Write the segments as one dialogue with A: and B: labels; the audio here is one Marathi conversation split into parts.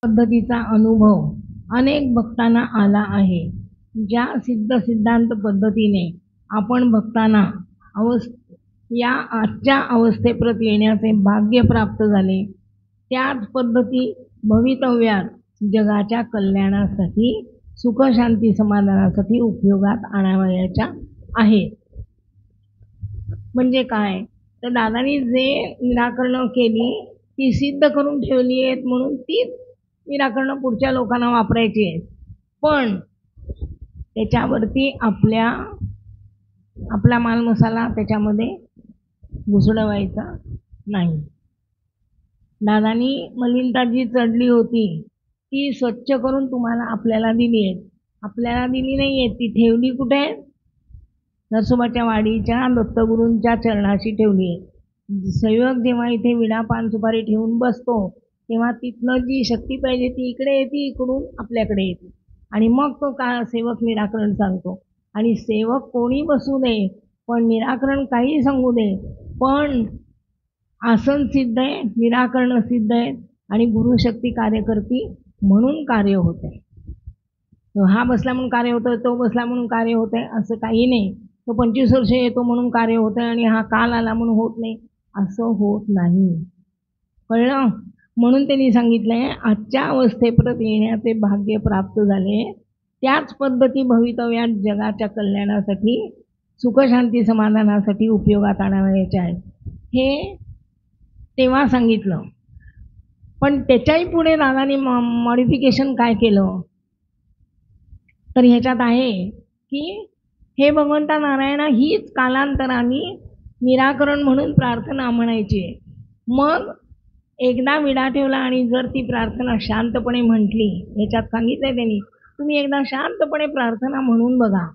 A: पद्धतीचा अनुभव अनेक भक्तांना आला आहे. ज्या सिद्धांत पद्धतीने आपण भक्तांना या आजच्या अवस्थेप्रत येण्याचे भाग्य प्राप्त झाले, त्याच पद्धती भवितव्यात जगाच्या कल्याणासाठी, सुख शांती समाधानासाठी उपयोगात आणावयाच्या आहेत. म्हणजे काय तर दादांनी जे निराकरणं केली ती सिद्ध करून ठेवली आहेत, म्हणून ती निराकरणं पुढच्या लोकांना वापरायची आहेत. पण त्याच्यावरती आपला माल मसाला त्याच्यामध्ये घुसडवायचा नाही. दादांनी मलिनता जी चढली होती ती स्वच्छ करून तुम्हाला आपल्याला दिली आहे. आपल्याला दिली नाही आहे, ती ठेवली कुठे? नरसोबाच्या वाडीच्या दत्तगुरूंच्या चरणाशी ठेवली आहे. सेवक जेव्हा इथे विडा पान सुपारी ठेवून बसतो तेव्हा तिथनं जी शक्ती पाहिजे ती इकडे येते, इकडून आपल्याकडे येते आणि मग तो सेवक निराकरण सांगतो. आणि सेवक कोणी बसू दे, पण निराकरण काही सांगू दे, पण आसन सिद्ध आहे, निराकरण सिद्ध आहे आणि गुरुशक्ती कार्यकर्ती म्हणून कार्य होते. हा बसला म्हणून कार्य होतं, तो बसला म्हणून कार्य होतंय असं काही नाही. तो 25 वर्ष येतो म्हणून कार्य होतंय आणि हा काल आला म्हणून होत नाही, असं होत नाही. कळलं? म्हणून त्यांनी सांगितलंय आजच्या अवस्थेपर्यंत येण्याचे भाग्य प्राप्त झाले, त्याच पद्धती भवितव्यात जगाच्या कल्याणासाठी, सुखशांती समाधानासाठी उपयोगात आणावयाचे आहेत. हे तेव्हा सांगितलं. पण त्याच्याही पुढे दादांनी मॉडिफिकेशन काय केलं तर ह्याच्यात आहे की हे भगवंता नारायणा हीच कालांतराने निराकरण म्हणून प्रार्थना म्हणायची. मग एकदा विडा ठेवला आणि जर ती प्रार्थना शांतपणे म्हटली, ह्याच्यात सांगितलंय त्यांनी, तुम्ही एकदा शांतपणे प्रार्थना म्हणून बघा.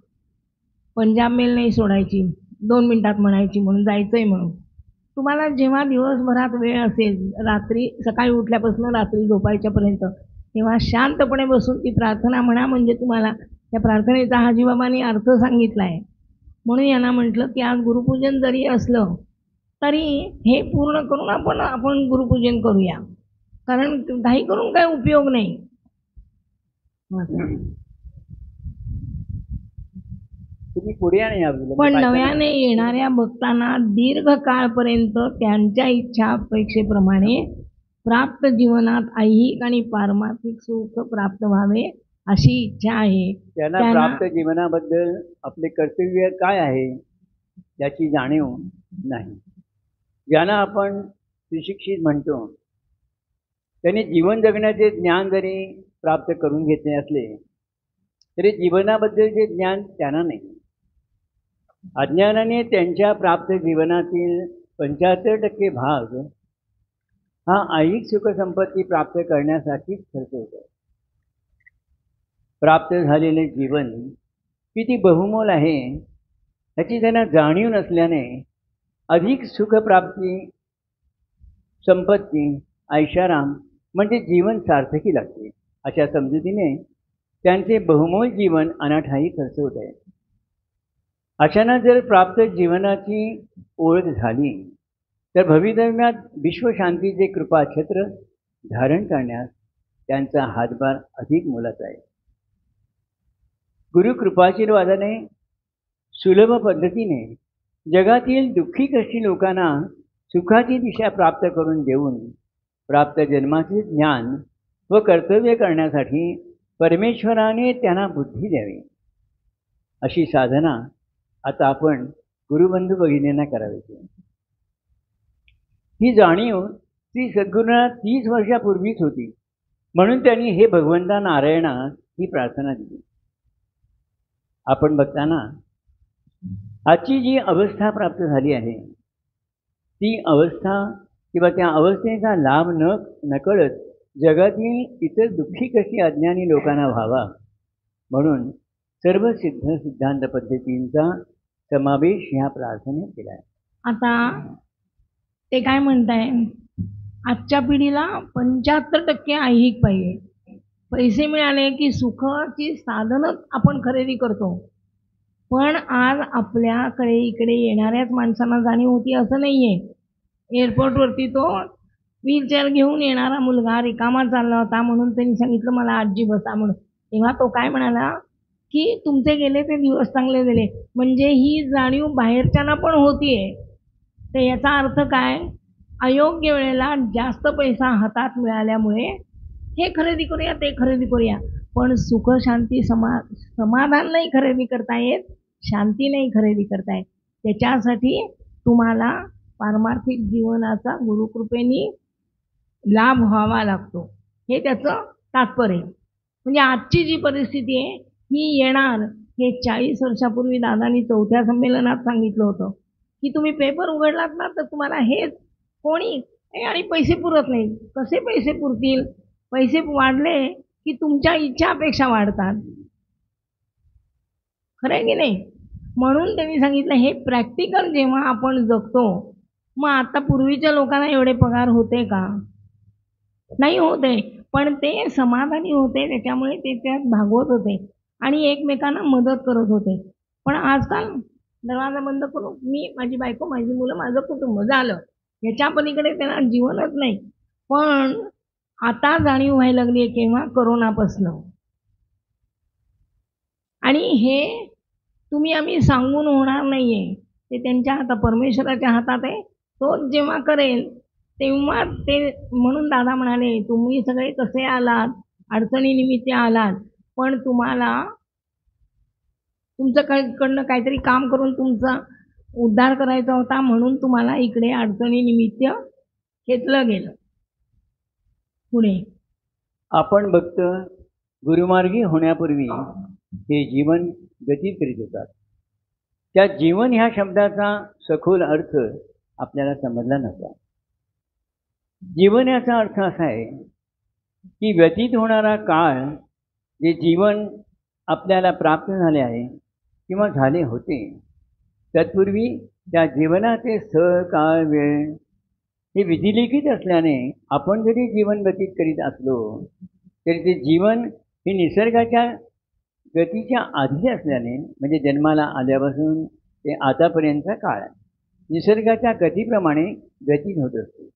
A: पंजाब मेल नाही सोडायची, 2 मिनिटात म्हणायची म्हणून जायचंय म्हणून. तुम्हाला जेव्हा दिवसभरात वेळ असेल, रात्री सकाळी उठल्यापासून रात्री झोपायच्यापर्यंत, तेव्हा शांतपणे बसून ती प्रार्थना म्हणा. म्हणजे तुम्हाला त्या प्रार्थनेचा हाजीबाबांनी अर्थ सांगितला आहे. म्हणून यांना म्हटलं की आज गुरुपूजन जरी असलं तरी हे पूर्ण करून आपण गुरुपूजन करूया, कारण काही करून काही उपयोग नाही. पण नव्याने येणाऱ्या भक्तांना दीर्घकाळपर्यंत त्यांच्या इच्छा अपेक्षेप्रमाणे प्राप्त जीवनात ऐहिक आणि पारमार्थिक सुख प्राप्त व्हावे अशी इच्छा आहे.
B: त्यांना प्राप्त जीवनाबद्दल आपले कर्तव्य काय आहे याची जाणीव नाही. ज्यांना आपण सुशिक्षित म्हणतो त्यांनी जीवन जगण्याचे ज्ञान जरी प्राप्त करून घेतले असले तरी जीवनाबद्दलचे ज्ञान त्यांना नाही. अज्ञानाने त्यांच्या प्राप्त जीवनातील 75% भाग हा ऐहिक सुखसंपत्ती प्राप्त करण्यासाठीच खर्च होतो. प्राप्त झालेले जीवन किती बहुमोल आहे ह्याची त्यांना जाणीव नसल्याने अधिक सुखप्राप्ती, संपत्ती, ऐशाराम म्हणजे जीवन सार्थकी लागते अशा समजुतीने त्यांचे बहुमोल जीवन अनाठायी खर्च होत आहे. अशांना जर प्राप्त जीवनाची ओळख झाली तर भवितव्यात विश्वशांतीचे कृपाछत्र धारण करण्यास त्यांचा हातभार अधिक मोलाचा आहे. गुरुकृपाशीर्वादाने सुलभ पद्धतीने जगातील दुःखी कष्टी लोकांना सुखाची दिशा प्राप्त करून देऊन प्राप्त जन्माचे ज्ञान व कर्तव्य करण्यासाठी परमेश्वराने त्यांना बुद्धी द्यावी अशी साधना आता आपण गुरुबंधू भगिनींना करायची. ही जाणीव ती सद्गुरूंना 30 वर्षापूर्वीच होती, म्हणून त्यांनी हे भगवंता नारायणा ही प्रार्थना दिली. आपण बघताना आजची जी अवस्था प्राप्त झाली आहे ती अवस्था किंवा त्या अवस्थेचा लाभ नकळत जगातील इतर दुःखी कशी अज्ञानी लोकांना व्हावा म्हणून सर्व सिद्धांत पद्धतींचा समावेश ह्या प्रार्थनेत केला आहे.
A: आता ते काय म्हणताय, आजच्या पिढीला 75% ऐहिक पाहिजे. पैसे मिळाले की सुखाची साधनच आपण खरेदी करतो. पण आज आपल्याकडे इकडे येणाऱ्याच माणसांना जाणीव होती असं नाहीये. एअरपोर्टवरती तो व्हीलचेअर घेऊन येणारा मुलगा रिकामा चालला होता म्हणून त्यांनी सांगितलं मला आजी बसा म्हणून. तेव्हा तो काय म्हणाला, की तुमचे गेले ते दिवस चांगले गेले. म्हणजे ही जाणीव बाहेरच्यांना पण होतीये. तर याचा अर्थ काय? अयोग्य वेळेला जास्त पैसा हातात मिळाल्यामुळे हे खरेदी करूया, ते खरेदी करूया. पण सुख, शांती, समाधान नाही खरेदी करता येत, शांती नाही खरेदी करता येत. त्याच्यासाठी तुम्हाला पारमार्थिक जीवनाचा गुरुकृपेने लाभ व्हावा लागतो. हे त्याचं तात्पर्य आहे. म्हणजे आजची जी परिस्थिती आहे ही येणार हे 40 वर्षापूर्वी दादांनी 4थ्या संमेलनात सांगितलं होतं, की तुम्ही पेपर उघडलात ना तर तुम्हाला हेच कोणी आणि पैसे पुरत नाहीत. कसे पैसे पुरतील? पैसे वाढले की तुमच्या इच्छापेक्षा वाढतात. खरं आहे की नाही? म्हणून त्यांनी सांगितलं हे प्रॅक्टिकल जेव्हा आपण जगतो, मग आता पूर्वीच्या लोकांना एवढे पगार होते का? नाही होते. पण ते समाधानी होते, त्याच्यामुळे ते त्यात भागवत होते आणि एकमेकांना मदत करत होते. पण आजकाल दरवाजा बंद करून मी, माझी बायको, माझी मुलं, माझं कुटुंब झालं. ह्याच्या पलीकडे त्यांना जीवनच नाही. पण आता जाणीव व्हायला लागली आहे केव्हा? कोरोनापासनं. आणि हे तुम्ही आम्ही सांगून होणार नाहीये. ते त्यांच्या हातात, परमेश्वराच्या हातात आहे. तो जेव्हा करेल तेव्हा ते, म्हणून दादा म्हणाले तुम्ही सगळे कसे आलात, अडचणीनिमित्त आलात, पण तुम्हाला तुमचं कडनं काहीतरी काम करून तुमचा उद्धार करायचा होता म्हणून तुम्हाला इकडे अडचणीनिमित्त घेतलं गेलं. पुढे
B: आपण बघतो गुरुमार्गी होण्यापूर्वी हे जीवन गतीत करीत होतात. त्या जीवन ह्या शब्दाचा सखोल अर्थ आपल्याला समजला नव्हता. जीवन याचा अर्थ असा आहे की व्यतीत होणारा काळ, जे जीवन आपल्याला प्राप्त झाले आहे किंवा झाले होते, तत्पूर्वी त्या जीवनाचे स्थळ, काळ, वेळ हे विधिलिखित असल्याने आपण जरी जीवन व्यतीत करीत असलो तरी ते जीवन हे निसर्गाच्या गतीच्या आधी असल्याने, म्हणजे जन्माला आल्यापासून ते आतापर्यंतचा काळ निसर्गाच्या गतीप्रमाणे व्यतीत होत असते.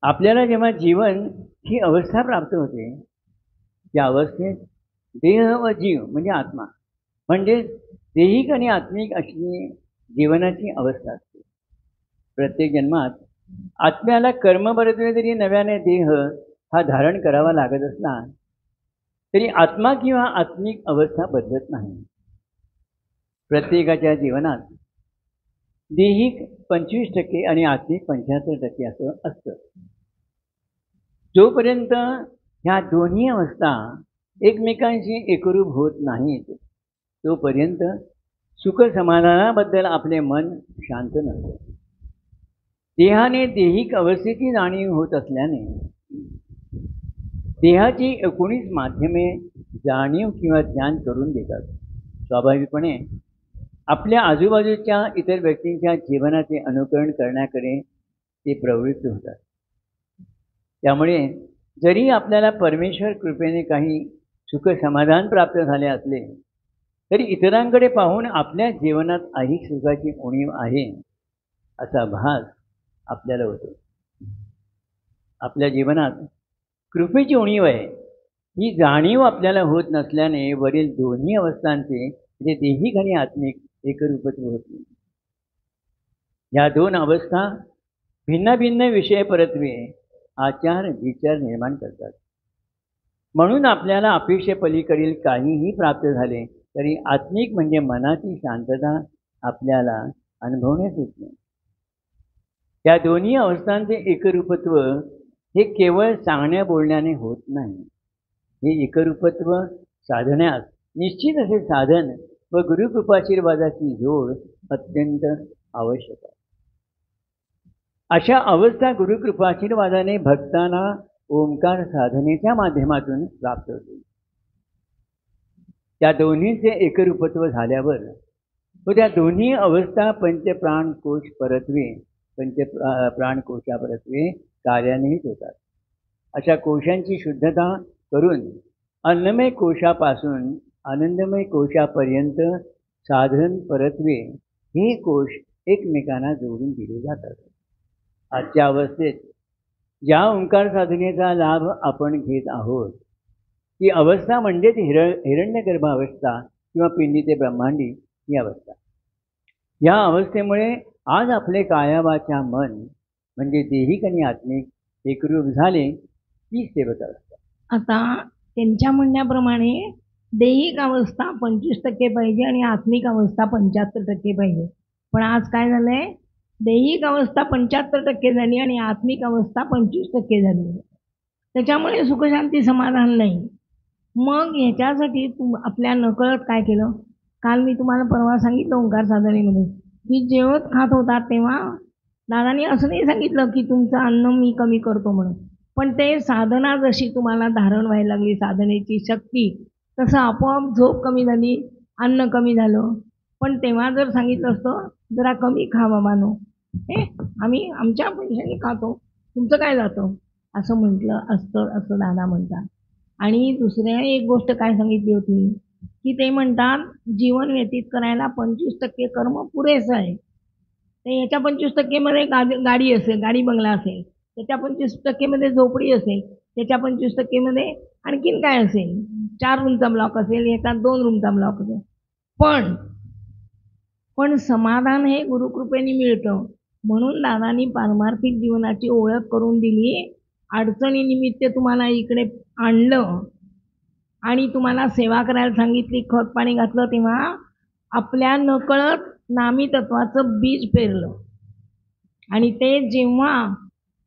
B: आपल्याला जेव्हा जीवन ही अवस्था प्राप्त होते, त्या अवस्थेत देह व जीव म्हणजे आत्मा, म्हणजे दैहिक आणि आत्मिक अशी जीवनाची अवस्था असते. प्रत्येक जन्मात आत्म्याला कर्मबरोबर जरी नव्याने देह हा धारण करावा लागत असला तरी आत्मा किंवा आत्मिक अवस्था बदलत नाही. प्रत्येकाच्या जीवनात दैहिक 25% आणि आत्मिक 75% असं असतं. जोपर्यंत ह्या दोन्ही अवस्था एकमेकांशी एकरूप होत नाहीत तोपर्यंत सुख समाधानाबद्दल आपले मन शांत नसते. देहाने दैहिक अवस्थेची जाणीव होत असल्याने देहाची 19 माध्यमे जाणीव किंवा ज्ञान करून देतात. स्वाभाविकपणे आपल्या आजूबाजूच्या इतर व्यक्तींच्या जीवनाचे अनुकरण करण्याकडे ते प्रवृत्त होतात. त्यामुळे जरी आपल्याला परमेश्वर कृपेने काही सुख समाधान प्राप्त झाले असले तरी इतरांकडे पाहून आपल्या जीवनात ऐहिक सुखाची उणीव आहे असा भास आपल्याला होतो. आपल्या जीवनात कृपेची उणीव आहे ही जाणीव आपल्याला होत नसल्याने वरील दोन्ही अवस्थांचे, म्हणजे दैहिक आणि आत्मिक, एकरूपत्व होत नाही. या दोन अवस्था भिन्न भिन्न विषय परत्वे, आचार विचार निर्माण करतात. म्हणून आपल्याला अपेक्षेपलीकडील काहीही प्राप्त झाले तरी आत्मिक म्हणजे मनाची शांतता आपल्याला अनुभवण्यास येत नाही. या दोन्ही अवस्थांचे एकरूपत्व हे केवळ सांगण्या बोलण्याने होत नाही. हे एकरूपत्व साधण्यास निश्चित असे साधन व गुरुकृपाशीर्वादाची जोड अत्यंत आवश्यक आहे. अशा अवस्था गुरुकृपाशीर्वादाने भक्तांना ओंकार साधनेच्या माध्यमातून प्राप्त होते. त्या दोन्हीचे एकरूपत्व झाल्यावर व त्या दोन्ही अवस्था पंचप्राणकोश परत्वे, प्राणकोशापरत्वे कार्यान्वित होतात. अशा कोशांची शुद्धता करून अन्नमय कोशापासून आनंदमय कोशापर्यंत साधन परत्वे हे कोश एकमेकांना जोडून दिले जातात. आजच्या अवस्थेत ज्या ओंकार साधनेचा लाभ आपण घेत आहोत ती अवस्था म्हणजेच हिरण्यगर्भ अवस्था किंवा पिंडी ते ब्रह्मांडी ही अवस्था. या अवस्थेमुळे आज आपले काया वाचा मन म्हणजे देहिक आणि आत्मिक एकरूप झाले ती सेवक अवस्था.
A: आता त्यांच्या म्हणण्याप्रमाणे दैहिक अवस्था 25% पाहिजे आणि आत्मिक अवस्था 75% पाहिजे. पण आज काय झालंय, दैहिक अवस्था 75% झाली आणि आत्मिक अवस्था 25% झाली. त्याच्यामुळे सुखशांती समाधान नाही. मग ह्याच्यासाठी आपल्या नकळत काय केलं, काल मी तुम्हाला परवा सांगितलं ओंकार साधनेमध्ये की जेवत खात होता तेव्हा दादानी असं नाही सांगितलं की तुमचं अन्न मी कमी करतो म्हणून, पण ते साधना जशी तुम्हाला धारण व्हायला लागली साधनेची शक्ती, तसं आपोआप झोप कमी झाली, अन्न कमी झालं. पण तेव्हा जर सांगितलं असतं जरा कमी खा बाबांनो, आम्ही आमच्या पैशाने खातो, तुमचं काय जातं, असं म्हटलं असतं असं दादा म्हणतात. आणि दुसऱ्या एक गोष्ट काय सांगितली होती की ते म्हणतात जीवन व्यतीत करायला 25% कर्म पुरेसं आहे. तर याच्या 25% मध्ये गाडी असेल, गाडी बंगला असेल, त्याच्या 25% मध्ये झोपडी असेल, त्याच्या 25% मध्ये आणखीन काय असेल, 4 रूमचा ब्लॉक असेल, याचा 2 रूमचा ब्लॉक असेल. पण समाधान हे गुरुकृपेने मिळतं. म्हणून दादानी पारमार्थिक जीवनाची ओळख करून दिली. अडचणीनिमित्त तुम्हाला इकडे आणलं आणि तुम्हाला सेवा करायला सांगितली, खत पाणी घातलं, तेव्हा आपल्या नकळत नामी तत्वाचं बीज पेरलं आणि ते जेव्हा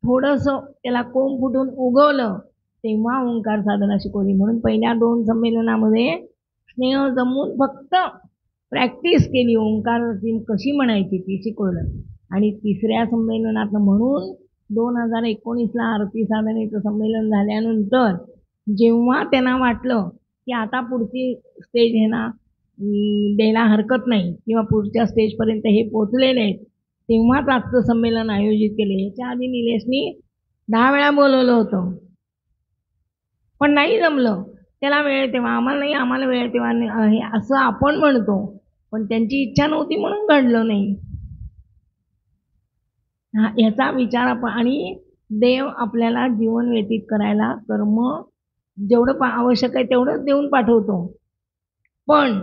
A: थोडंसं त्याला कोंब फुटून उगवलं तेव्हा ओंकार साधना शिकवली. म्हणून पहिल्या 2 संमेलनामध्ये स्नेह जमून फक्त प्रॅक्टिस केली, ओंकार कशी म्हणायची ती शिकवलं. आणि तिसऱ्या संमेलनात म्हणून 2019ला आरती साधनेचं संमेलन झाल्यानंतर जेव्हा त्यांना वाटलं की आता पुढची स्टेज हे ना द्यायला हरकत नाही किंवा पुढच्या स्टेजपर्यंत हे पोचलेले आहेत, तेव्हाच आजचं संमेलन आयोजित केले. याच्या आधी निलेशनी 10 वेळा बोलवलं होतं, पण नाही जमलं. त्याला वेळ तेव्हा, आम्हाला नाही, आम्हाला वेळ तेव्हा हे असं आपण म्हणतो, पण त्यांची इच्छा नव्हती म्हणून घडलं नाही. याचा विचार आपण, आणि देव आपल्याला जीवन व्यतीत करायला कर्म जेवढं आवश्यक आहे तेवढंच देऊन पाठवतो. पण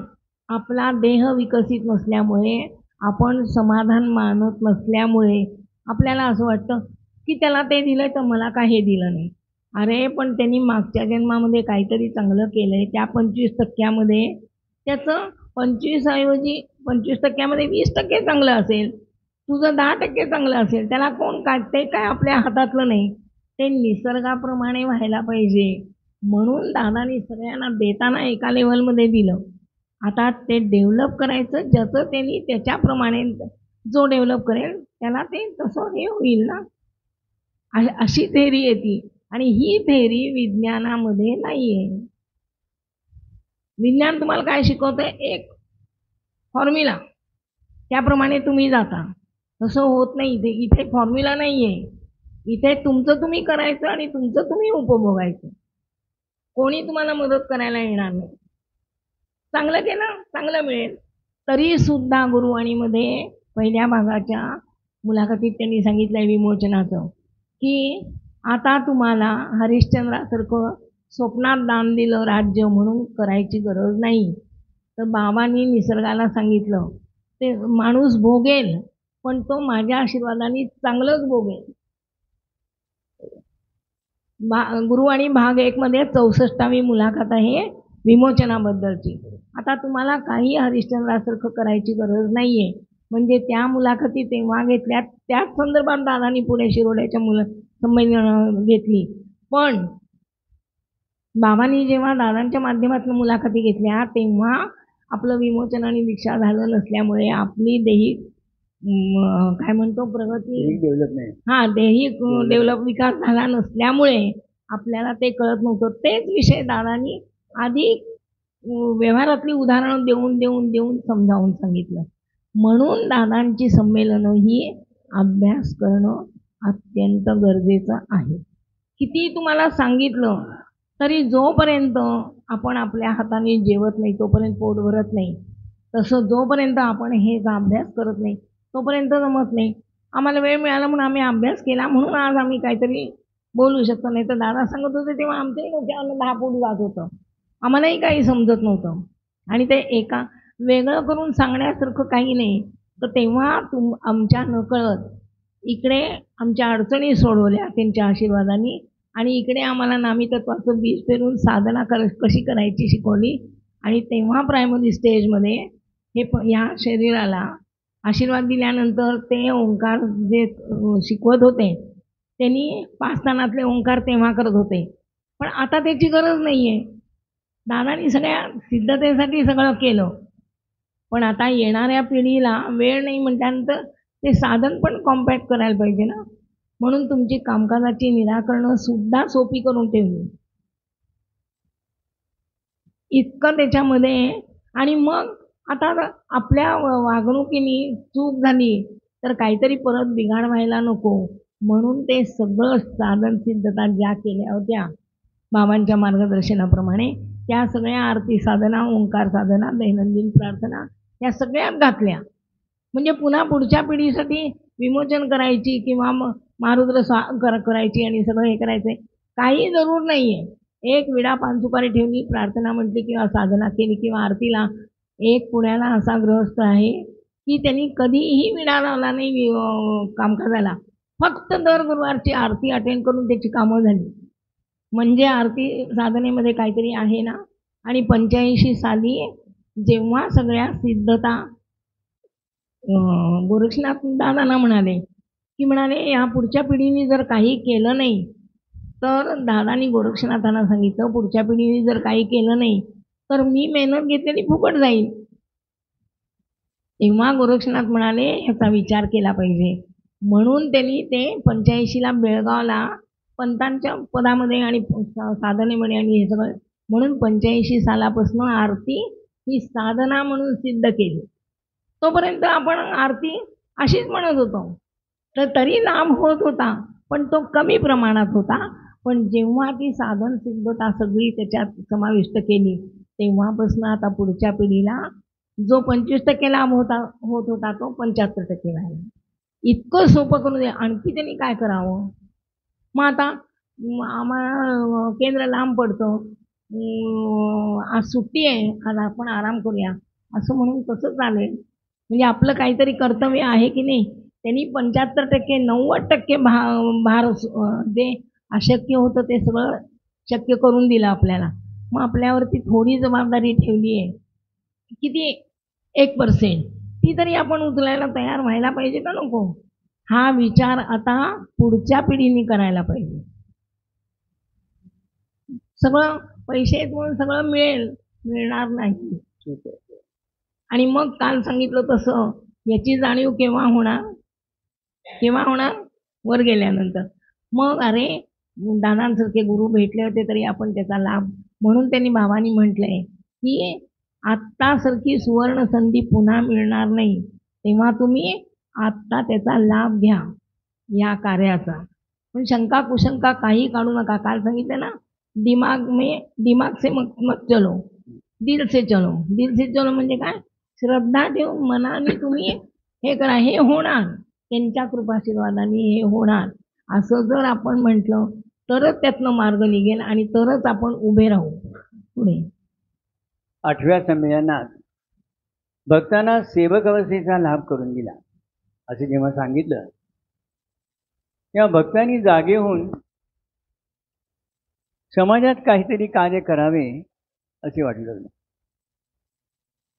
A: आपला देह विकसित नसल्यामुळे, आपण समाधान मानत नसल्यामुळे आपल्याला असं वाटतं की त्याला ते दिलं तर मला का हे दिलं नाही. अरे पण त्यांनी मागच्या जन्मामध्ये काहीतरी चांगलं केलंय, त्या 25% त्याचं 25 ऐवजी 25% 20% चांगलं असेल, तुझं 10% चांगलं असेल, त्याला कोण काढते, काय आपल्या हातातलं नाही. ते निसर्गाप्रमाणे व्हायला पाहिजे. म्हणून दादानी सगळ्यांना देताना एका लेवलमध्ये दिलं. आता ते डेव्हलप करायचं, ज्याचं त्यांनी त्याच्याप्रमाणे जो डेव्हलप करेल त्याला ते तसं हे होईल ना, अशी थेअरी येते. आणि ही थेअरी विज्ञानामध्ये नाही आहे. विज्ञान तुम्हाला काय शिकवतंय, एक फॉर्म्युला, त्याप्रमाणे तुम्ही जाता. तसं होत नाही. इथे फॉर्म्युला नाही आहे. इथे तुमचं तुम्ही करायचं आणि तुमचं तुम्ही उपभोगायचं. कोणी तुम्हाला मदत करायला येणार नाही. चांगलं केलं चांगलं मिळेल. तरी सुद्धा गुरुवाणीमध्ये पहिल्या भागाच्या मुलाखतीत त्यांनी सांगितलंय विमोचनाचं की आता तुम्हाला हरिश्चंद्रासारखं स्वप्नात दान दिलं राज्य म्हणून करायची गरज नाही. तर बाबांनी निसर्गाला सांगितलं ते माणूस भोगेल, पण तो माझ्या आशीर्वादाने चांगलंच भोगेल. गुरुवाणी भाग 1 मध्ये 64वी मुलाखत आहे विमोचनाबद्दलची. आता तुम्हाला काही हरिश्चंद्रासारखं करायची गरज नाहीये. म्हणजे त्या मुलाखती तेव्हा घेतल्या, त्याच संदर्भात दादानी पुणे शिरोड्याच्या संमेलन घेतली. पण बाबांनी जेव्हा दादांच्या माध्यमातून मुलाखती घेतल्या तेव्हा आपलं विमोचन आणि दीक्षा झालं नसल्यामुळे आपली देही काय म्हणतो प्रगती, देही डेव्हलप विकास झाला नसल्यामुळे आपल्याला ते कळत नव्हतं. तेच विषय दादांनी आधी व्यवहारातली उदाहरणं देऊन देऊन देऊन समजावून सांगितलं. म्हणून दादांची संमेलनं ही अभ्यास करणं अत्यंत गरजेचं आहे. किती तुम्हाला सांगितलं तरी जोपर्यंत आपण आपल्या हाताने जेवत नाही तोपर्यंत पोट भरत नाही. तसं जोपर्यंत आपण हे अभ्यास करत नाही तोपर्यंत जमत नाही. आम्हाला वेळ मिळाला म्हणून आम्ही अभ्यास केला, म्हणून आज आम्ही काहीतरी बोलू शकतो. नाही तर दादा सांगत होते तेव्हा आमच्याही डोक्यावरनं 10 फूट जात होतं. आम्हालाही काही समजत नव्हतं. आणि ते एका वेगळं करून सांगण्यासारखं काही नाही. तर तेव्हा आमच्या नकळत इकडे आमच्या अडचणी सोडवल्या त्यांच्या आशीर्वादाने आणि इकडे आम्हाला नामीतत्वाचं बीज पेरून साधना कशी करायची शिकवली. आणि तेव्हा प्रायमरी स्टेजमध्ये ह्या शरीराला आशीर्वाद दिल्यानंतर ते ओंकार जे शिकवत होते, त्यांनी 5 तानातले ओंकार तेव्हा करत होते. पण आता त्याची गरज नाहीये. दादांनी सगळ्या सिद्धतेसाठी सगळं केलं. पण आता येणाऱ्या पिढीला वेळ नाही म्हटल्यानंतर ते साधन पण कॉम्पॅक्ट करायला पाहिजे ना. म्हणून तुमची कामकाजाची निराकरणं सुद्धा सोपी करून ठेवली. इतकं त्याच्यामध्ये. आणि मग आता आपल्या वागणुकीने चूक झाली तर काहीतरी परत बिघाड व्हायला नको. म्हणून ते सगळं साधन सिद्धता ज्या केल्या होत्या बाबांच्या मार्गदर्शनाप्रमाणे त्या सगळ्या आरती साधना, ओंकार साधना, दैनंदिन प्रार्थना या सगळ्यात घातल्या. म्हणजे पुन्हा पुढच्या पिढीसाठी विमोचन करायची किंवा मग मारुद्र करायची आणि सगळं हे करायचंय काही जरूर नाहीये. एक विडा पानसुपारी ठेवली, प्रार्थना म्हटली किंवा साधना केली किंवा आरतीला. एक पुण्याला असा गृहस्थ आहे की त्यांनी कधीही विडा लावला नाही कामकाजाला. फक्त दर गुरुवारची आरती अटेंड करून त्याची कामं झाली. म्हणजे आरती साधनेमध्ये काहीतरी आहे ना. आणि 85 साली जेव्हा सगळ्या सिद्धता गोरक्षनाथ दादांना म्हणाले की या पुढच्या पिढीने जर काही केलं नाही तर दादांनी गोरक्षनाथांना सांगितलं पुढच्या पिढीने जर काही केलं नाही तर मी मेहनत घेतलेली फुकट जाईल. तेव्हा गोरक्षनाथ म्हणाले ह्याचा विचार केला पाहिजे. म्हणून त्यांनी ते 85ला बेळगावला पंतांच्या पदामध्ये आणि साधनेमध्ये आणि हे सगळं म्हणून 85 सालापासून आरती ही साधना म्हणून सिद्ध केली. तोपर्यंत आपण आरती अशीच म्हणत होतो. तर तरी लाभ होत होता पण तो कमी प्रमाणात होता. पण जेव्हा ती साधन सिद्धता सगळी त्याच्यात समाविष्ट केली तेव्हापासून आता पुढच्या पिढीला जो 25% लाभ होत होता तो 75% राहिला. इतकं सोपं करून दे. आणखी त्यांनी काय करावं. मग आता आम्हाला केंद्र लांब पडतं, आज सुट्टी आहे, आज आपण आराम करूया असं म्हणून कसं चालेल. म्हणजे आपलं काहीतरी कर्तव्य आहे की नाही. त्यांनी 75% 90% भार जे अशक्य होतं ते सगळं शक्य करून दिलं आपल्याला. मग आपल्यावरती थोडी जबाबदारी ठेवली आहे. किती 1% ती तरी आपण उचलायला तयार व्हायला पाहिजे का नको. हा विचार आता पुढच्या पिढीने करायला पाहिजे. सगळं पैसे आहेत म्हणून सगळं मिळणार नाही. आणि मग काल सांगितलं तसं याची जाणीव केव्हा होणार वर गेल्यानंतर. मग अरे दादांसारखे गुरु भेटले होते तरी आपण त्याचा लाभ. म्हणून त्यांनी बाबांनी म्हटलंय की आत्तासारखी सुवर्ण संधी पुन्हा मिळणार नाही. तेव्हा तुम्ही आत्ता त्याचा लाभ घ्या या कार्याचा. पण शंका कुशंका काही काढू नका. काल सांगितलं ना दिमाग से मत चलो, दिल से चलो. दिल से चलो म्हणजे काय. श्रद्धा ठेवून मनाने तुम्ही हे करा. हे होणार त्यांच्या कृपाशीर्वादाने हे होणार. असं जर आपण म्हटलं तरच त्यातनं मार्ग निघेल आणि तरच आपण उभे राहू पुढे.
B: 8व्या संमेलनात भक्तांना सेवक अवस्थेचा लाभ करून दिला असे जेव्हा सांगितलं तेव्हा भक्तांनी जागे होऊन समाजात काहीतरी कार्य करावे असे वाटलं.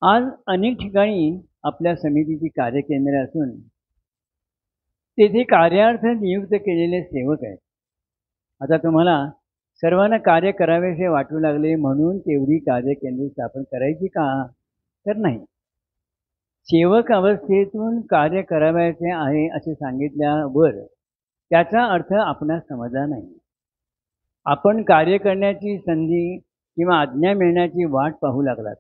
B: आज अनेक ठिकाणी आपल्या समितीची कार्यकेंद्रे असून तेथे कार्यार्थ नियुक्त केलेले सेवक आहेत. आता तुम्हाला सर्वांना कार्य करावेसे वाटू लागले म्हणून तेवढी कार्यकेंद्रे स्थापन करायची का तर नाही. सेवक अवस्थेतून कार्य करावयाचे आहे असे सांगितल्यावर त्याचा अर्थ आपणास समजला नाही. आपण कार्य करण्याची संधी किंवा आज्ञा मिळण्याची वाट पाहू लागलात.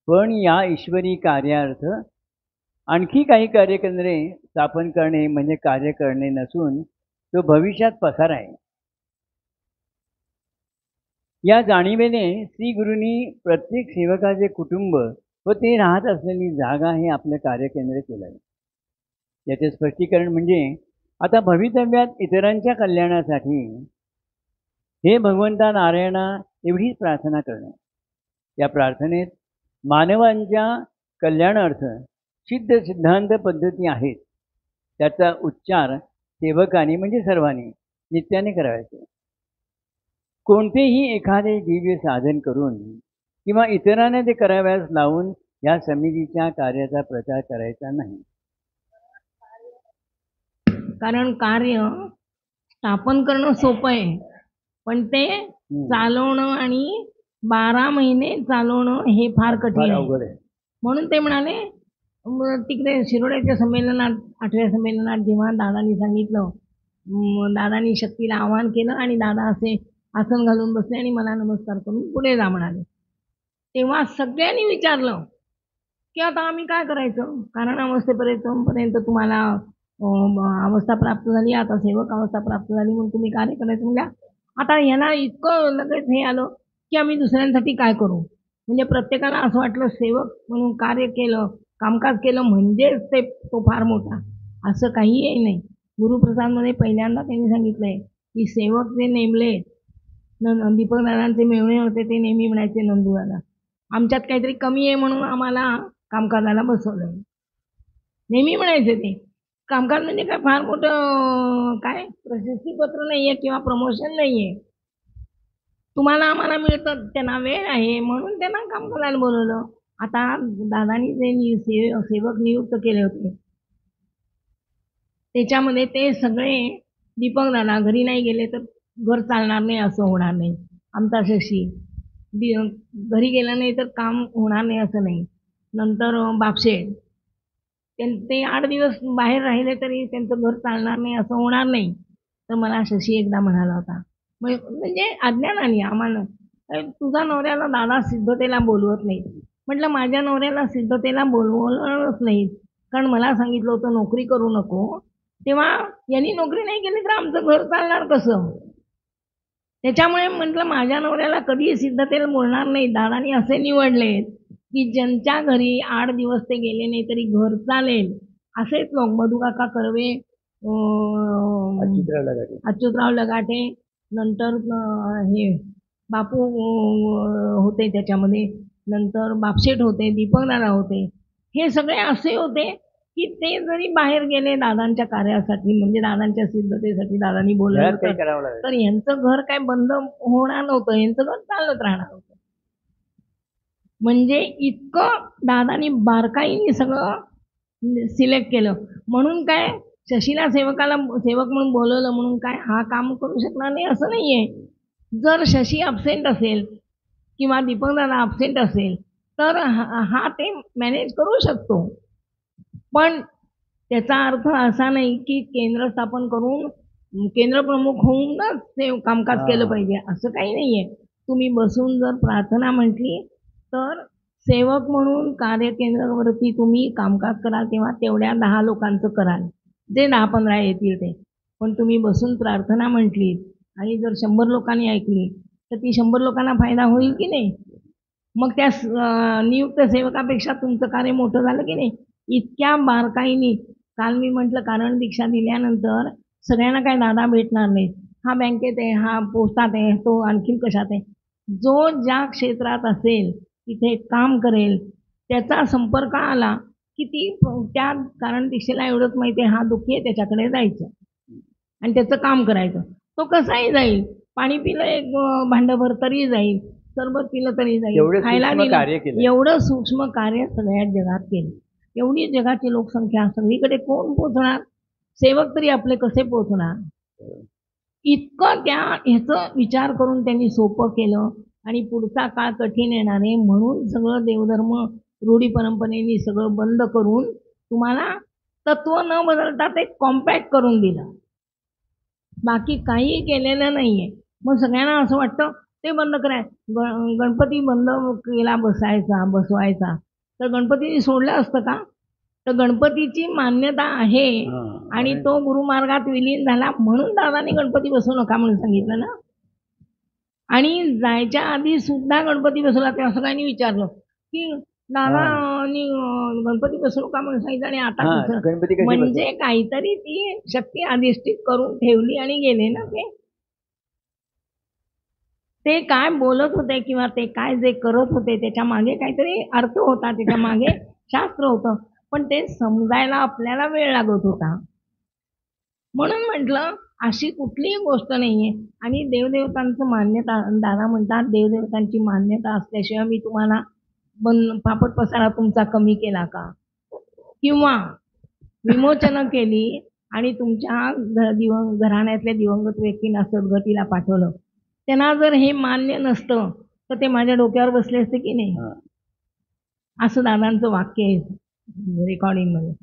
B: पण या ईश्वरी कार्यार्थ आणखी काही कार्यकेंद्रे स्थापन करणे म्हणजे कार्य करणे नसून तो भविष्यात पसार आहे. या जाणीवेने श्री गुरूंनी प्रत्येक सेवकाचे कुटुंब व ते राहत असलेली जागा हे आपले कार्यकेंद्र केलं आहे. याचे स्पष्टीकरण म्हणजे आता भवितव्यात इतरांच्या कल्याणासाठी हे भगवंता नारायणा एवढीच प्रार्थना करणं. या प्रार्थनेत मानवांच्या कल्याणार्थ सिद्ध सिद्धांत पद्धती आहेत. त्याचा उच्चार सेवकांनी म्हणजे सर्वांनी नित्याने करायचे. कोणतेही एखादे दिव्य साधन करून किंवा इतरांना ते कराव्यास लावून या समितीच्या कार्याचा प्रचार करायचा नाही.
A: कारण कार्य स्थापन करणं सोपं आहे, पण ते चालवणं आणि 12 महिने चालवणं हे फार कठीण
B: फार
A: आहे.
B: अवघड आहे.
A: म्हणून ते म्हणाले, तिकडे शिरोड्याच्या संमेलनात 8व्या संमेलनात जेव्हा दादांनी सांगितलं, दादांनी शक्तीला आवाहन केलं आणि दादा असे आसन घालून बसले आणि मला नमस्कार करून पुढे जा म्हणाले. तेव्हा सगळ्यांनी विचारलं की आता आम्ही काय करायचं, कारण अवस्थेपर्यंत तुम्हाला अवस्था प्राप्त झाली, आता सेवक अवस्था प्राप्त झाली, म्हणून तुम्ही कार्य करायचं. म्हणजे आता यांना इतकं लगेच हे आलं की आम्ही दुसऱ्यांसाठी काय करू. म्हणजे प्रत्येकाला असं वाटलं सेवक म्हणून कार्य केलं, कामकाज केलं म्हणजेच तो फार मोठा, असं काहीही नाही. गुरुप्रसादमध्ये पहिल्यांदा त्यांनी सांगितलंय की सेवक जे नेमले, दीपक दादांचे मेवणे होते, ते नेहमी म्हणायचे नंदू दादा आमच्यात काहीतरी कमी आहे म्हणून आम्हाला कामकाजाला बसवलं. नेहमी म्हणायचे ते. कामकाज म्हणजे काय फार मोठं काय प्रशस्तीपत्र नाही आहे किंवा प्रमोशन नाही आहे. तुम्हाला आम्हाला मिळतं, त्यांना वेळ आहे म्हणून त्यांना कामकाजाला बोलवलं. आता दादानी जे सेवक नियुक्त केले होते त्याच्यामध्ये ते सगळे दीपक दादा घरी नाही गेले तर घर चालणार नाही असं होणार नाही. आमचा शशी घरी गेला नाही तर काम होणार नाही असं नाही. नंतर बापशे ते 8 दिवस बाहेर राहिले तरी त्यांचं घर चालणार नाही असं होणार नाही. तर मला शशी एकदा म्हणाला होता, म्हणजे अज्ञानाने आम्हाला, तुझा नवऱ्याला दादा सिद्धतेला बोलवत नाही. म्हटलं माझ्या नवऱ्याला सिद्धतेला बोलवलंच नाही, कारण मला सांगितलं होतं नोकरी करू नको. तेव्हा यांनी नोकरी नाही केली तर आमचं घर चालणार कसं. त्याच्यामुळे म्हटलं माझ्या नवऱ्याला कधी सिद्धतेला बोलणार नाही. दादानी असे निवडले की ज्यांच्या घरी 8 दिवस ते गेले नाही तरी घर चालेल असेच लोक. मधुकाका कर्वे, अच्युतराव लगाटे, नंतर हे बापू होते त्याच्यामध्ये, नंतर बापशेठ होते, दीपक दादा होते. हे सगळे असे होते की ते जरी बाहेर गेले दादांच्या कार्यासाठी, म्हणजे दादांच्या सिद्धतेसाठी दादांनी बोलवलं तर यांचं घर काय बंद होणार नव्हतं, यांचं घर चालत राहणार होतं. म्हणजे इतकं दादांनी बारकाईने सगळं सिलेक्ट केलं. म्हणून काय शशीला सेवक म्हणून बोलवलं म्हणून काय हा काम करू शकणार नाही असं नाहीये. जर शशी अब्सेंट असेल किंवा दीपक दादा अब्सेंट असेल तर हा ते मॅनेज करू शकतो. पण त्याचा अर्थ असा नाही की केंद्र स्थापन करून केंद्र प्रमुख होऊनच ते कामकाज केलं पाहिजे असं काही नाहीये. तुम्ही बसून जर प्रार्थना म्हटली तर सेवक म्हणून कार्यकेंद्रावरती तुम्ही कामकाज कराल तेव्हा तेवढ्या 10 लोकांचं कराल, जे 10-15 येतील ते. पण तुम्ही बसून प्रार्थना म्हटली आणि जर 100 लोकांनी ऐकली तर ती 100 लोकांना फायदा होईल की नाही. मग त्या नियुक्त सेवकापेक्षा तुमचं कार्य मोठं झालं की नाही. इतक्या बारकाईने काल मी म्हटलं कारण दीक्षा दिल्यानंतर सगळ्यांना काय दादा भेटणार नाही. हा बँकेत आहे, हा पोस्टात आहे, तो आणखीन कशात आहे. जो ज्या क्षेत्रात असेल तिथे काम करेल त्याचा संपर्क आला की ती त्या कारण दीक्षेला एवढंच माहिती आहे हा दुःखी आहे त्याच्याकडे जायचं आणि त्याचं काम करायचं. तो कसाही जाईल, पाणी पिलं एक भांडभर तरी जाईल, सरबत पिलं तरी जाईल, खायला दिलं. एवढं सूक्ष्म कार्य सगळ्या जगात केलं. एवढी जगाची लोकसंख्या सगळीकडे कोण पोहोचणार, सेवक तरी आपले कसे पोहोचणार. इतकं त्या ह्याचं विचार करून त्यांनी सोपं केलं आणि पुढचा काळ कठीण येणार आहे म्हणून सगळं देवधर्म रूढी परंपरेने सगळं बंद करून तुम्हाला तत्व न बदलता ते कॉम्पॅक्ट करून दिलं. बाकी काही केलेलं नाहीये. मग सगळ्यांना असं वाटतं ते बंद कराय, गणपती बंद केला बसवायचा तर गणपतीने सोडलं असतं का. तर गणपतीची मान्यता आहे आणि तो गुरुमार्गात विलीन झाला म्हणून दादांनी गणपती बसवू नका म्हणून सांगितलं ना. आणि जायच्या आधी सुद्धा गणपती बसवला तेव्हा सगळ्यांनी विचारलं की दादानी गणपती बसवू का म्हणून सांगितलं आणि आता
B: हा,
A: कसं
B: गणपती कसे
A: म्हणजे काहीतरी ती शक्ती अधिष्ठित करून ठेवली आणि गेले ना ते काय बोलत होते किंवा ते काय जे करत होते त्याच्या मागे काहीतरी अर्थ होता, त्याच्या मागे शास्त्र होतं, पण ते समजायला आपल्याला वेळ लागत होता. म्हणून म्हटलं अशी कुठलीही गोष्ट नाहीये. आणि देवदेवतांचं मान्यता, दादा म्हणतात देवदेवतांची मान्यता असल्याशिवाय मी तुम्हाला पापड पसारा तुमचा कमी केला का, किंवा विमोचन केली आणि तुमच्या घराण्यातल्या दिवंगत व्यक्तींना सद्गतीला पाठवलं, त्यांना जर हे मान्य नसतं तर ते माझ्या डोक्यावर बसले असते की नाही. असं दादांचं वाक्य आहे रेकॉर्डिंग मध्ये.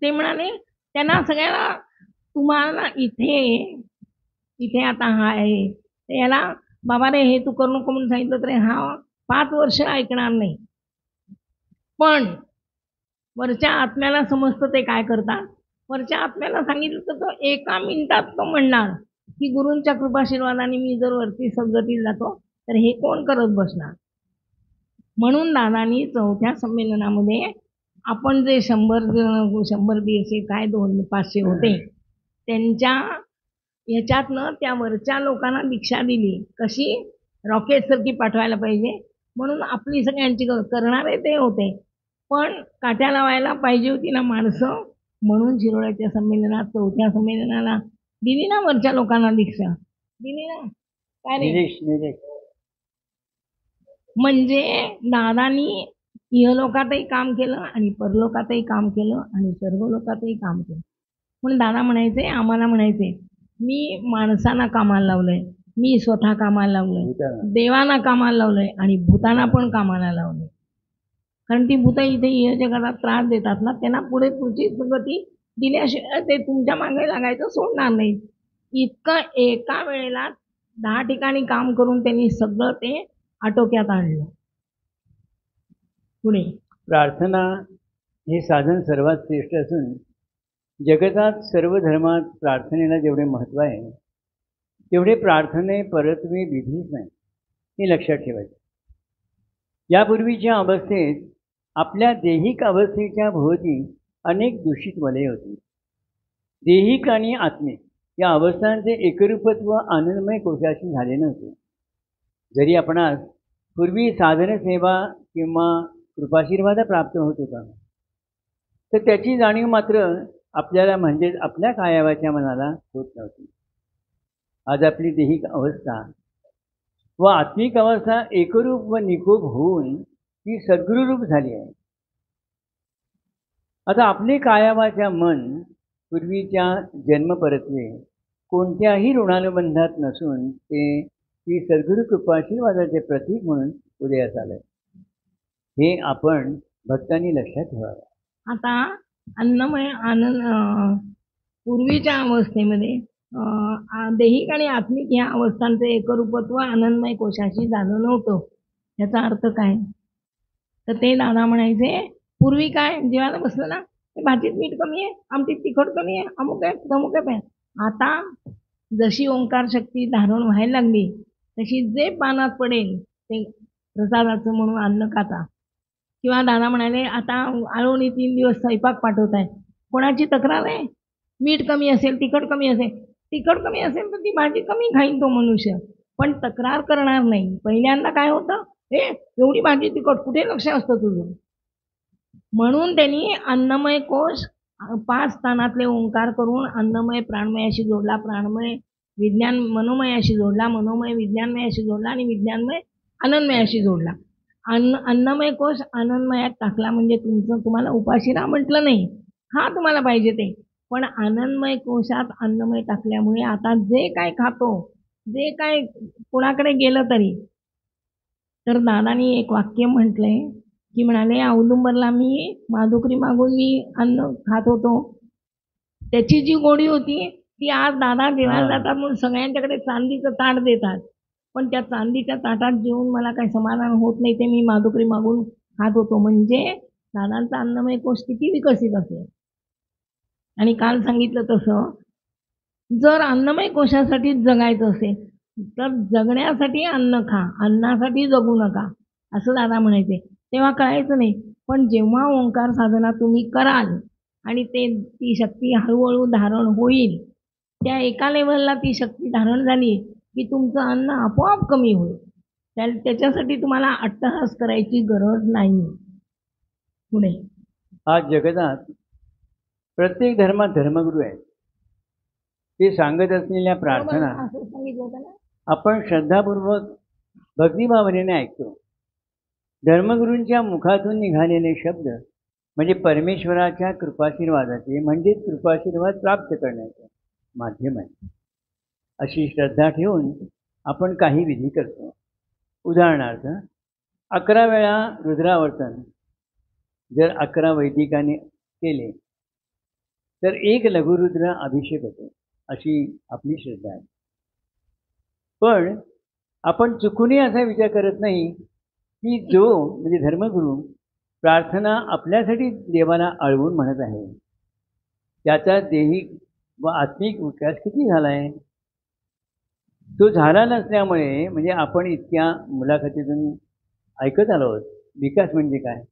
A: ते म्हणाले त्यांना सगळ्याला तुम्हाला इथे आता हा आहे याला बाबा रे हे तू करू नको म्हणून सांगितलं तरी हा 5 वर्ष ऐकणार नाही, पण वरच्या आत्म्याला समजतं ते काय करतात. वरच्या आत्म्याला सांगितलं तर तो एका मिनिटात तो म्हणणार की गुरूंच्या कृपाशीर्वादाने मी जर वरती सद्गतीला जातो तर हे कोण करत बसणार. म्हणून दादांनी 4थ्या संमेलनामध्ये आपण जे 100-150 काय 200-500 होते त्यांच्या ह्याच्यातनं त्या वरच्या लोकांना दीक्षा दिली. कशी रॉकेटसारखी पाठवायला पाहिजे म्हणून आपली सगळ्यांची करणारे ते होते, पण काट्या लावायला पाहिजे होती ना माणसं. म्हणून शिरोड्याच्या संमेलनात 4थ्या संमेलनाला दिली ना वरच्या लोकांना दीक्षा दिली ना. काय रे म्हणजे दादांनी इहलोकातही काम केलं आणि परलोकातही काम केलं आणि सर्व लोकातही काम केलं. म्हणून दादा म्हणायचे, आम्हाला म्हणायचे, मी माणसांना कामाला लावलंय, मी स्वतः कामाला लावलंय, देवांना कामाला लावलंय आणि भूतांना पण कामाला लावलंय. कारण ती भूत इथे या जगाला त्रास देतात ना, त्यांना पुढची गती दिल्याशिवाय ते तुमच्या मागे लागायचं सोडणार नाही. इतकं एका वेळेला 10 ठिकाणी काम करून त्यांनी सगळं ते आटोक्यात आणलं. पुढे
B: प्रार्थना हे साधन सर्वात श्रेष्ठ असून जगतात सर्व धर्मात प्रार्थनेला जेवढे महत्त्व आहे तेवढे प्रार्थने परत्वे विधीच नाही, हे लक्षात ठेवायचं. यापूर्वीच्या अवस्थेत आपल्या देहिक अवस्थेच्या भोवती अनेक दूषित वलय होती. देहिक आणि आत्मिक या अवस्थांचे एकरूपत्व आनंदमय कोशाशी झाले नव्हते. जरी आपणास पूर्वी साधन सेवा किंवा कृपाशीर्वाद प्राप्त होत होता तर त्याची जाणीव मात्र आपल्याला म्हणजेच आपल्या कायावाच्या मनाला होत नव्हती. आज आपली देहिक अवस्था व आत्मिक अवस्था एकरूप व निकोप होऊन ती सद्गुरुरूप झाली आहे. आता आपले कायावाच्या मन पूर्वीच्या जन्मपरत्वे कोणत्याही ऋणानुबंधात नसून ते ती सद्गुरु कृपाशीर्वादाचे प्रतीक म्हणून उदयास आलंय. हे आपण भक्तांनी लक्षात ठेवावं.
A: आता अन्नमय आनंद पूर्वीच्या अवस्थेमध्ये देहिक आणि आत्मिक ह्या अवस्थांचं एकरूपत्व आनंदमय कोशाशी झालं नव्हतं. याचा अर्थ काय तर ते दादा म्हणायचे, पूर्वी काय जेवायला बसलं ना भाजीत मीठ कमी आहे, आमटीत तिखट कमी आहे, अमुक आहे तमुक आहे. आता जशी ओंकार शक्ती धारण व्हायला लागली तशी जे पानात पडेल ते प्रसादाचं म्हणून अन्न खाता. किंवा दादा म्हणाले आता आळवणी 3 दिवस स्वयंपाक पाठवताय, कोणाची तक्रार आहे, मीठ कमी असेल तिखट कमी असेल, तिखट कमी असेल तर ती भाजी कमी खाईन तो मनुष्य, पण तक्रार करणार नाही. पहिल्यांदा काय होतं, हे एवढी भाजी तिखट कुठे लक्ष असतं तुझं. म्हणून त्यांनी अन्नमय कोश 5 स्थानातले ओंकार करून अन्नमय प्राणमयाशी जोडला, प्राणमय विज्ञान मनोमयाशी जोडला, मनोमय विज्ञानमयाशी जोडला आणि विज्ञानमय आनंदमयाशी जोडला. अन्नमय कोश आनंदमयात टाकला म्हणजे तुम्हाला उपाशी राहा म्हटलं नाही, हा तुम्हाला पाहिजे ते, पण आनंदमय कोशात अन्नमय टाकल्यामुळे आता जे काय खातो, जे काय कोणाकडे गेलं तरी. तर दादानी एक वाक्य म्हटलंय की म्हणाले, औदुंबरला मी माधुकरी मागून मी अन्न खात होतो, त्याची जी गोडी होती ती आज दादा जेवायला जातात म्हणून सगळ्यांच्याकडे चांदीचं ताट देतात, पण त्या चांदीच्या ताटात जेवून मला काही समाधान होत नाही, ते मी माधुकरी मागून खात होतो. म्हणजे दादांचा अन्नमय कोश किती विकसित असेल. आणि काल सांगितलं तसं जर अन्नमय कोशासाठी जगायचं असेल तर जगण्यासाठी अन्न खा, अन्नासाठी जगू नका, असं दादा म्हणायचे. तेव्हा कळायचं नाही. पण जेव्हा ओंकार साधना तुम्ही कराल आणि ती शक्ती हळूहळू धारण होईल, त्या एका लेव्हलला ती शक्ती धारण झाली की तुमचं अन्न आपोआप कमी होईल. त्याच्यासाठी तुम्हाला अट्टहास करायची गरज नाही. पुढे
B: आज जगतात प्रत्येक धर्मात धर्मगुरू आहेत. ते सांगत असलेल्या प्रार्थना
A: असं सांगितलं होतं ना.
B: आपण श्रद्धापूर्वक भक्तिभावनेने ऐकतो. धर्मगुरूंच्या मुखातून निघालेले शब्द म्हणजे परमेश्वराच्या कृपाशीर्वादाचे म्हणजेच कृपाशीर्वाद प्राप्त करण्याचे माध्यम आहे. अशी श्रद्धा ठेवून आपण काही विधी करतो. उदाहरणार्थ 11 वेळा रुद्रावर्तन जर 11 वैदिकांनी केले तर 1 लघुरुद्र अभिषेक होतो, अशी आपली श्रद्धा आहे. पण आपण चुकूनही असा विचार करत नाही की जो म्हणजे धर्मगुरू प्रार्थना आपल्यासाठी देवाला आळवून म्हणत आहे त्याचा दैहिक व आत्मिक विकास किती झाला आहे. तो झाला नसल्यामुळे म्हणजे आपण इतक्या मुलाखतीतून ऐकत आलो आहोत. विकास म्हणजे काय,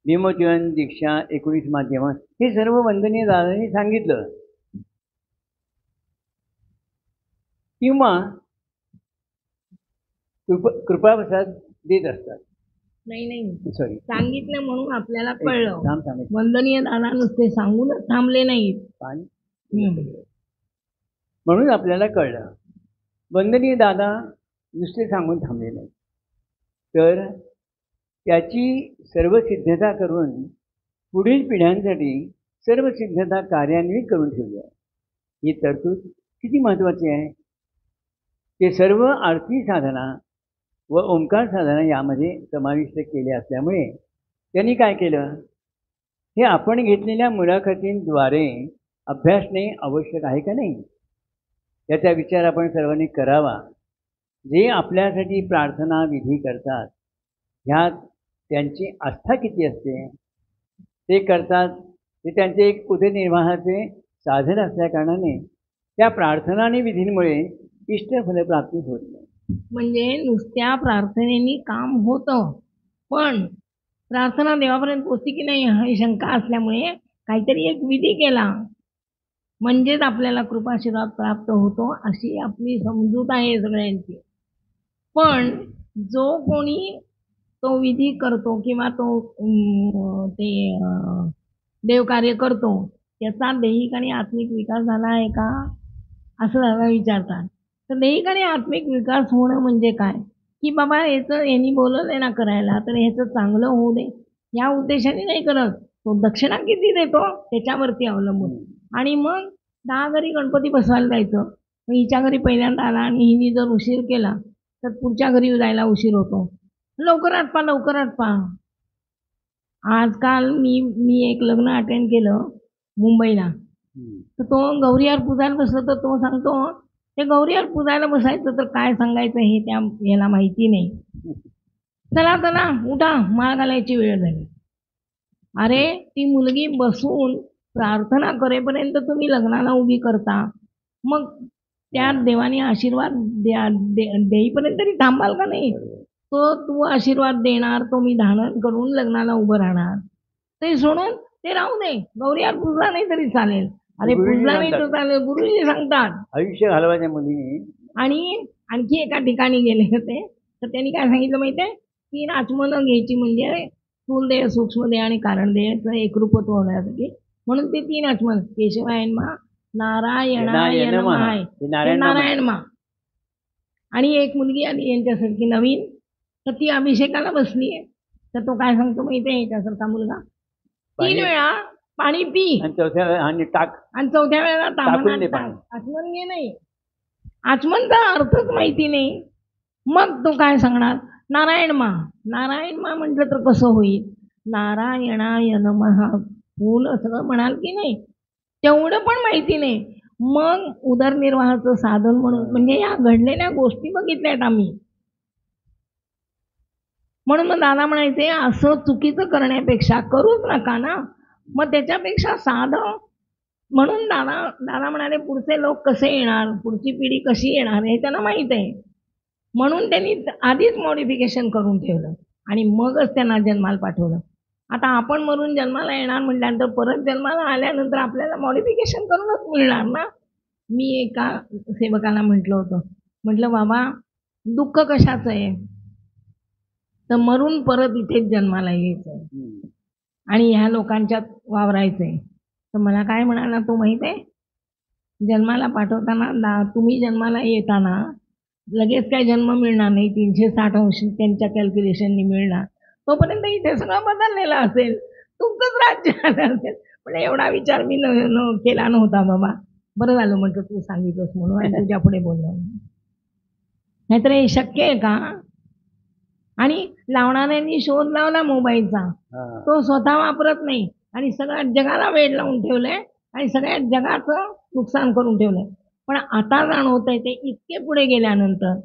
B: विमोचन, दीक्षा, 19 माध्यमं, हे सर्व वंदनीय दादांनी सांगितलं. किंवा कृपाप्रसाद देत असतात.
A: नाही
B: सॉरी,
A: सांगितलं म्हणून आपल्याला कळलं.
B: सांगितलं.
A: वंदनीय दादा नुसते सांगूनच थांबले नाहीत.
B: म्हणून आपल्याला कळलं. वंदनीय दादा नुसते सांगून थांबले नाही, तर त्याची सर्व सिद्धता करून पुढील पिढ्यांसाठी सर्व सिद्धता कार्यान्वित करून ठेवली आहे. ही तरतूद किती महत्त्वाची आहे. ते सर्व आरती साधना व ओंकार साधना यामध्ये समाविष्ट केले असल्यामुळे त्यांनी काय केलं, हे आपण घेतलेल्या मुलाखतींद्वारे अभ्यासणे आवश्यक आहे का नाही, याचा विचार आपण सर्वांनी करावा. जे आपल्यासाठी प्रार्थना विधी करतात ह्यात त्यांची आस्था किती असते, ते करतात, ते त्यांचे एक उदरनिर्वाहाचे साधन असल्याकारणाने त्या प्रार्थना आणि विधींमुळे इष्टफलप्राप्ती होत नाही.
A: म्हणजे नुसत्या प्रार्थनेनी काम होतं, पण प्रार्थना देवापर्यंत पोचते की नाही ही शंका असल्यामुळे काहीतरी एक विधी केला म्हणजेच आपल्याला कृपाशीर्वाद प्राप्त होतो, अशी आपली समजूत आहे सगळ्यांची. पण जो कोणी तो विधी करतो किंवा तो ते देवकार्य करतो त्याचा दैहिक आणि आत्मिक विकास झाला आहे का असं दादा विचारतात. तर दैहिक आणि आत्मिक विकास होणं म्हणजे काय, की बाबा याचं यांनी बोलवलंय ना करायला तर ह्याचं चांगलं होऊ दे या उद्देशाने नाही करत. तो दक्षिणा किती देतो त्याच्यावरती अवलंबून. आणि मग 10 घरी गणपती बसवायला जायचं. मग हिच्या घरी पहिल्यांदा आला आणि हिने जर उशीर केला तर पुढच्या घरी जायला उशीर होतो. लवकर आटपा. आजकाल मी एक लग्न अटेंड केलं मुंबईला. तर तो गौरीहार पुजायला बसला तर तो सांगतो ते गौरीहार पुजायला बसायचं तर काय सांगायचं हे त्या याला माहिती नाही. चला उठा माळ घालायची वेळ झाली. अरे ती मुलगी बसून प्रार्थना करेपर्यंत तुम्ही लग्नाला उभी करता, मग त्या देवाने आशीर्वाद देईपर्यंत तरी थांबाल का नाही. तो तू आशीर्वाद देणार, तो मी धारण करून लग्नाला उभं राहणार. ते सोडून ते राहू दे, गौरीहार पुजला नाही तरी चालेल. अरे पुजला नाही तर चालेल, गुरुजी सांगतात
B: आयुष्य घालवायच्या मुलीने.
A: आणि आणखी एका ठिकाणी गेले होते तर त्यांनी काय सांगितलं माहिती आहे, 3 आचमनं घ्यायची म्हणजे स्थूलदेह, सूक्ष्मदेह आणि कारणदेहाचं एकरूपत्व होण्यासाठी. म्हणून ते 3 आचमन केशवाय नमः, नारायणाय नमः, नारायण मा. आणि एक मुलगी आली यांच्यासारखी नवीन, तर ती अभिषेकाला बसली आहे. तर तो काय सांगतो माहिती आहे, याच्यासारखा मुलगा 3 वेळा पाणी पी
B: आणि चौथ्या
A: वेळेला तांबणात टाक. आचमन घे नाही, आचमनचा अर्थच माहिती नाही. मग तो काय सांगणार, नारायण मा म्हटलं तर कसं होईल. नारायणाय नमः फुल सगळं म्हणाल की नाही, तेवढं पण माहिती नाही. मग उदरनिर्वाहाचं साधन म्हणून म्हणजे या घडलेल्या गोष्टी बघितल्यात आम्ही. म्हणून मग दादा म्हणायचे असं चुकीचं करण्यापेक्षा करूच नका ना, मग त्याच्यापेक्षा साधं. म्हणून दादा म्हणाले पुढचे लोक कसे येणार, पुढची पिढी कशी येणार हे त्यांना माहीत आहे. म्हणून त्यांनी आधीच मॉडिफिकेशन करून ठेवलं. आणि मगच त्यांना जन्माला पाठवलं. आता आपण मरून जन्माला येणार म्हटल्यानंतर परत जन्माला आल्यानंतर आपल्याला मॉडिफिकेशन करूनच मिळणार ना. मी एका सेवकाला म्हटलं होतं, म्हटलं बाबा दुःख कशाचं आहे, तर मरून परत इथेच जन्माला यायचं आहे आणि ह्या लोकांच्यात वावरायचं आहे. तर मला काय म्हणाला तो माहीत आहे, जन्माला पाठवताना तुम्ही जन्माला येताना लगेच काय जन्म मिळणार नाही, 360 अंश त्यांच्या कॅल्क्युलेशननी मिळणार. तोपर्यंत इथे सगळं बदललेलं असेल, तुमचंच राज्य आलं असेल. पण एवढा विचार मी केला नव्हता बाबा. बरं झालं म्हटलं तू सांगितलंस म्हणून आणि तुझ्या पुढे बोललो. नाहीतर हे शक्य आहे का? आणि लावणाऱ्यांनी शोध लावला मोबाईलचा, तो स्वतः वापरत नाही आणि सगळ्या जगाला वेड लावून ठेवलंय आणि सगळ्या जगाचं नुकसान करून ठेवलंय. पण आता जाणवतंय ते इतके पुढे गेल्यानंतर.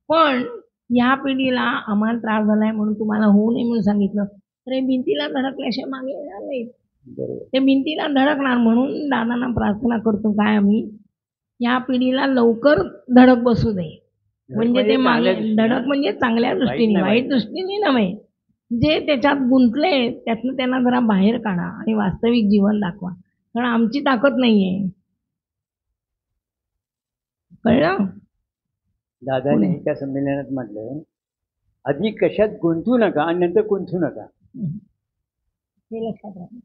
A: पण ह्या पिढीला आम्हाला त्रास झालाय म्हणून तुम्हाला होऊ नये म्हणून सांगितलं, तर हे भिंतीला धडकल्याशिवाय मागे येणार नाही. ते भिंतीला धडकणार म्हणून दादांना प्रार्थना करतो काय आम्ही, या पिढीला लवकर धडक बसू दे. म्हणजे ते मागे धडक म्हणजे चांगल्या दृष्टीने, वाईट दृष्टीने नव्हे. जे त्याच्यात गुंतले त्यातनं त्यांना जरा बाहेर काढा आणि वास्तविक जीवन दाखवा. कारण आमची ताकद नाहीये. कळलं?
B: दादाने एका संमेलनात म्हटलं, आधी कशात गुंतू नका आणि नंतर गुंतू नका.
A: हे लक्षात राहिलं.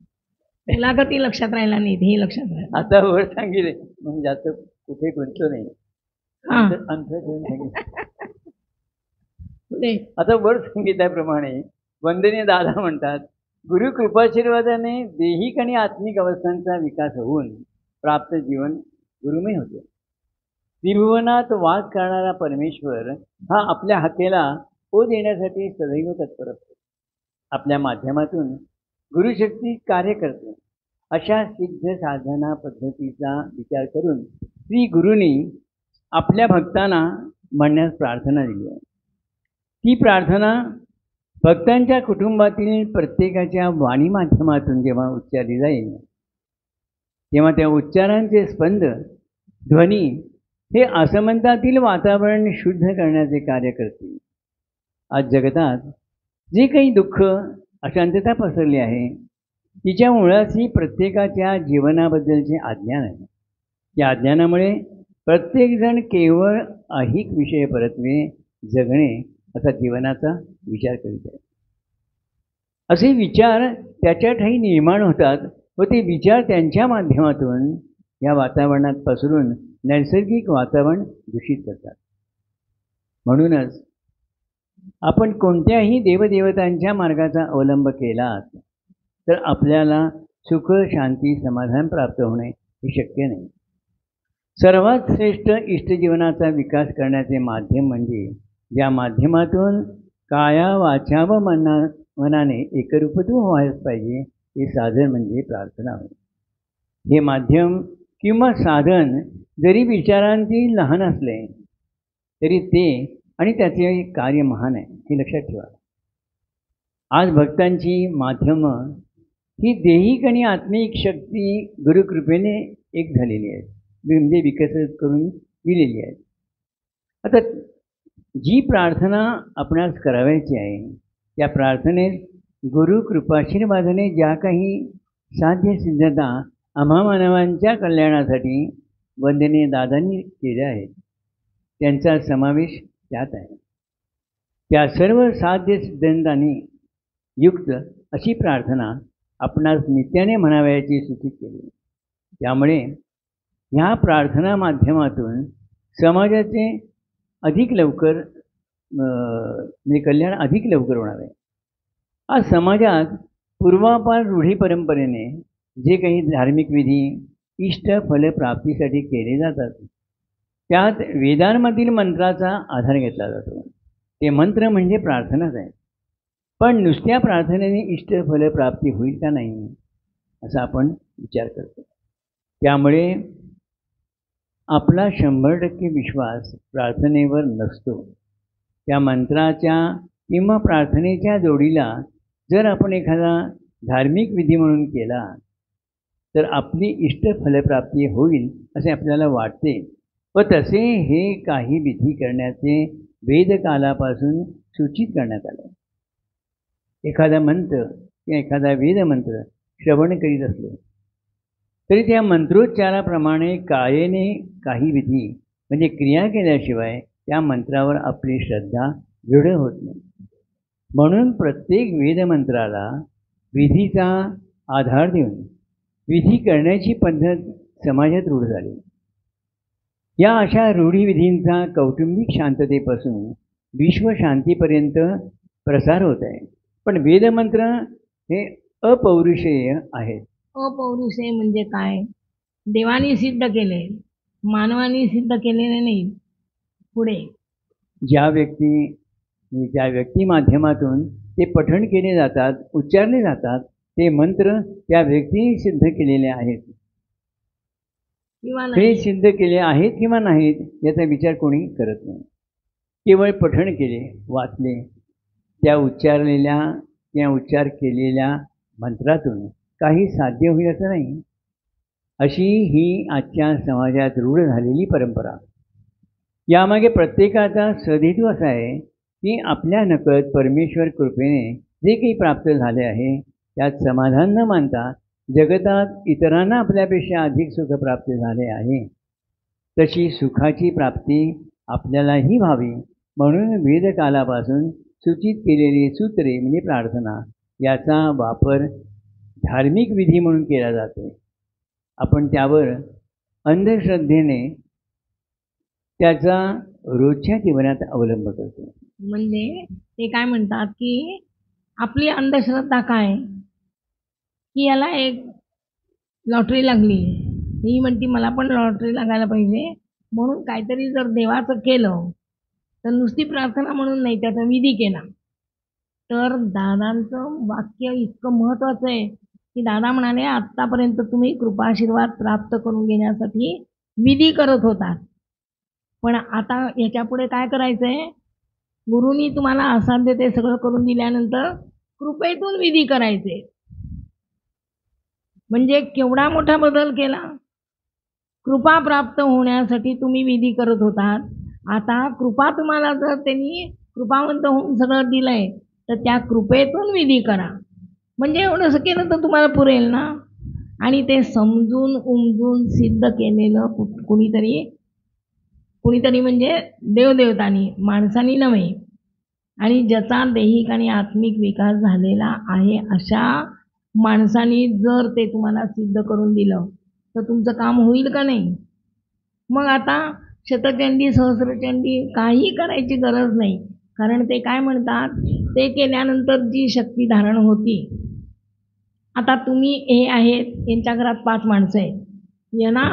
A: मुलाखती लक्षात राहिला नाही, हे लक्षात राहिलं.
B: आता वर सांगितले म्हणून जास्त कुठे गुंतलो नाही. आता वर सांगितल्याप्रमाणे वंदनीय दादा म्हणतात, गुरु कृपाशीर्वादाने दैहिक आणि आत्मिक अवस्थांचा विकास होऊन प्राप्त जीवन गुरुमय होते. त्रिभुवनात वास करणारा परमेश्वर हा आपल्या हाकेला ओ देण्यासाठी सदैव तत्पर असतो. आपल्या माध्यमातून गुरुशक्ती कार्य करते. अशा सिद्ध साधना पद्धतीचा विचार करून श्री गुरुंनी आपल्या भक्तांना म्हणण्यास प्रार्थना दिली आहे. ती प्रार्थना भक्तांच्या कुटुंबातील प्रत्येकाच्या वाणी माध्यमातून जेव्हा उच्चारली जाईल तेव्हा त्या उच्चारांचे स्पंद ध्वनी हे आसमंतातील वातावरण शुद्ध करण्याचे कार्य करतील. आज जगतात जे काही दुःख अशांतता पसरली आहे तिच्या मुळाशी प्रत्येकाच्या जीवनाबद्दलचे अज्ञान आहे. या अज्ञानामुळे प्रत्येकजण केवळ ऐहिक विषय परत्वे जगणे असा जीवनाचा विचार करीत आहे. असे विचार त्याच्या ठायी निर्माण होतात व ते विचार त्यांच्या माध्यमातून या वातावरणात पसरून नैसर्गिक वातावरण दूषित करतात. म्हणूनच आपण कोणत्याही देवदेवतांच्या मार्गाचा अवलंब केला तर आपल्याला सुख शांती समाधान प्राप्त होणे हे शक्य नाही. सर्वात श्रेष्ठ इष्टजीवनाचा विकास करण्याचे माध्यम म्हणजे ज्या माध्यमातून काया वाचा व मनाने एकरूपत्व व्हायच पाहिजे हे साधन म्हणजे प्रार्थना होय. हे माध्यम किंवा साधन जरी विचारांतील लहान असले तरी ते आणि त्याचे कार्य महान आहे हे लक्षात ठेवा. आज भक्तांची माध्यमं ही दैहिक आणि आत्मिक शक्ती गुरुकृपेने एक झालेली आहे, म्हणजे विकसित करून दिलेली आहे. आता जी प्रार्थना आपणास करावयाची आहे त्या प्रार्थनेत गुरु कृपाशीर्वादाने ज्या काही साध्य सिद्धता आम्हा मानवांच्या कल्याणासाठी वंदनीय दादांनी केल्या आहेत त्यांचा समावेश त्यात आहे. त्या सर्व साध्य सिद्धांतांनी युक्त अशी प्रार्थना आपणास नित्याने म्हणावयाची सूचित केली. त्यामुळे ह्या प्रार्थना माध्यमातून समाजाचे अधिक लवकर म्हणजे कल्याण अधिक लवकर होणार आहे. आज समाजात पूर्वापार रूढी परंपरेने जे काही धार्मिक विधी इष्ट फलप्राप्तीसाठी केले जातात त्यात वेदांमधील मंत्राचा आधार घेतला जातो. ते मंत्र म्हणजे प्रार्थनाच आहे. पण नुसत्या प्रार्थनेने इष्ट फलप्राप्ती होईल का नाही असा आपण विचार करतो. त्यामुळे आपला 100% विश्वास प्रार्थनेवर नसतो. त्या मंत्राच्या किंवा प्रार्थनेच्या जोडीला जर आपण एखादा धार्मिक विधी म्हणून केला तर आपली इष्ट फलप्राप्ती होईल असे आपल्याला वाटते व तसे हे काही विधी करण्याचे वेदकालापासून सूचित करण्यात आले. एखादा मंत्र किंवा एखादा वेदमंत्र श्रवण करीत असलो तरी त्या मंत्रोच्चाराप्रमाणे कायेने काही विधी म्हणजे क्रिया केल्याशिवाय त्या मंत्रावर आपली श्रद्धा दृढ होत नाही. म्हणून प्रत्येक वेदमंत्राला विधीचा आधार देऊन विधी करण्याची पद्धत समाजात रूढ झाली. या अशा रूढीविधींचा कौटुंबिक शांततेपासून विश्वशांतीपर्यंत प्रसार होत आहे. पण वेदमंत्र हे अपौरुषेय आहेत.
A: अपौरुषेय म्हणजे काय? देवानी सिद्ध केले, मानवानी सिद्ध केलेले नाही. पुढे
B: ज्या व्यक्ती माध्यमातून ते पठण केले जातात, उच्चारले जातात, ते मंत्र त्या व्यक्तीने सिद्ध केलेले आहेत
A: किंवा
B: हे
A: नाही.
B: सिद्ध केले आहेत किंवा नाहीत याचा विचार कोणी करत नाही. केवळ पठण केले, वाचले, त्या उच्चारलेल्या किंवा उच्चार केलेल्या मंत्रातून काही साध्य होईल असं नाही. अशी ही आजच्या समाजात रूढ झालेली परंपरा. यामागे प्रत्येकाचा सदहेतू असा आहे की आपल्या नकळत परमेश्वर कृपेने जे काही प्राप्त झाले आहे त्यात समाधान न मानता जगतात इतरांना आपल्यापेक्षा अधिक सुख प्राप्त झाले आहे, तशी सुखाची प्राप्ती आपल्यालाही व्हावी म्हणून वेदकालापासून सूचित केलेली सूत्रे म्हणजे प्रार्थना याचा वापर धार्मिक विधी म्हणून केला जातो. आपण त्यावर अंधश्रद्धेने त्याचा रोजच्या जीवनात अवलंब करतो.
A: म्हणजे ते काय म्हणतात की आपली अंधश्रद्धा काय की याला एक लॉटरी लागली, ही म्हणती मला पण लॉटरी लागायला पाहिजे म्हणून काहीतरी जर देवाचं केलं तर नुसती प्रार्थना म्हणून नाही, त्याचा विधी केला. तर दादांचं वाक्य इतकं महत्त्वाचं आहे की दादा म्हणाले आत्तापर्यंत तुम्ही कृपाशीर्वाद प्राप्त करून घेण्यासाठी विधी करत होता, पण आता याच्यापुढे काय करायचं आहे? गुरुनी तुम्हाला असाध्य ते सगळं करून दिल्यानंतर कृपेतून विधी करायचे. म्हणजे केवढा मोठा बदल केला. कृपा प्राप्त होण्यासाठी तुम्ही विधी करत होतात, आता कृपा तुम्हाला जर त्यांनी कृपावंत होऊन सगळं दिलंय तर त्या कृपेतून विधी करा. म्हणजे एवढंसं केलं तर तुम्हाला पुरेल ना. आणि ते समजून उमजून सिद्ध केलेलं कुणीतरी म्हणजे देवदेवतांनी, माणसांनी नव्हे. आणि ज्याचा दैहिक आणि आत्मिक विकास झालेला आहे अशा माणसांनी जर ते तुम्हाला सिद्ध करून दिलं तर तुमचं काम होईल का नाही? मग आता शतचंडी सहस्रचंडी काही करायची गरज नाही, कारण ते काय म्हणतात, ते केल्यानंतर जी शक्ती धारण होती. आता तुम्ही हे आहेत, यांच्या घरात 5 माणसं आहेत, यांना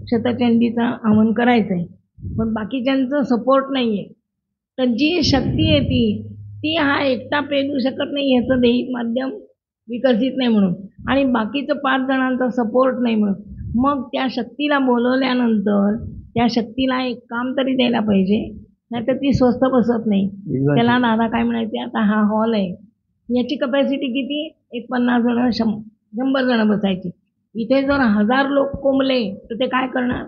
A: शतचंडीचं हवन करायचं आहे, पण बाकीच्यांचं सपोर्ट नाही आहे, तर जी शक्ती येते ती हा एकटा पेलू शकत नाही, ह्याचं दैहिक माध्यम विकसित नाही म्हणून, आणि बाकीचं 5 जणांचा सपोर्ट नाही म्हणून. मग त्या शक्तीला बोलवल्यानंतर त्या शक्तीला एक काम तरी द्यायला पाहिजे, नाहीतर ती स्वस्थ बसत नाही. त्याला दादा काय म्हणायचे, आता हा हॉल आहे, याची कपॅसिटी किती? एक 50 जण 100 जण बसायची. इथे जर 1000 लोक कोंबले तर ते काय करणार?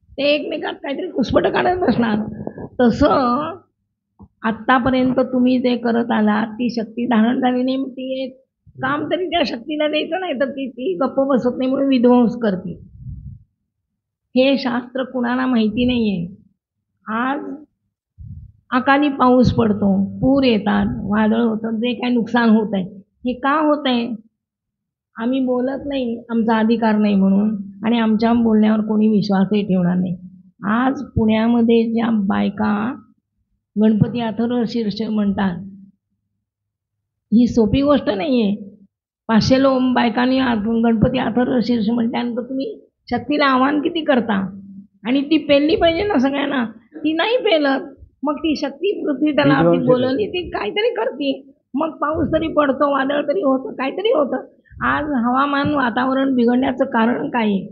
A: ते एकमेकात काहीतरी घुसपट काढत बसणार. तसं आत्तापर्यंत तुम्ही जे करत आलात ती शक्ती धारण झाली नाही, ती एक काम तरी त्या शक्तीला द्यायचं, नाही तर ती गप्प बसत नाही म्हणून विध्वंस करते. हे शास्त्र कुणाला माहिती नाही आहे. आज अकाली पाऊस पडतो, पूर येतात, वादळ होतं, जे काय नुकसान होत आहे हे का होत आहे? आम्ही बोलत नाही, आमचा अधिकार नाही म्हणून, आणि आमच्या बोलण्यावर कोणी विश्वासही ठेवणार नाही. आज पुण्यामध्ये ज्या बायका गणपती अथर्वशीर्ष म्हणतात, ही सोपी गोष्ट नाही आहे. 500 बायकांनी गणपती अथर्वशीर्ष म्हटल्यानंतर तुम्ही शक्तीला आव्हान किती करता? आणि ती पेलली पाहिजे ना सगळ्यांना, ती नाही पेलत. मग ती शक्ती पृथ्वी त्याला बोलवली, ती काहीतरी करते, मग पाऊस तरी पडतो, वादळ तरी होतं, काहीतरी होतं. आज हवामान वातावरण बिघडण्याचं कारण काय आहे?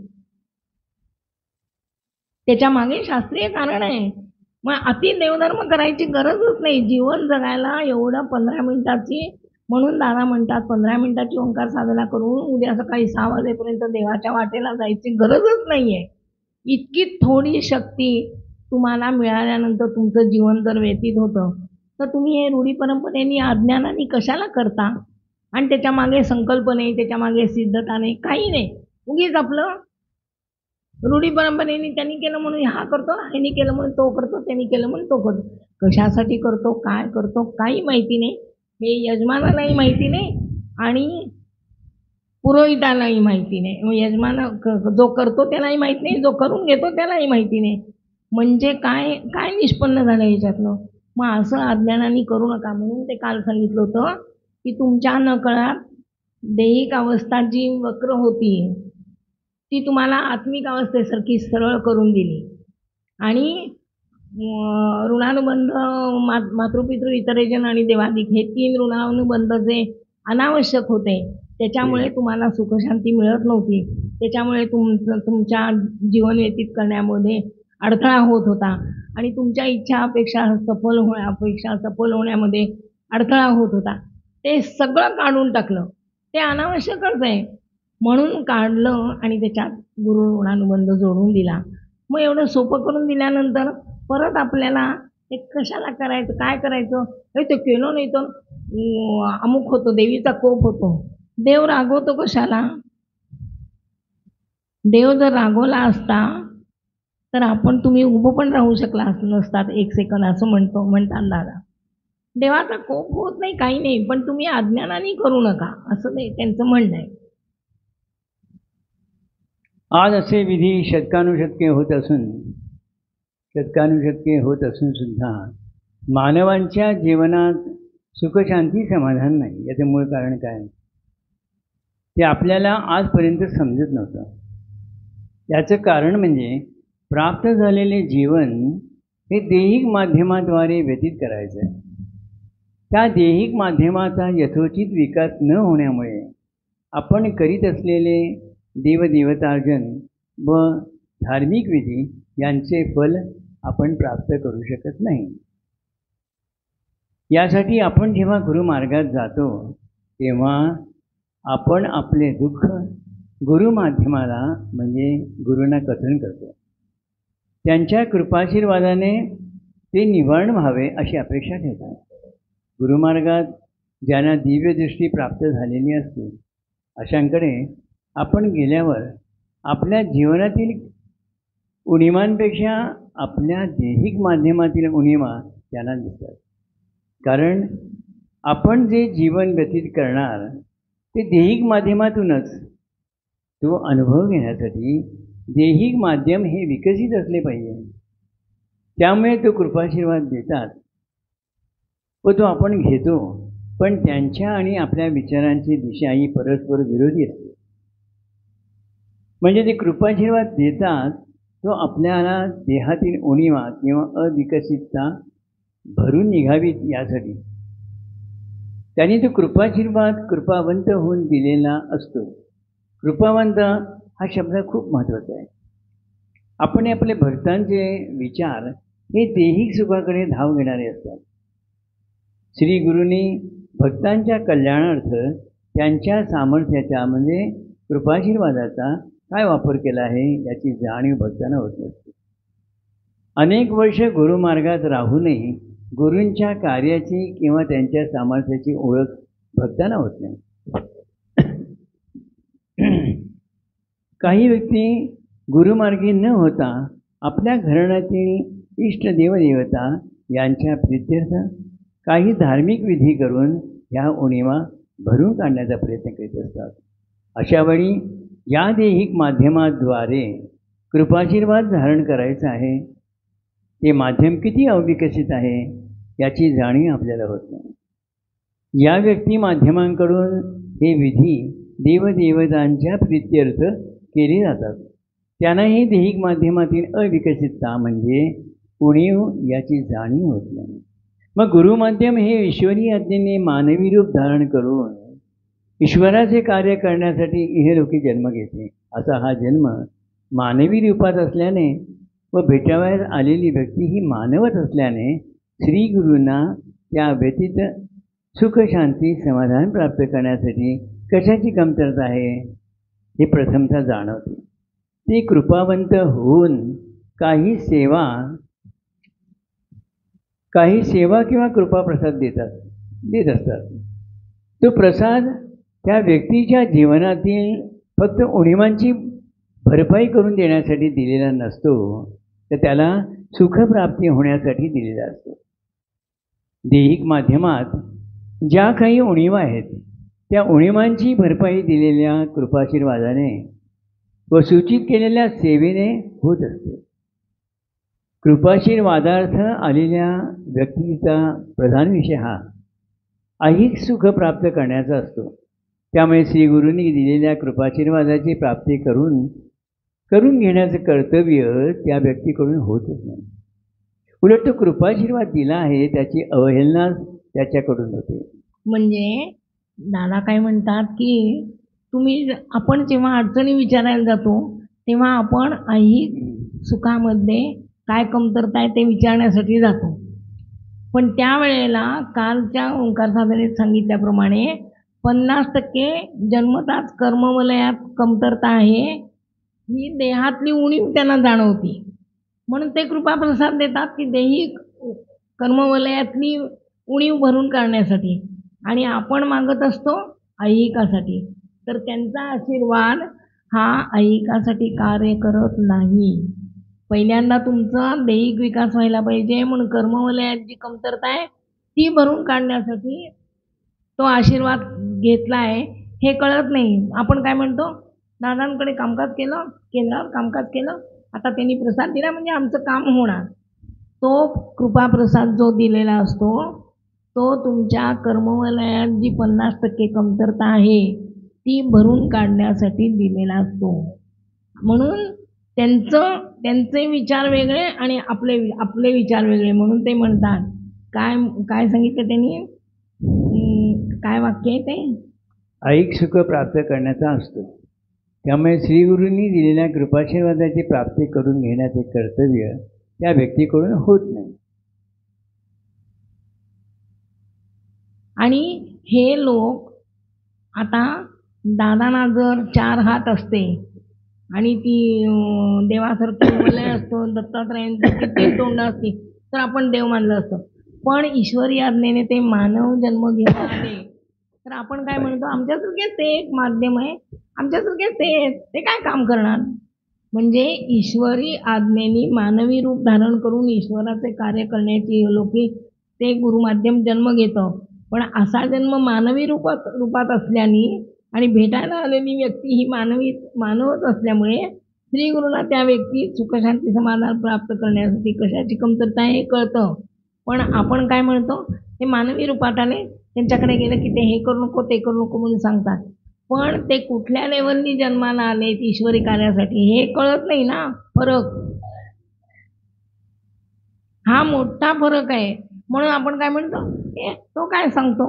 A: त्याच्या मागे शास्त्रीय कारण आहे. मग अति देवधर्म करायची गरजच नाही. जीवन जगायला एवढं 15 मिनिटाची, म्हणून दादा म्हणतात 15 मिनिटाची ओंकार साधना करून उद्या सकाळी 6 वाजेपर्यंत देवाच्या वाटेला जायची गरजच नाही आहे. इतकी थोडी शक्ती तुम्हाला मिळाल्यानंतर तुमचं जीवन जर व्यतीत होतं तर तुम्ही हे रूढी परंपरेने अज्ञानाने कशाला करता? आणि त्याच्या मागे संकल्प नाही, त्याच्या मागे सिद्धता नाही, काही नाही. उगीच आपलं रूढी परंपरेने त्यांनी केलं म्हणून हा करतो, ह्यानी केलं म्हणून तो करतो, त्यांनी केलं म्हणून तो करतो. कशासाठी करतो, काय करतो, काही माहिती नाही. हे यजमानालाही माहिती नाही आणि पुरोहितालाही माहिती नाही. मग यजमान जो करतो त्यालाही माहित नाही, जो करून घेतो त्यालाही माहिती नाही. म्हणजे काय काय निष्पन्न झालं याच्यातलं? मग असं अज्ञानाने करू नका. म्हणून ते काल सांगितलं होतं की तुमच्या नकळात दैहिक अवस्था जी वक्र होती ती तुम्हाला आत्मिक अवस्थेसारखी सरळ करून दिली. आणि ऋणानुबंध मातृपितृ इतरेजन आणि देवादिक हे 3 ऋणानुबंध जे अनावश्यक होते त्याच्यामुळे तुम्हाला सुखशांती मिळत नव्हती. त्याच्यामुळे तुमच्या जीवन व्यतीत करण्यामध्ये अडथळा होत होता आणि तुमच्या इच्छा अपेक्षा सफल होण्यामध्ये अडथळा होत होता. ते सगळं काढून टाकलं. ते अनावश्यकच आहे म्हणून काढलं आणि त्याच्यात गुरु ऋणानुबंध जोडून दिला. मग एवढं सोपं करून दिल्यानंतर परत आपल्याला ते कशाला करायचं, काय करायचं, हे ते केलं नाही तर अमुक होतो, देवीचा कोप होतो. देव रागवतो कशाला? देव जर रागवला असता तर तुम्ही उभं पण राहू शकला नसतात 1 सेकंद, असं म्हणतात दादा. देवाचा कोप होत नाही, काही नाही, पण तुम्ही अज्ञानाने करू नका, असं नाही त्यांचं म्हणणं आहे.
B: आज असे विधी शतकानुशतके होत असून सुद्धा मानवांच्या जीवनात सुखशांती समाधान नाही. याचं मूळ कारण काय ते आपल्याला आजपर्यंत समजत नव्हतं. याचं कारण म्हणजे प्राप्त झालेले जीवन हे दैहिक माध्यमाद्वारे व्यतीत करायचं आहे. त्या दैहिक माध्यमाचा यथोचित विकास न होण्यामुळे आपण करीत असलेले देवदेवतार्जन व धार्मिक विधी यांचे फल आपण प्राप्त करू शकत नाही. यासाठी आपण जेव्हा गुरुमार्गात जातो तेव्हा आपण आपले दुःख गुरुमाध्यमाला म्हणजे गुरूंना कथन करतो. त्यांच्या कृपाशीर्वादाने ते निवारण व्हावे अशी अपेक्षा ठेवतात. गुरुमार्गात ज्यांना दिव्यदृष्टी प्राप्त झालेली असते अशांकडे आपण गेल्यावर आपल्या जीवनातील उणिवांपेक्षा आपल्या दैहिक माध्यमातील उणिवा त्यांना दिसतात. कारण आपण जे जीवन व्यतीत करणार ते दैहिक माध्यमातूनच. तो अनुभव घेण्यासाठी दैहिक माध्यम हे विकसित असले पाहिजे. त्यामुळे तो कृपाशीर्वाद देतात व तो आपण घेतो. पण त्यांच्या आणि आपल्या विचारांची दिशा ही परस्पर विरोधी असते. म्हणजे ते कृपाशीर्वाद देतात तो आपल्याला देहातील उणिवा किंवा अविकसितता भरून निघावीत यासाठी. त्यांनी तो कृपाशीर्वाद कृपावंत होऊन दिलेला असतो. कृपावंत हा शब्द खूप महत्त्वाचा आहे. आपण आपले भक्तांचे विचार हे दैहिक सुखाकडे धाव घेणारे असतात. श्री गुरूंनी भक्तांच्या कल्याणार्थ त्यांच्या सामर्थ्याचा म्हणजे कृपाशीर्वादाचा काय वापर केला आहे याची जाणीव भक्तांना होत नसते. अनेक वर्ष गुरुमार्गात राहूनही गुरूंच्या कार्याची किंवा त्यांच्या सामर्थ्याची ओळख भक्तांना होत नाही. काही व्यक्ती गुरुमार्गी न होता आपल्या घराण्यातील इष्ट देवदेवता यांच्या प्रित्यर्थ काही धार्मिक विधी करून ह्या उणिवा भरून काढण्याचा प्रयत्न करीत असतात. अशा वेळी या दैहिक माध्यमाद्वारे कृपाशीर्वाद धारण करायचं आहे ते माध्यम किती अविकसित आहे याची जाणीव आपल्याला होत नाही. या व्यक्ती माध्यमांकडून हे विधी देवदेवतांच्या प्रित्यर्थ केले जातात. त्यांनाही दैहिक माध्यमातील अविकसितता म्हणजे उणीव याची जाणीव होत नाही. मग गुरुमाध्यम हे ईश्वरी आज्ञेने मानवी रूप धारण करून ईश्वराचे कार्य करण्यासाठी इहलोकी जन्म घेते. असा हा जन्म मानवी रूपात असल्याने व भेटावयास आलेली व्यक्ती ही मानवच असल्याने श्री गुरूंना त्या व्यतीत सुखशांती समाधान प्राप्त करण्यासाठी कशाची कमतरता आहे हे प्रथमतः जाणवते. ते कृपावंत होऊन काही सेवा काही सेवा किंवा कृपाप्रसाद देत असतात. तो प्रसाद त्या व्यक्तीच्या जीवनातील फक्त उणिवांची भरपाई करून देण्यासाठी दिलेला नसतो, तर त्याला सुखप्राप्ती होण्यासाठी दिलेला असतो. दैहिक माध्यमात ज्या काही उणिवा आहेत त्या उणिवांची भरपाई दिलेल्या कृपाशीर्वादाने व सूचित केलेल्या सेवेने होत असते. कृपाशीर्वादार्थ आलेल्या व्यक्तीचा प्रधान विषय हा ऐहिक सुख प्राप्त करण्याचा असतो. त्यामुळे श्री गुरूंनी दिलेल्या कृपाशीर्वादाची प्राप्ती करून घेण्याचं कर्तव्य त्या व्यक्तीकडून होतच नाही. उलट तो कृपाशीर्वाद दिला आहे त्याची अवहेलना त्याच्याकडून होते.
A: म्हणजे दादा काय म्हणतात की आपण जेव्हा अडचणी विचारायला जातो तेव्हा आपण ऐहिक सुखामध्ये काय कमतरता आहे ते विचारण्यासाठी जातो. पण त्यावेळेला कालच्या ओंकार साधनेत सांगितल्याप्रमाणे 50% जन्मताच कर्मवलयात कमतरता आहे ही देहातली उणीव त्यांना जाणवती. म्हणून ते कृपाप्रसाद देतात की दैहिक कर्मवलयातली उणीव भरून काढण्यासाठी, आणि आपण मागत असतो ऐहिकासाठी. तर त्यांचा आशीर्वाद हा ऐहिकासाठी कार्य करत नाही. पहिल्यांदा तुमचा दैहिक विकास व्हायला पाहिजे, म्हणून कर्मवलयात जी कमतरता आहे ती भरून काढण्यासाठी तो आशीर्वाद घेतला आहे हे कळत नाही. आपण काय म्हणतो, दादांकडे कामकाज केलं, केंद्रावर कामकाज केलं, आता त्यांनी प्रसाद दिला म्हणजे आमचं काम होणार. तो कृपाप्रसाद जो दिलेला असतो तो तुमच्या कर्मवलयात जी 50% कमतरता आहे ती भरून काढण्यासाठी दिलेला असतो. म्हणून त्यांचे विचार वेगळे आणि आपले विचार वेगळे. म्हणून ते म्हणतात, काय सांगितलं त्यांनी, काय वाक्य आहे ते,
B: ऐहिक सुख प्राप्त करण्याचा असतो. त्यामुळे श्रीगुरूंनी दिलेल्या कृपाशीर्वादाची प्राप्ती करून घेण्याचे कर्तव्य त्या व्यक्तीकडून होत नाही.
A: आणि हे लोक आता दादांना जर 4 हात असते आणि ती देवासारखी वलय असतो, दत्तात्रयांची किती तोंड असती तर आपण देव मानलं असतं. पण ईश्वरी आज्ञेने ते मानव जन्म घेऊन आले तर आपण काय म्हणतो, आमच्यासारखेच ते एक माध्यम आहे, आमच्यासारखेच ते काय काम करणार. म्हणजे ईश्वरी आज्ञेने मानवी रूप धारण करून ईश्वराचे कार्य करण्याची लोकी ते गुरुमाध्यम जन्म घेतं. पण असा जन्म मानवी रूपात असल्याने आणि भेटायला आलेली व्यक्ती ही मानवच असल्यामुळे श्री गुरुला त्या व्यक्ती सुखशांती समाधान प्राप्त करण्यासाठी कशाची कमतरता आहे हे कळतं. पण आपण काय म्हणतो, ते मानवी रूपात आले, त्यांच्याकडे गेलं की ते हे करू नको ते करू नको म्हणून सांगतात. पण ते कुठल्या लेवलनी जन्माला आले ईश्वरी कार्यासाठी हे कळत नाही ना. फरक हा मोठा फरक आहे. म्हणून आपण काय म्हणतो, तो काय सांगतो,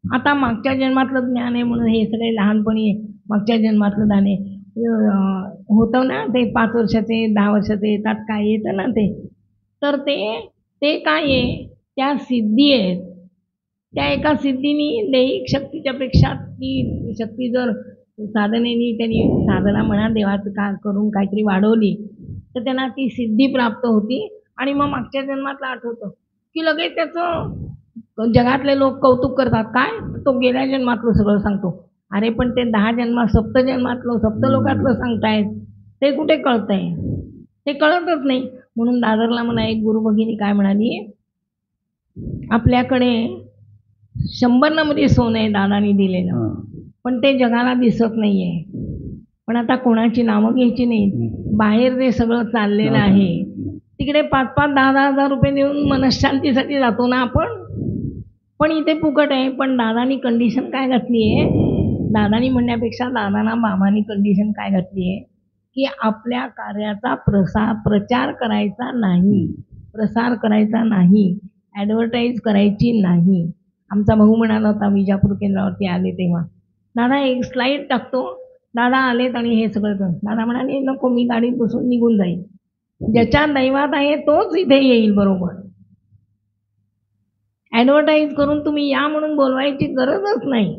A: आता मागच्या जन्मातलं ज्ञान आहे म्हणून हे सगळे लहानपणी मागच्या जन्मातलं ज्ञान आहे होतं ना, ते 5 वर्षाचे 10 वर्षाचे येतात काय येतं ना तर ते काय आहे, त्या सिद्धी आहेत. त्या एका सिद्धीनी दैहिक शक्तीच्या पेक्षा ती शक्ती जर साधनेनी त्यांनी साधना म्हणा देवाचं काम करून काहीतरी वाढवली तर त्यांना ती सिद्धी प्राप्त होती. आणि मग मागच्या जन्मातलं आठवतं की लगेच त्याचं जगातले लोक कौतुक करतात, काय तो गेल्या जन्मातलं सगळं सांगतो. अरे पण ते 10 जन्मात सप्तलोकातलं सांगतायत, ते कुठे कळतंय, ते कळतच नाही. म्हणून दादरला म्हणा एक गुरु भगिनी काय म्हणाली, आपल्याकडे 100 नंबरी सोनं आहे दादानी दिलेलं, पण ते जगाला दिसत नाहीये. पण आता कोणाची नावं घ्यायची नाहीत, बाहेर जे सगळं चाललेलं आहे तिकडे 5-5, 10-10 हजार रुपये देऊन मनशांतीसाठी जातो ना आपण, पण इथे फुकट आहे. पण दादानी कंडिशन काय घातली आहे, दादानी म्हणण्यापेक्षा दादाना मामानी कंडिशन काय घातली आहे की आपल्या कार्याचा प्रचार करायचा नाही, प्रसार करायचा नाही, ॲडव्हर्टाईज करायची नाही. आमचा भाऊ म्हणाला होता विजापूर केंद्रावरती आले तेव्हा, दादा एक स्लाईड टाकतो, दादा आलेत आणि हे सगळं कर. दादा म्हणाले नको, मी गाडीत बसून निघून जाईल, ज्याच्या दैवात आहे तोच इथे येईल. बरोबर, ॲडव्हर्टाईज करून तुम्ही या म्हणून बोलवायची गरजच नाही.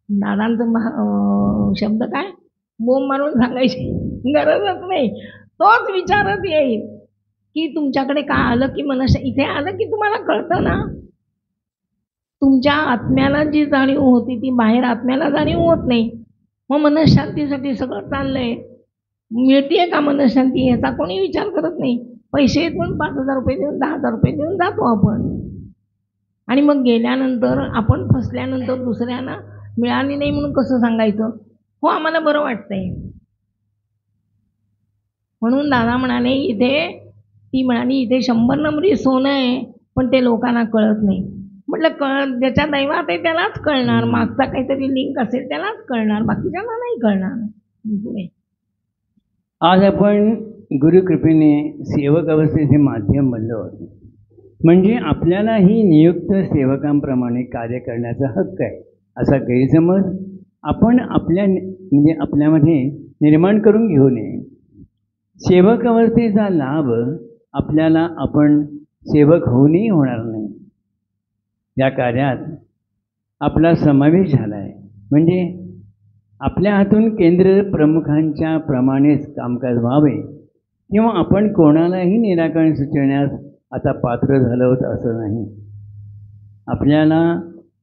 A: दादांचं शब्द काय, बोंब मारून सांगायची गरजच नाही, तोच विचारत येईल. की तुमच्याकडे काय आलं की मनशा इथे आलं की तुम्हाला कळतं ना, तुमच्या आत्म्याला जी जाणीव होती ती बाहेर आत्म्याला जाणीव होत नाही. मग मनःशांतीसाठी सगळं चाललंय. मिळतीये का मनःशांती याचा कोणी विचार करत नाही. पैसे येऊन 5,000 रुपये देऊन 10,000 रुपये देऊन जातो आपण. आणि मग गेल्यानंतर आपण फसल्यानंतर दुसऱ्यांना मिळाली नाही म्हणून कसं सांगायचं? हो आम्हाला बरं वाटतंय. म्हणून दादा म्हणाले इथे, ती म्हणाली इथे 100 नंबरी सोनं आहे, पण ते लोकांना कळत नाही. म्हटलं ज्याच्या दैवात आहे त्यालाच कळणार, मागचा काहीतरी लिंक असेल त्यालाच कळणार, बाकीच्याला नाही कळणार. पुढे
B: आज आपण गुरुकृपेने सेवक अवस्थेचे माध्यम बनलो आहोत. म्हणजे आपल्यालाही नियुक्त सेवकांप्रमाणे कार्य करण्याचा हक्क आहे असा गैरसमज आपण आपल्यामध्ये निर्माण करून घेऊ नये. सेवक अवस्थेचा लाभ आपल्याला आपण सेवक होऊनही होणार नाही. या कार्यात आपला समावेश झाला आहे. म्हणजे आपल्या हातून केंद्र प्रमुखांच्या प्रमाणेच कामकाज व्हावे किंवा आपण कोणालाही निराकरण सुचवण्यास आता पात्र झालो आहोत असं नाही. आपल्याला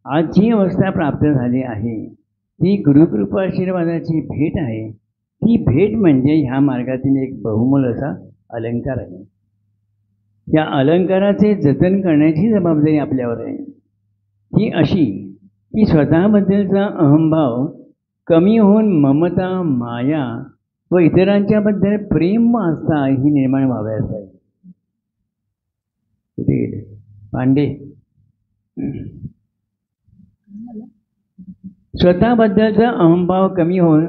B: आज जी अवस्था प्राप्त झाली आहे ती गुरुकृपा आशीर्वादाची भेट आहे. ती भेट म्हणजे ह्या मार्गातील एक बहुमोल असा अलंकार आहे. या अलंकाराचे जतन करण्याची जबाबदारी आपल्यावर आहे. ती अशी की स्वतःबद्दलचा अहंभाव कमी होऊन ममता, माया व इतरांच्याबद्दल प्रेम आस्था ही निर्माण व्हाव्यास पाहिजे. कुठे गेले पांडे? स्वतःबद्दलचा अहंभाव कमी होऊन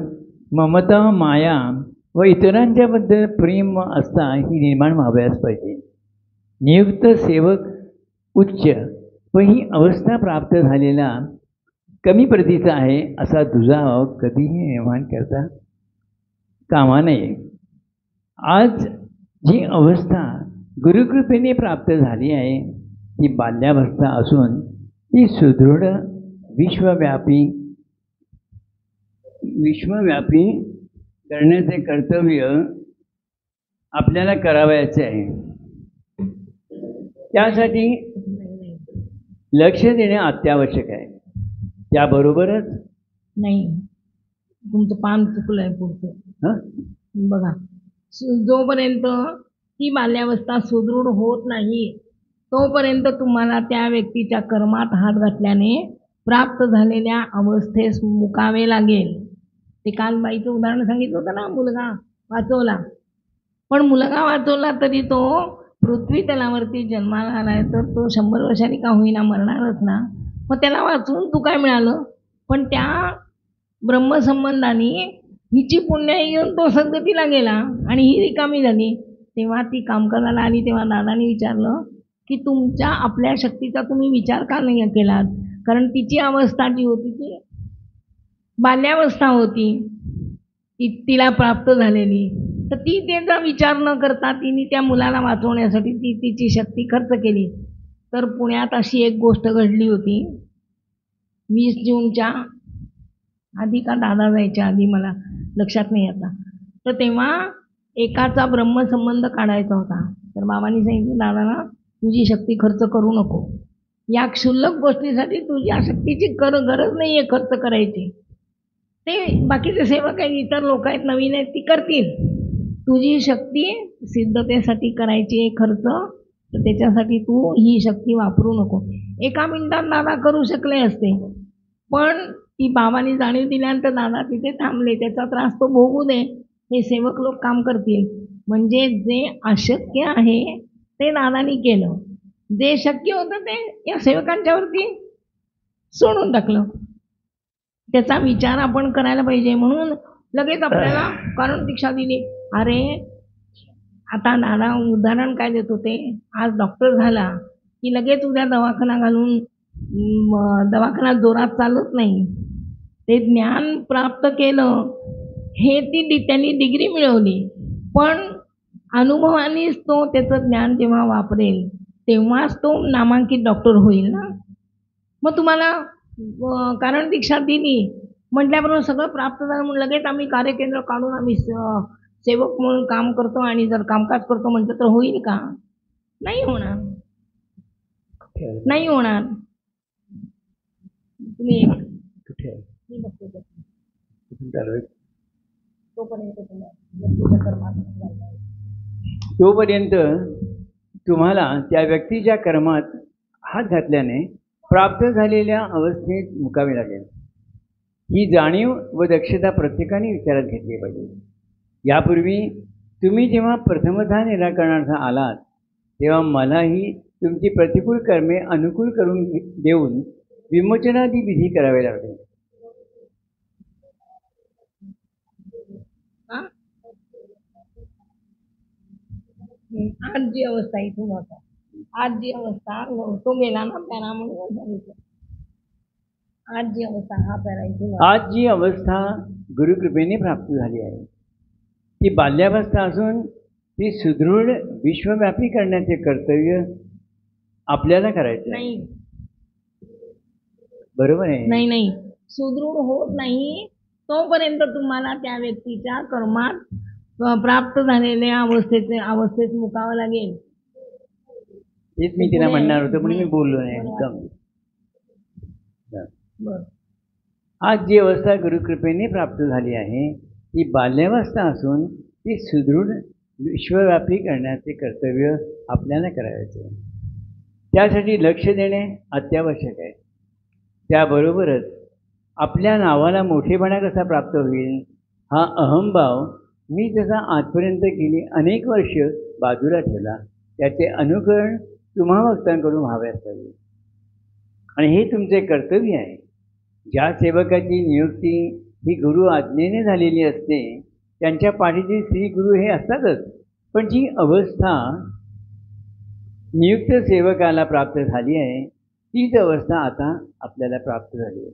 B: ममता, माया व इतरांच्याबद्दल प्रेम आस्था ही निर्माण व्हाव्यास पाहिजे. नियुक्त सेवक उच्च व ही अवस्था प्राप्त झालेला कमी प्रतीचा आहे असा दुजाभाव कधीही निर्माण करता कामा नये. आज जी अवस्था गुरुकृपेने प्राप्त झाली आहे ती बाल्यावस्था असून ती सुदृढ विश्वव्यापी करण्याचे कर्तव्य आपल्याला करावयाचे आहे. त्यासाठी लक्ष देणे अत्यावश्यक आहे. त्याबरोबरच
A: नाही, तुमचं पान चुकलंय पुढचं. बघा, जोपर्यंत ती बाल्यावस्था सुदृढ होत नाही तोपर्यंत तुम्हाला त्या व्यक्तीच्या कर्मात हात घातल्याने प्राप्त झालेल्या अवस्थेस मुकावे लागेल. ते काल बाईचं उदाहरण सांगितलं होतं ना, मुलगा वाचवला, पण मुलगा वाचवला तरी तो पृथ्वी तलावरती जन्माला आलाय तर तो 100 वर्षांनी का होईना मरणारच ना. मग त्याला वाचवून तू काय मिळालं? पण त्या ब्रह्मसंबंधाने हिची पुण्य येऊन तो सद्गतीला गेला आणि ही रिकामी झाली. तेव्हा ती कामकाजाला आली तेव्हा दादाने विचारलं की तुमच्या आपल्या शक्तीचा तुम्ही विचार का नाही केलात? कारण तिची अवस्था जी होती ती बाल्यावस्था होती, तिला प्राप्त झालेली. तर ती त्याचा विचार न करता तिने त्या मुलाला वाचवण्यासाठी ती तिची शक्ती खर्च केली. तर पुण्यात अशी एक गोष्ट घडली होती. 20 जूनच्या आधी का दादा जायच्या आधी, मला लक्षात नाही आता. तर तेव्हा एकाचा ब्रह्मसंबंध काढायचा होता. तर बाबांनी सांगितलं दादाला तुझी शक्ती खर्च करू नको. या क्षुल्लक गोष्टीसाठी तुझ्या शक्तीची गरज नाही आहे खर्च करायची. ते बाकीचे सेवक आहेत, इतर लोक आहेत, नवीन आहेत, ती करतील. तुझी शक्ती सिद्धतेसाठी करायची खर्च, तर त्याच्यासाठी तू ही शक्ती वापरू नको. एका मिनिटात दादा करू शकले असते, पण ती बाबांनी जाणीव दिल्यानंतर दादा तिथे थांबले. त्याचा त्रास तो भोगू दे, हे सेवक लोक काम करतील. म्हणजे जे अशक्य आहे ते दादानी केलं, जे शक्य होतं ते या सेवकांच्यावरती सोडून टाकलं. त्याचा विचार आपण करायला पाहिजे. म्हणून लगेच आपल्याला कारण दीक्षा दिली. अरे आता दादा उदाहरण काय देत होते, आज डॉक्टर झाला की लगेच उद्या दवाखाना घालून दवाखाना जोरात चालत नाही. ते ज्ञान प्राप्त केलं, हे त्यांनी डिग्री मिळवली, पण अनुभवानेच तो त्याचं ज्ञान जेव्हा वापरेल तेव्हाच तो नामांकित डॉक्टर होईल ना. मग तुम्हाला कारण दीक्षा दिली म्हटल्याबरोबर सगळं प्राप्त झालं म्हणून लगेच आम्ही कार्यकेंद्र काढून आम्ही सेवक म्हणून काम करतो आणि जर कामकाज करतो म्हटलं तर होईल का? नाही होणार, नाही होणार. तुम्ही
B: कुठे
A: मी बघते ते.
B: चालू आहे?
A: तोपर्यंत तुम्हाला व्यक्तीच्या कर्मात जायला आहे.
B: तोपर्यंत तुम्हाला त्या व्यक्तीच्या कर्मात हात घातल्याने प्राप्त झालेल्या अवस्थेत मुकावे लागेल. ही जाणीव व दक्षता प्रत्येकाने विचारात घेतली पाहिजे. यापूर्वी तुम्ही जेव्हा प्रथमतः निराकरणार्थ आलात तेव्हा मलाही तुमची प्रतिकूल कर्मे अनुकूल करून देऊन विमोचनादी विधी करावे लागले.
A: हा? आज जी अवस्था आहे तुम्हाला, आज जी अवस्था तो मेला ना प्यारा म्हणून सांगितलं. आज जी अवस्था हा प्यारा आहे तुम्हाला.
B: आज जी अवस्था गुरुकृपेने प्राप्त झाली आहे ती बाल्यावस्था असून ती सुदृढ विश्वव्यापी करण्याचे कर्तव्य आपल्याला करायचे आहे.
A: नाही
B: बरोबर आहे?
A: नाही नाही, सुदृढ होत नाही तोपर्यंत तुम्हाला त्या व्यक्तीच्या कर्मात प्राप्त झालेल्या अवस्थेत मुकावं लागेल.
B: तेच मी तिला म्हणणार होतो पण मी बोललो नाही.
A: बरं.
B: आज जी अवस्था गुरुकृपेने प्राप्त झाली आहे ती बाल्यावस्था असून ती सुदृढ विश्वव्यापी करण्याचे कर्तव्य आपल्याला करायचे. त्यासाठी लक्ष देणे अत्यावश्यक आहे. त्याबरोबरच आपल्या नावाला मोठेपणा कसा प्राप्त होईल हा अहंभाव मी जसा आजपर्यंत गेली अनेक वर्ष बाजूला ठेवला त्याचे अनुकरण तुम्हा भक्तांकडून व्हावयास पाहिजे. आणि हे तुमचे कर्तव्य आहे. ज्या सेवकाची नियुक्ती ही गुरु आज्ञेने झालेली असते त्यांच्या पाठीचे श्री गुरु हे असतातच. पण जी अवस्था नियुक्त सेवकाला प्राप्त झाली आहे तीच अवस्था आता आपल्याला प्राप्त झाली आहे.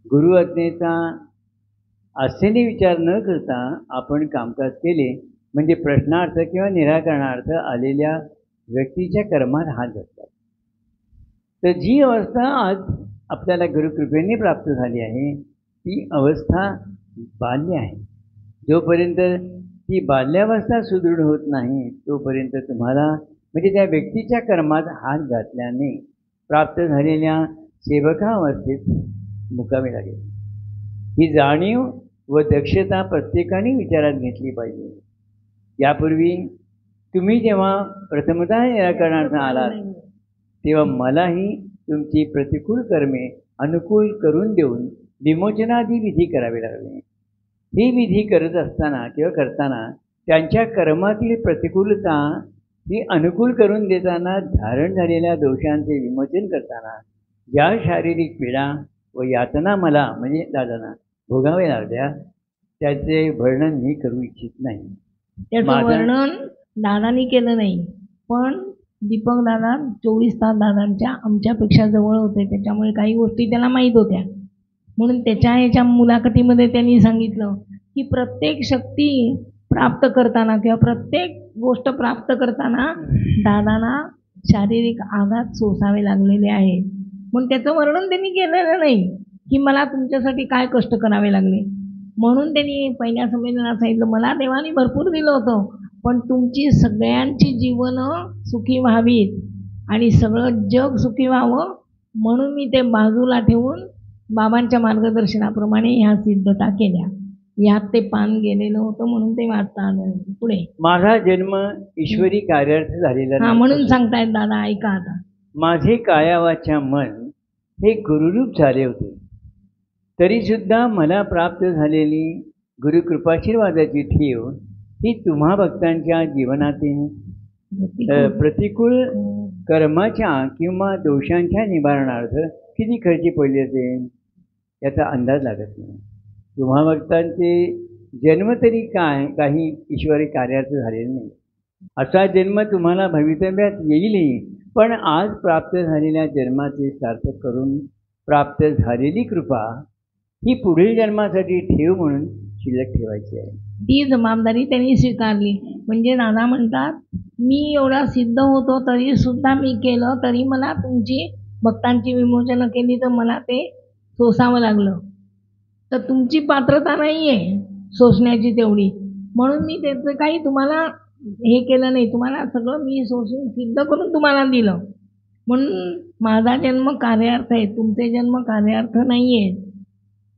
B: गुरु आज्ञेचा असलेले विचार न करता आपण कामकाज केले म्हणजे प्रश्नार्थ किंवा निराकरणार्थ आलेल्या व्यक्तीच्या कर्मात हात घातला. तर जी अवस्था आज आपल्याला गुरुकृपेने प्राप्त झाली आहे ती अवस्था बाल्य आहे. जोपर्यंत ती बाल्यावस्था सुदृढ होत नाही तोपर्यंत तुम्हाला म्हणजे त्या व्यक्तीच्या कर्मात हात घातल्याने प्राप्त झालेल्या सेवकावस्थेत मुकावे लागेल. ही जाणीव व दक्षता प्रत्येकाने विचारात घेतली पाहिजे. यापूर्वी तुम्ही जेव्हा प्रथमतः निराकरणार्थ आलात तेव्हा मलाही तुमची प्रतिकूल कर्मे अनुकूल करून देऊन विमोचनादी विधी करावे लागले. ही विधी करत असताना किंवा करताना त्यांच्या कर्मातील प्रतिकूलता ही अनुकूल करून देताना धारण झालेल्या दोषांचे विमोचन करताना ज्या शारीरिक पीडा व यातना मला म्हणजे दादांना भोगावे लागल्या त्याचे वर्णन मी करू इच्छित नाही.
A: त्याचं वर्णन दादानी केलं नाही पण दीपक दादा 24 तास दादांच्या आमच्यापेक्षा जवळ होते त्याच्यामुळे काही गोष्टी त्याला माहीत होत्या. म्हणून याच्या मुलाखतीमध्ये त्यांनी सांगितलं की प्रत्येक शक्ती प्राप्त करताना किंवा प्रत्येक गोष्ट प्राप्त करताना दादांना शारीरिक आघात सोसावे लागलेले आहेत. म्हणून त्याचं वर्णन त्यांनी केलेलं नाही की मला तुमच्यासाठी काय कष्ट करावे लागले. म्हणून त्यांनी पहिल्या संमेलनात सांगितलं मला देवाने भरपूर दिलं होतं पण तुमची सगळ्यांची जीवनं सुखी व्हावीत आणि सगळं जग सुखी व्हावं म्हणून मी ते बाजूला ठेवून बाबांच्या मार्गदर्शनाप्रमाणे ह्या सिद्धता केल्या. यात ते पान गेलेलं होतं म्हणून ते वाचता आलं. पुढे
B: माझा जन्म ईश्वरी कार्यार्थ झालेला
A: हा म्हणून सांगतायत दादा ऐका आता.
B: माझे कायावाचा मन हे गुरुरूप झाले होते तरी सुद्धा मला प्राप्त झालेली गुरुकृपाशीर्वादाची ठेव ही तुम्हा भक्तांच्या जीवनातील प्रतिकूल कर्माच्या किंवा दोषांच्या निवारणार्थ किती खर्ची पडली असेल याचा अंदाज लागत नाही. तुम्हा भक्तांचे जन्म तरी काही ईश्वरी कार्यार्थ झालेले नाही. असा जन्म तुम्हाला भवितव्यात येईलही पण आज प्राप्त झालेल्या जन्माचे सार्थक करून प्राप्त झालेली कृपा ही पुढील जन्मासाठी ठेव म्हणून शिल्लक ठेवायची आहे.
A: ती जबाबदारी त्यांनी स्वीकारली. म्हणजे दादा म्हणतात मी एवढा सिद्ध होतो तरी सुद्धा मी केलं तरी मला तुमची भक्तांची विमोचनं केली तर मला ते सोसावं लागलं. तर तुमची पात्रता नाही आहे सोसण्याची तेवढी म्हणून मी त्याचं काही तुम्हाला हे केलं नाही, तुम्हाला सगळं मी सोसून सिद्ध करून तुम्हाला दिलं. म्हणून माझा जन्म कार्यार्थ आहे, तुमचे जन्म कार्यार्थ नाही आहे.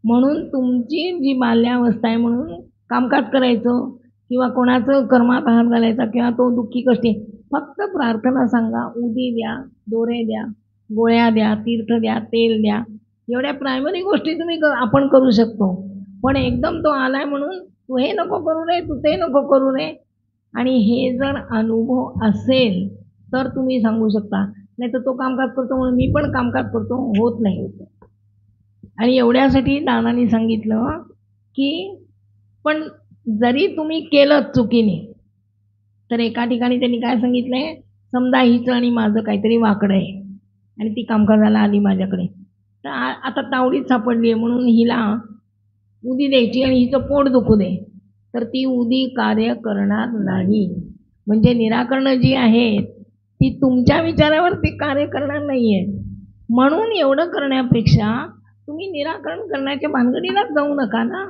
A: म्हणून तुमची जी बाल्यावस्था आहे म्हणून कामकाज करायचं किंवा कोणाचं कर्मात हात घालायचा किंवा तो दुःखी कष्टी, फक्त प्रार्थना सांगा, उदी द्या, दोरे द्या, गोळ्या द्या, तीर्थ द्या, तेल द्या, एवढ्या प्रायमरी गोष्टी तुम्ही आपण करू शकतो. पण एकदम तो आलाय म्हणून तू हे नको करू रे, तू ते नको करू रे. आणि हे जर अनुभव असेल तर तुम्ही सांगू शकता, नाही तर तो कामकाज करतो म्हणून मी पण कामकाज करतो, होत नाही. आणि एवढ्यासाठी दादांनी सांगितलं की पण जरी तुम्ही केलं चुकीने, तर एका ठिकाणी त्यांनी काय सांगितलंय, समजा हिचं आणि माझं काहीतरी वाकडं आहे आणि ती कामकाजाला आली माझ्याकडे, तर आता तावडीत सापडली आहे म्हणून हिला उदी द्यायची आणि हिचं पोट दुखू दे, तर ती उदी कार्य करणार नाही. म्हणजे निराकरणं जी आहेत ती तुमच्या विचारावरती कार्य करणार नाही आहे. म्हणून एवढं करण्यापेक्षा तुम्ही निराकरण करण्याच्या भानगडीलाच जाऊ नका ना,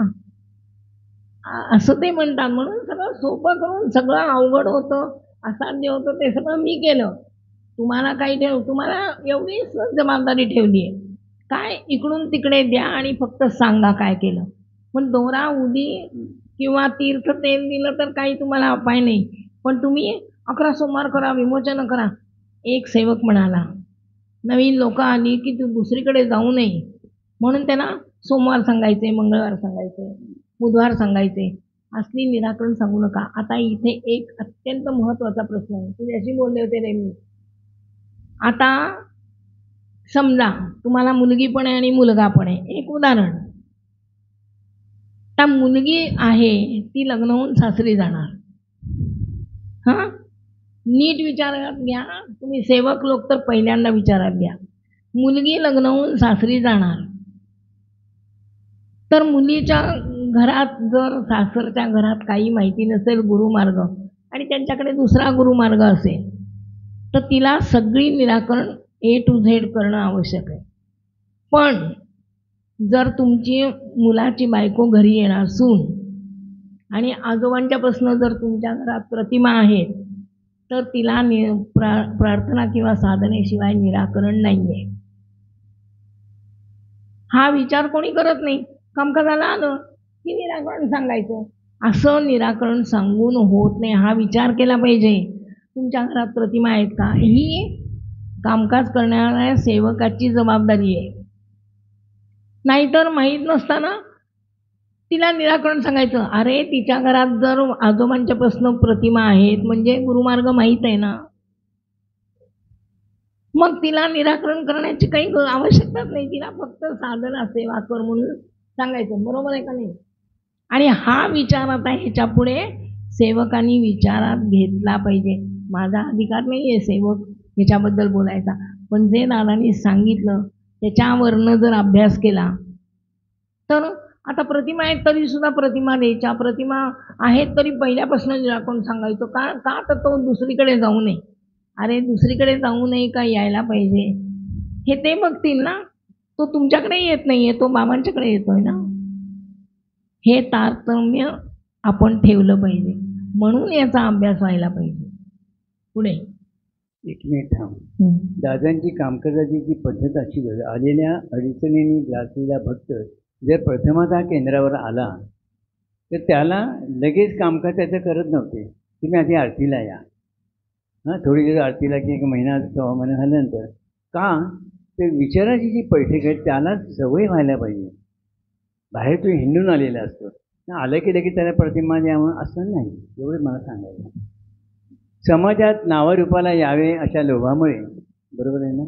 A: असं ते म्हणतात. म्हणून सगळं सोपं करून सगळं अवघड होतं, असाध्य होतं, ते सगळं मी केलं. तुम्हाला काही तुम्हाला एवढी जबाबदारी ठेवली आहे, काय इकडून तिकडे द्या आणि फक्त सांगा काय केलं. पण दोरा उदी किंवा तीर्थ तेल दिलं तर काही तुम्हाला अपाय नाही. पण तुम्ही 11 सोमवार करा, विमोचन करा. एक सेवक म्हणाला, नवीन लोक आली की तू दुसरीकडे जाऊ नये म्हणून त्यांना सोमवार सांगायचे, मंगळवार सांगायचे, बुधवार सांगायचे, असली निराकरण सांगू नका. आता इथे एक अत्यंत महत्त्वाचा प्रश्न आहे, तुझ्याशी बोलले होते रे मी. आता समजा तुम्हाला मुलगी पण आहे आणि मुलगा पण आहे. एक उदाहरण, आता मुलगी आहे ती लग्न होऊन सासरी जाणार. हां, नीट विचारात घ्या तुम्ही सेवक लोक, तर पहिल्यांदा विचारात घ्या. मुलगी लग्न होऊन सासरी जाणार, तर मुलीच्या घरात जर सासरच्या घरात काही माहिती नसेल गुरुमार्ग आणि त्यांच्याकडे दुसरा गुरुमार्ग असेल, तर तिला सगळी निराकरण A to Z करणं आवश्यक आहे. पण जर तुमची मुलाची बायको घरी येणार सून आणि आजोबांच्यापासून जर तुमच्या घरात प्रतिमा आहेत, तर तिला प्रार्थना किंवा साधनेशिवाय निराकरण नाही आहे. हा विचार कोणी करत नाही. कामकाजाला आलं की निराकरण सांगायचं, असं निराकरण सांगून होत नाही. हा विचार केला पाहिजे, तुमच्या घरात प्रतिमा आहेत का, ही कामकाज करणाऱ्या सेवकाची जबाबदारी आहे. नाहीतर माहीत नसताना तिला निराकरण सांगायचं. अरे तिच्या घरात जर आजोबांच्यापासून प्रतिमा आहेत म्हणजे गुरुमार्ग माहीत आहे ना, मग तिला निराकरण करण्याची काही आवश्यकताच नाही. तिला फक्त साधना सेवा कर म्हणून सांगायचं. बरोबर आहे का नाही? आणि हा विचार आता ह्याच्या पुढे सेवकांनी विचारात घेतला पाहिजे. माझा अधिकार नाही आहे सेवक ह्याच्याबद्दल बोलायचा, पण जे दादांनी सांगितलं त्याच्यावरनं जर अभ्यास केला तर आता प्रतिमा आहेत तरी सुद्धा प्रतिमा द्यायच्या, प्रतिमा आहेत तरी पहिल्यापासून निराकरण सांगायचं. का तर तो दुसरीकडे जाऊ नये. अरे दुसरीकडे जाऊ नये का यायला पाहिजे हे ते बघतील ना. तो तुमच्याकडे येत नाहीये, तो बाबांच्याकडे येतोय ना. हे तारतम्य आपण ठेवलं पाहिजे. म्हणून याचा अभ्यास व्हायला पाहिजे. पुढे
B: एक मिनिट थांब. दादांची कामकाजाची जी पद्धत अशी आलेल्या अडचणींनी ग्रासलेला भक्त जर प्रथमतः केंद्रावर आला तर त्याला लगेच कामकाज त्याचं करत नव्हते. तुम्ही आधी आरतीला या, हां थोडी दिवस आरतीला की 1 महिना 6 महिना झाल्यानंतर, का ते विचाराची जी बैठक आहे त्याला सवय व्हायला पाहिजे. बाहेर तो हिंडून आलेला असतो, आलं की लगेच त्याला प्रतिमा द्यावं असं नाही. एवढं मला सांगायचं. समाजात नावारूपाला यावे अशा लोभामुळे, बरोबर आहे ना,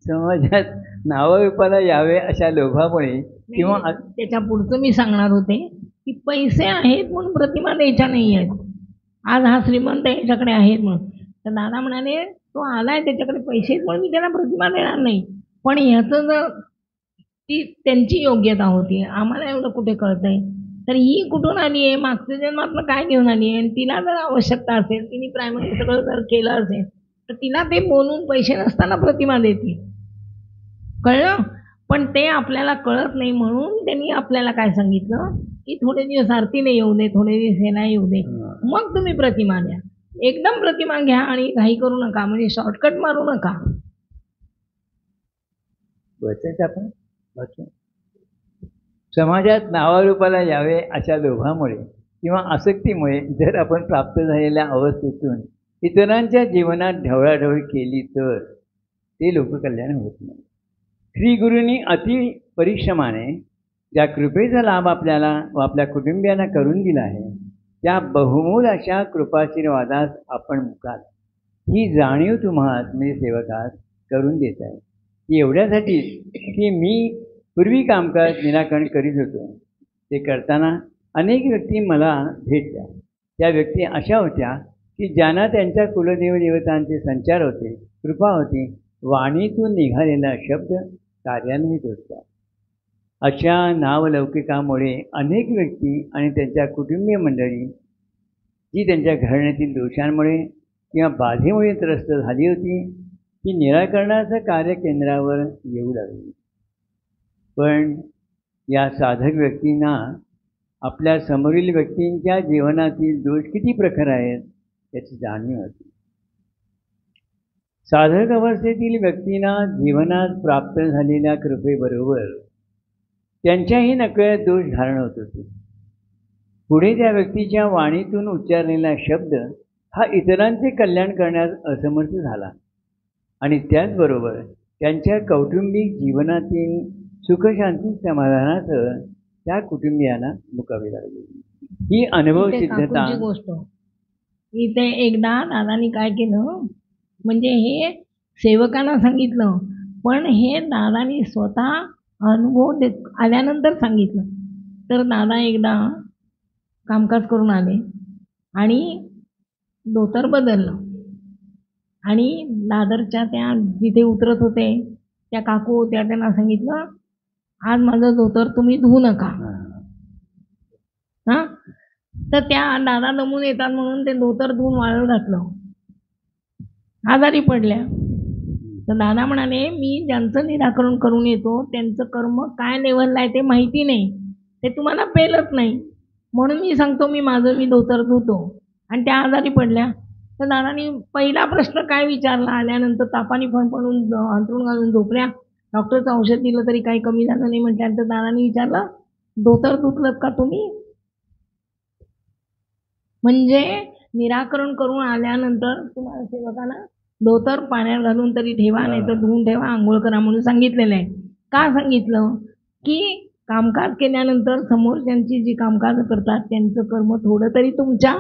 B: समाजात नावारूपाला यावे अशा लोभामुळे किंवा
A: त्याच्या पुढचं मी सांगणार होते की पैसे आहेत म्हणून प्रतिमा द्यायच्या नाही आहेत. आज हा श्रीमंत याच्याकडे आहेत म्हणून, तर दादा म्हणाले तो आलाय त्याच्याकडे पैसे आहेत म्हणून मी त्याला प्रतिमा देणार नाही. पण ह्याचं जर ती त्यांची योग्यता होती, आम्हाला एवढं कुठे कळतंय, तर ही कुठून आली आहे, मागच्या जन्मातनं काय घेऊन आली आहे, आणि तिला जर आवश्यकता असेल, तिने प्रायमरी सगळं जर केलं असेल, तर तिला ते बोलून पैसे नसताना प्रतिमा देतील. कळलं? पण ते आपल्याला कळत नाही म्हणून त्यांनी आपल्याला काय सांगितलं की थोडे दिवस आरतीने येऊ दे, थोडे दिवस हे नाही येऊ दे, मग तुम्ही प्रतिमा द्या. एकदम प्रतिमा घ्या आणि घाई करू नका, म्हणजे शॉर्टकट मारू नका.
B: वाचायचं आपण वाचून. समाजात नावारूपाला यावे अशा लोभामुळे किंवा आसक्तीमुळे जर आपण प्राप्त झालेल्या अवस्थेतून इतरांच्या जीवनात ढवळाढवळ केली तर ते लोककल्याण होत नाही. श्री गुरूंनी अति परिश्रमाने ज्या कृपेचा लाभ आपल्याला व आपल्या कुटुंबियांना करून दिला आहे त्या बहुमूल अशा कृपाशीर्वादास आपण मुकाल ही जाणीव तुम्हाला म्हणजे सेवकास करून देत आहे. ती एवढ्यासाठी की मी पूर्वी कामकाज निराकरण करीत होतो. ते करताना अनेक व्यक्ती मला भेटल्या. त्या व्यक्ती अशा होत्या की ज्यांना त्यांच्या कुलदेव देवतांचे संचार होते, कृपा होती, वाणीतून निघालेला शब्द कार्यान्वित होता. अशा नावलौकिकामुळे अनेक व्यक्ती आणि त्यांच्या कुटुंबीय मंडळी जी त्यांच्या घराण्यातील दोषांमुळे किंवा बाधेमुळे त्रस्त झाली होती ती निराकरणाचं कार्य केंद्रावर येऊ लागली. पण या साधक व्यक्तींना आपल्या समोरील व्यक्तींच्या जीवनातील दोष किती प्रखर आहेत याची जाणीव होती. साधक अवस्थेतील व्यक्तींना जीवनात प्राप्त झालेल्या कृपेबरोबर त्यांच्याही नकळत दोष धारण होत होते. पुढे त्या व्यक्तीच्या वाणीतून उच्चारलेला शब्द हा इतरांचे कल्याण करण्यास असमर्थ झाला आणि त्याचबरोबर त्यांच्या कौटुंबिक जीवनातील सुखशांती समाधानासह त्या कुटुंबियांना मुकावे लागले. ही अनुभव सिद्धता
A: गोष्ट. इथे एकदा दादानी काय केलं म्हणजे हे सेवकांना सांगितलं, पण हे दादानी स्वतः अनुभव आल्यानंतर सांगितलं. तर दादा एकदा कामकाज करून आले आणि धोतर बदललं आणि दादरच्या त्या जिथे उतरत होते त्या काकू होत्या, त्यांना सांगितलं आज माझं धोतर तुम्ही धुवू नका. हां, तर त्या दादा दमून येतात म्हणून ते धोतर धुवून वाळू घातलं. आजारी पडल्या. तर दादा म्हणाले मी ज्यांचं निराकरण करून येतो त्यांचं कर्म काय लेवलला आहे ते माहिती नाही, ते तुम्हाला पेलत नाही, म्हणून मी सांगतो मी धोतर धुतो. आणि त्या आजारी पडल्या. तर दादानी पहिला प्रश्न काय विचारला आल्यानंतर तापाने फणफणून अंथरूण घालून झोपल्या. डॉक्टरचं औषध दिलं तरी काही कमी झालं नाही म्हटल्यानंतर दादानी विचारलं धोतर धुतलं का तुम्ही? म्हणजे निराकरण करून आल्यानंतर तुम्हाला सेवकांना धोतर पाण्यात घालून तरी ठेवा, नाही तर धुवून ठेवा, आंघोळ करा म्हणून सांगितलेलं आहे. का सांगितलं की कामकाज केल्यानंतर समोरच्यांची जी कामकाज करतात त्यांचं कर्म थोडं तरी तुमच्या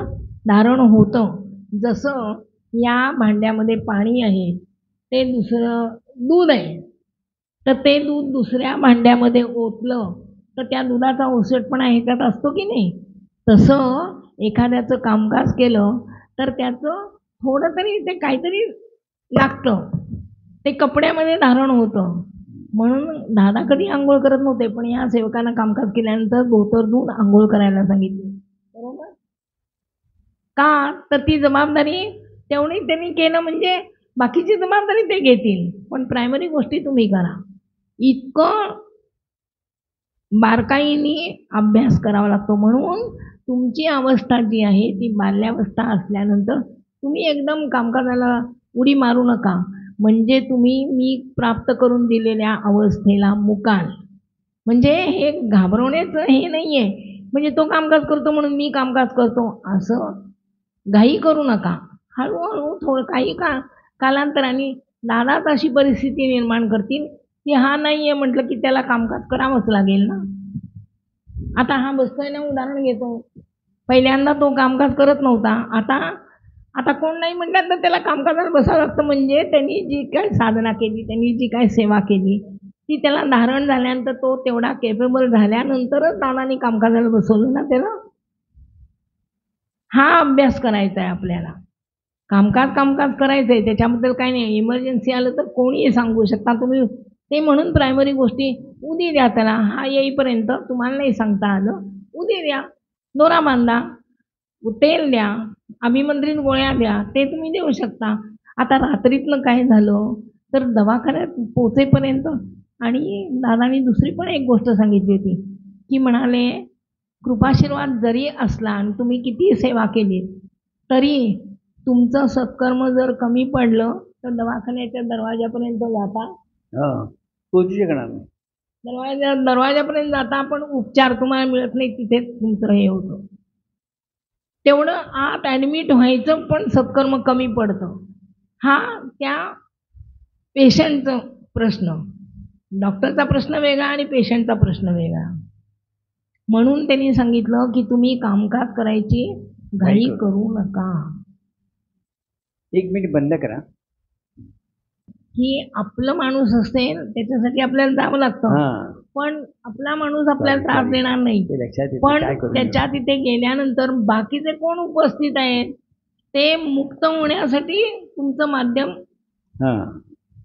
A: धारण होतं. जसं या भांड्यामध्ये पाणी आहे ते दुसरं दूध आहे, तर ते दूध दुसऱ्या भांड्यामध्ये ओतलं तर त्या दुधाचा ओसटपणा ह्याच्यात असतो की नाही, तसं एखाद्याचं कामकाज केलं तर त्याचं थोडं तरी ते काहीतरी लागतं, ते कपड्यामध्ये धारण होतं. म्हणून दादा कधी आंघोळ करत नव्हते, पण या सेवकांना कामकाज केल्यानंतर धोतर धुवून आंघोळ करायला सांगितली. बरोबर का? तर ती जबाबदारी तेवढी त्यांनी केलं म्हणजे बाकीची जबाबदारी ते घेतील, पण प्रायमरी गोष्टी तुम्ही करा. इतकं बारकाईने अभ्यास करावा लागतो. म्हणून तुमची अवस्था जी आहे ती बाल्यावस्था असल्यानंतर तुम्ही एकदम कामकाजाला उडी मारू नका, म्हणजे तुम्ही मी प्राप्त करून दिलेल्या अवस्थेला मुकाल. म्हणजे हे घाबरवण्याचं हे नाही आहे, म्हणजे तो कामकाज करतो म्हणून मी कामकाज करतो असं घाई करू नका. हळूहळू थोडं काही कालांतराने दादाच अशी परिस्थिती निर्माण करतील की हा नाही आहे म्हटलं की त्याला कामकाज करावंच लागेल ना. आता हा बसतोय ना, उदाहरण घेतो, पहिल्यांदा तो कामकाज करत नव्हता, आता कोण नाही म्हटल्यानंतर त्याला कामकाजाला बसावं लागतं. म्हणजे त्यांनी जी काय साधना केली, त्यांनी जी काय सेवा केली ती त्याला धारण झाल्यानंतर तो तेवढा केपेबल झाल्यानंतरच दादानी कामकाजाला बसवलं ना त्याला. हा अभ्यास करायचा आहे आपल्याला. कामकाज करायचं आहे, त्याच्याबद्दल काही नाही. इमर्जन्सी आलं तर कोणीही सांगू शकता तुम्ही ते. म्हणून प्रायमरी गोष्टी उदी द्या त्याला. हा येईपर्यंत तुम्हाला नाही सांगता आलं, उदी द्या, दोरा बांधा, तेल द्या, अभिमंत्रित गोळ्या द्या, ते तुम्ही देऊ शकता. आता रात्रीतनं काय झालं तर दवाखान्यात पोचेपर्यंत आणि दादानी दुसरी पण एक गोष्ट सांगितली होती की म्हणाले कृपाशीर्वाद जरी असला आणि तुम्ही किती सेवा केली तरी तुमचं सत्कर्म जर कमी पडलं तर दवाखान्याच्या दरवाजापर्यंत जाता
B: पोचू शकणार नाही.
A: दरवाजापर्यंत जाता पण उपचार तुम्हाला मिळत नाही, तिथेच तुमचं हे होतं. तेवढं आत ॲडमिट व्हायचं पण सत्कर्म कमी पडतं. हा त्या पेशंटचा प्रश्न, डॉक्टरचा प्रश्न वेगळा आणि पेशंटचा प्रश्न वेगळा. म्हणून त्यांनी सांगितलं की तुम्ही कामकाज करायची घाई करू नका.
B: 1 मिनिट बंद करा.
A: की आपलं माणूस असेल त्याच्यासाठी आपल्याला जावं लागतं, पण आपला माणूस आपल्याला त्रास देणार नाही. पण त्याच्या तिथे गेल्यानंतर बाकीचे कोण उपस्थित आहेत ते मुक्त होण्यासाठी तुमचं माध्यम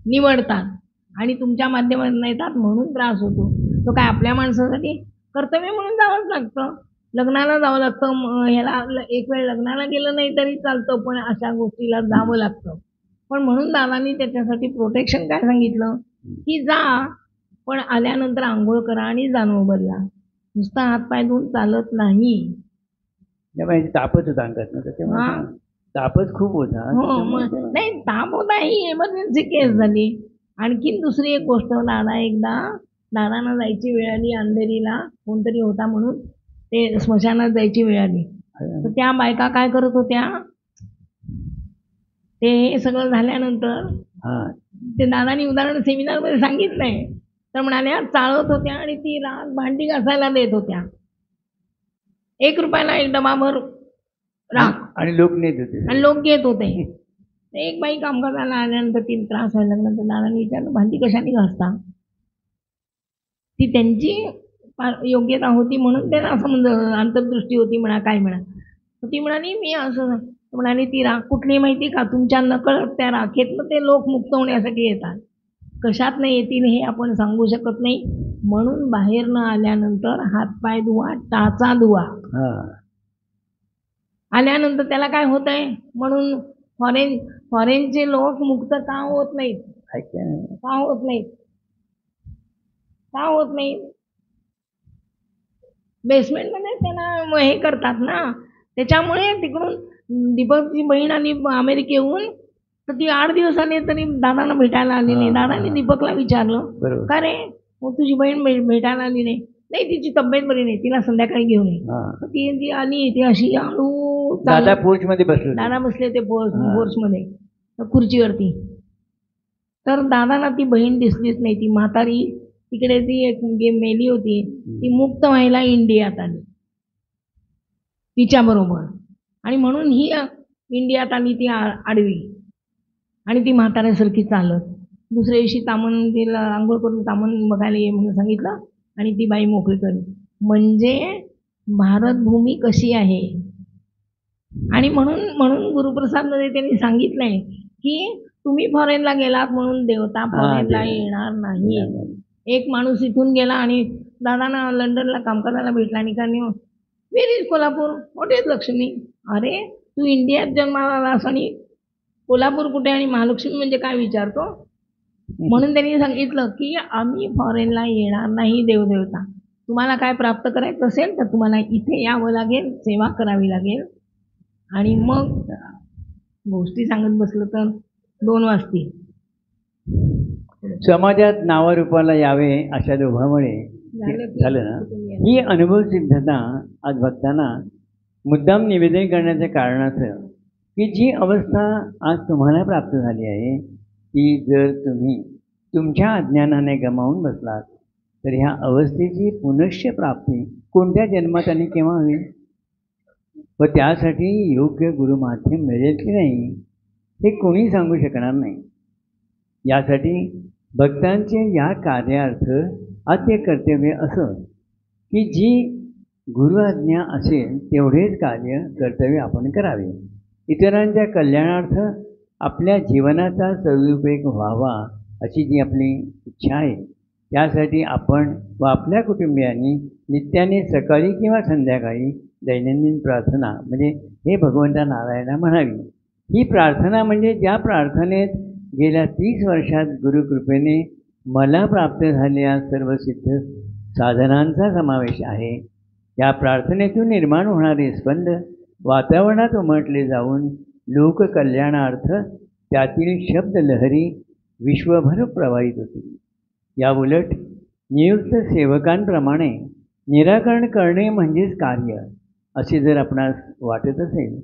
A: निवडतात आणि तुमच्या माध्यमातून येतात म्हणून त्रास होतो. तो काय आपल्या माणसासाठी कर्तव्य म्हणून जावंच लागतं. लग्नाला जावं लागतं, ह्याला एक वेळ लग्नाला गेलं नाही तरी चालतं, पण अशा गोष्टीला जावं लागतं. पण म्हणून दादांनी त्याच्यासाठी प्रोटेक्शन काय सांगितलं की जा, पण आल्यानंतर आंघोळ करा आणि जाणव बदला. नुसता हातपाय धुवून चालत नाही.
B: तापच होता अंगात, तापच खूप होता.
A: नाही, ताप होता ही इमर्जन्सी केस झाली. आणखीन दुसरी एक गोष्ट, दादांना जायची वेळ आली अंधेरीला, कोणतरी होता म्हणून ते स्मशानात जायची वेळ आली. तर त्या बायका काय करत होत्या, ते सगळं झाल्यानंतर ते दादांनी उदाहरण सेमिनारमध्ये सांगितलंय, तर म्हणाल्या चाळत होत्या आणि ती रात भांडी घासायला देत होत्या. 1 रुपयाला एक डबाभर राख
B: आणि लोक नेत होते
A: आणि लोक घेत होते. एक बाई कामकाजाला आल्यानंतर ती त्रास व्हायला लागल्यानंतर दादांनी विचारलं भांडी कशाने घासता. ती त्यांची योग्यता होती म्हणून त्यांना असं अंतर्दृष्टी होती म्हणा काय म्हणा. ती म्हणाली मी असं म्हणाली ती राख कुठली माहिती का, तुमच्या नकळत त्या राखेतनं ते लोक मुक्त होण्यासाठी येतात. कशात नाही येतील हे आपण सांगू शकत नाही. म्हणून बाहेर न आल्यानंतर हातपाय धुवा, टाचा धुवा. आल्यानंतर त्याला काय होत आहे म्हणून फॉरेनचे लोक मुक्त का होत नाहीत, का होत नाहीत, का होत नाही. बेसमेंटमध्ये त्यांना हे करतात ना, त्याच्यामुळे तिकडून दीपकची बहीण आली अमेरिकेहून, तर ती 8 दिवस आली तरी दादांना भेटायला आली नाही. दादांनी दीपकला विचारलं का रे मग तुझी बहीण भेटायला आली नाही. नाही तिची तब्येत बरी नाही, तिला संध्याकाळी घेऊन ये. ती आली, ती अशी हळू
B: दादा पोर्चमध्ये बसले,
A: दादा बसले ते पोर्चमध्ये खुर्चीवरती. तर दादाला ती बहीण दिसलीच नाही. ती म्हातारी तिकडे ती एक मेली होती, ती मुक्त व्हायला इंडियात आली तिच्याबरोबर. आणि म्हणून ही इंडियात आली ती आडवी आणि ती म्हाताऱ्यासारखी चालत. दुसऱ्या दिवशी तामण तिला आंघोळ करून तामण बघायला ये म्हणून सांगितलं आणि ती बाई मोकळी करली. म्हणजे भारतभूमी कशी आहे. आणि म्हणून गुरुप्रसादमध्ये त्यांनी सांगितलंय की तुम्ही फॉरेनला गेलात म्हणून देवता फॉरेनला येणार नाही. एक माणूस इथून गेला आणि दादांना लंडनला कामकाजाला भेटला आणि का where is Kolhapur, what is Lakshmi. अरे तू इंडियात जन्माला आलास आणि कोल्हापूर कुठे आणि महालक्ष्मी म्हणजे काय विचारतो. म्हणून त्यांनी सांगितलं की आम्ही फॉरेनला येणार नाही देवदेवता. तुम्हाला काय प्राप्त करायचं असेल तर तुम्हाला इथे यावं लागेल, सेवा करावी लागेल. आणि मग गोष्टी सांगत बसलं तर 2 वाजतील.
B: समाजात नावारूपाला यावे अशा लोभामुळे झालं ना. ही अनुभव सिद्धता आज भक्तांना मुद्दाम निवेदन करण्याचं कारण असं की जी अवस्था आज तुम्हाला प्राप्त झाली आहे ती जर तुम्ही तुमच्या अज्ञानाने गमावून बसलात तर ह्या अवस्थेची पुनश्च प्राप्ती कोणत्या जन्मात आणि केव्हा होईल व त्यासाठी योग्य गुरुमाध्यम मिळेल की नाही हे कोणी सांगू शकणार नाही. यासाठी भक्तांचे या कार्यार्थ आद्य कर्तव्य असं की जी गुरु आज्ञा असेल तेवढेच कार्य कर्तव्य आपण करावे. इतरांच्या कल्याणार्थ आपल्या जीवनाचा सदुपयोग व्हावा अशी जी आपली इच्छा आहे त्यासाठी आपण व आपल्या कुटुंबियांनी नित्याने सकाळी किंवा संध्याकाळी दैनंदिन प्रार्थना म्हणजे हे भगवंता नारायणा म्हणावी. ही प्रार्थना म्हणजे ज्या प्रार्थनेत गेल्या 30 वर्षात गुरुकृपेने मला प्राप्त झालेल्या सर्व सिद्ध साधनांचा समावेश आहे. या प्रार्थनेतून निर्माण होणारे स्पंद वातावरणात उमटले जाऊन लोककल्याणार्थ त्यातील शब्द लहरी विश्वभर प्रवाहित होतील. या उलट नियुक्त सेवकांप्रमाणे निराकरण करणे म्हणजेच कार्य असे जर आपणास वाटत असेल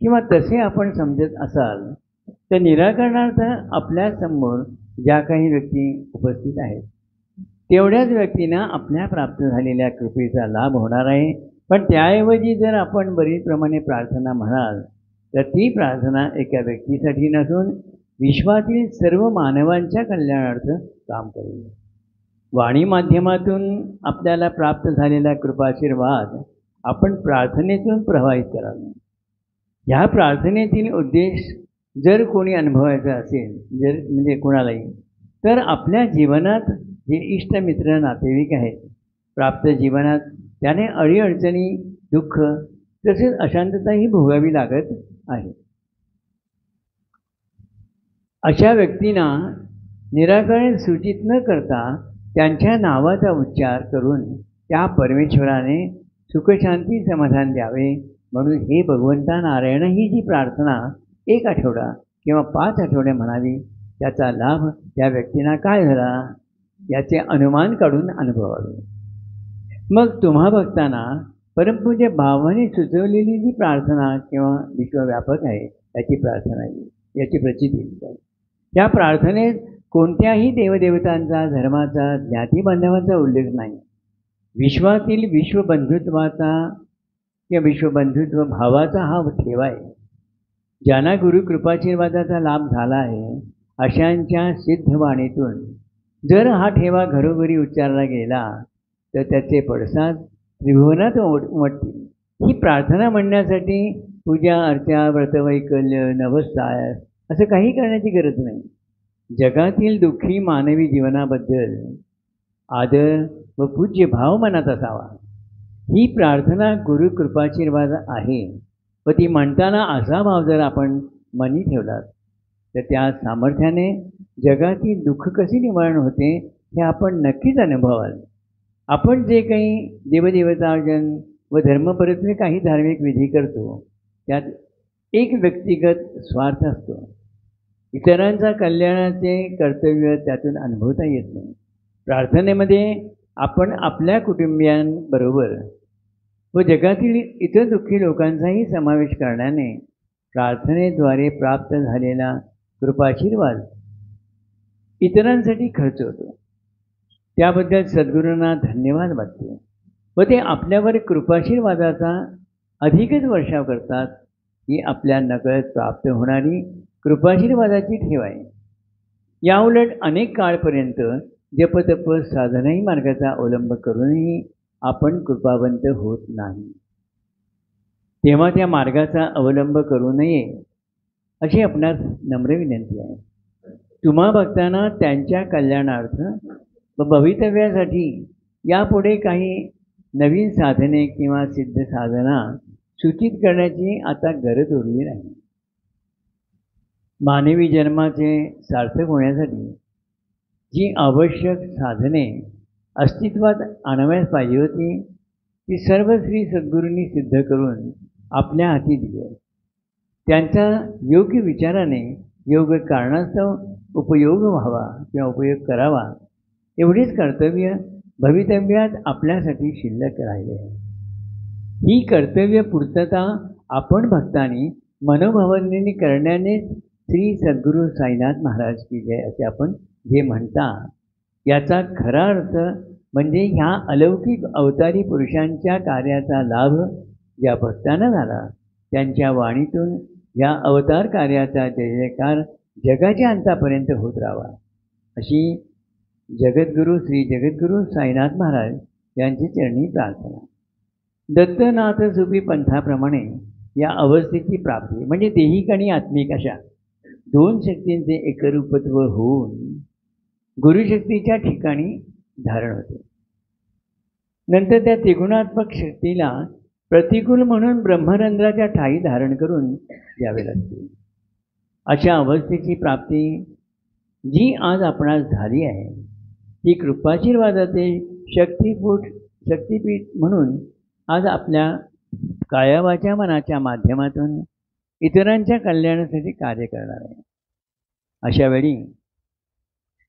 B: किंवा तसे आपण समजत असाल तर निराकरणार्थ आपल्यासमोर ज्या काही व्यक्ती उपस्थित आहेत तेवढ्याच व्यक्तींना आपल्या प्राप्त झालेल्या कृपेचा लाभ होणार आहे. पण त्याऐवजी जर आपण बरीच प्रमाणे प्रार्थना म्हणाल तर ती प्रार्थना एका व्यक्तीसाठी नसून विश्वातील सर्व मानवांच्या कल्याणार्थ काम करेल. वाणी माध्यमातून आपल्याला प्राप्त झालेला कृपाशीर्वाद आपण प्रार्थनेतून प्रवाहित करावा. ह्या प्रार्थनेतील उद्देश जर कोणी अनुभवायचा असेल म्हणजे कोणालाही तर आपल्या जीवनात जे इष्टमित्र नातेवाईक आहेत प्राप्त जीवनात त्याने अडीअडचणी दुःख तसेच अशांतताही भोगावी लागत आहे. अशा व्यक्तींना निराकरण सूचित न करता त्यांच्या नावाचा उच्चार करून त्या परमेश्वराने सुखशांती समाधान द्यावे म्हणून हे भगवंता नारायण ही जी प्रार्थना 1 आठवडा किंवा 5 आठवडे म्हणावी त्याचा लाभ त्या व्यक्तींना काय झाला याचे अनुमान काढून अनुभवावे. मग तुम्हा भक्तांना परमपूज्य भावाने सुचवलेली जी प्रार्थना किंवा विश्वव्यापक आहे याची प्रार्थना येईल याची प्रचिती येईल. त्या प्रार्थनेत कोणत्याही देवदेवतांचा धर्माचा ज्ञातीबांधवांचा उल्लेख नाही. विश्वातील विश्वबंधुत्वाचा किंवा विश्वबंधुत्व भावाचा हा ठेवा आहे. ज्यांना गुरुकृपाशीर्वादाचा लाभ झाला आहे अशांच्या सिद्धवाणीतून जर हा ठेवा घरोघरी उच्चारला गेला तर त्याचे पडसाद त्रिभुवनात उमटतील. ही प्रार्थना म्हणण्यासाठी पूजा अर्चा व्रतवैकल्य नवसाय असं काही करण्याची गरज नाही. जगातील दुःखी मानवी जीवनाबद्दल आदर व पूज्य भाव मनात असावा. ही प्रार्थना गुरुकृपाशीर्वाद आहे व ती म्हणताना असा भाव जर आपण मनी ठेवलात तर त्या सामर्थ्याने जगातील दुःख कशी निवारण होते हे आपण नक्कीच अनुभवाल. आपण जे काही देवदेवतार्जन व धर्मपरत्वे काही धार्मिक विधी करतो त्यात एक व्यक्तिगत स्वार्थ असतो. इतरांचा कल्याणाचे कर्तव्य त्यातून अनुभवता येत नाही. प्रार्थनेमध्ये आपण आपल्या कुटुंबियांबरोबर व जगातील इतर दुःखी लोकांचाही समावेश करण्याने प्रार्थनेद्वारे प्राप्त झालेला कृपाशीर्वाद इतरांसाठी खर्च होतो. त्याबद्दल सद्गुरूंना धन्यवाद वाटतो व ते आपल्यावर कृपाशीर्वादाचा अधिकच वर्षाव करतात. ही आपल्या नकळत प्राप्त होणारी कृपाशीर्वादाची ठेव आहे. याउलट अनेक काळपर्यंत जपतप साधनाही मार्गाचा अवलंब करूनही आपण कृपावंत होत नाही. तेव्हा त्या मार्गाचा अवलंब करू नये अशी आपणास नम्र विनंती आहे. तुम्हा भक्तांना त्यांच्या कल्याणार्थ व भवितव्यासाठी यापुढे काही नवीन साधने किंवा सिद्ध साधना सूचित करण्याची आता गरज उरली नाही. मानवी जन्माचे सार्थक होण्यासाठी जी आवश्यक साधने अस्तित्वात आणाव्यास पाहिजे होती ती सर्व श्री सद्गुरूंनी सिद्ध करून आपल्या हाती दिली. त्यांचा योग्य विचाराने योग्य कारणास्तव उपयोग व्हावा किंवा उपयोग करावा एवढेच कर्तव्य भवितव्यात आपल्यासाठी शिल्लक राहिले आहे. ही कर्तव्य पूर्तता आपण भक्तांनी मनोभावनेने करण्यानेच श्री सद्गुरू साईनाथ महाराज की जय असे आपण जे म्हणता याचा खरा अर्थ म्हणजे ह्या अलौकिक अवतारी पुरुषांच्या कार्याचा लाभ ज्या भक्तांना झाला त्यांच्या वाणीतून या अवतार कार्याचा जय जयकार जगाच्या अंतापर्यंत होत राहावा अशी जगद्गुरू श्री जगद्गुरू साईनाथ महाराज यांची चरणी प्रार्थना. दत्तनाथ सुपी पंथाप्रमाणे या अवस्थेची प्राप्ती म्हणजे देहिक आणि आत्मिक अशा दोन शक्तींचे एकरूपत्व होऊन गुरुशक्तीच्या ठिकाणी धारण होते. नंतर त्या त्रिगुणात्मक शक्तीला प्रतिकूल म्हणून ब्रह्मरंध्राच्या ठाई धारण करून द्यावे लागते. अशा अवस्थेची प्राप्ती जी आज आपणास झाली आहे ती कृपाशीर्वादाचे शक्तिपीठ म्हणून आज आपल्या काया वाचा मनाच्या माध्यमातून इतरांच्या कल्याणासाठी कार्य करणार आहे. अशा वेळी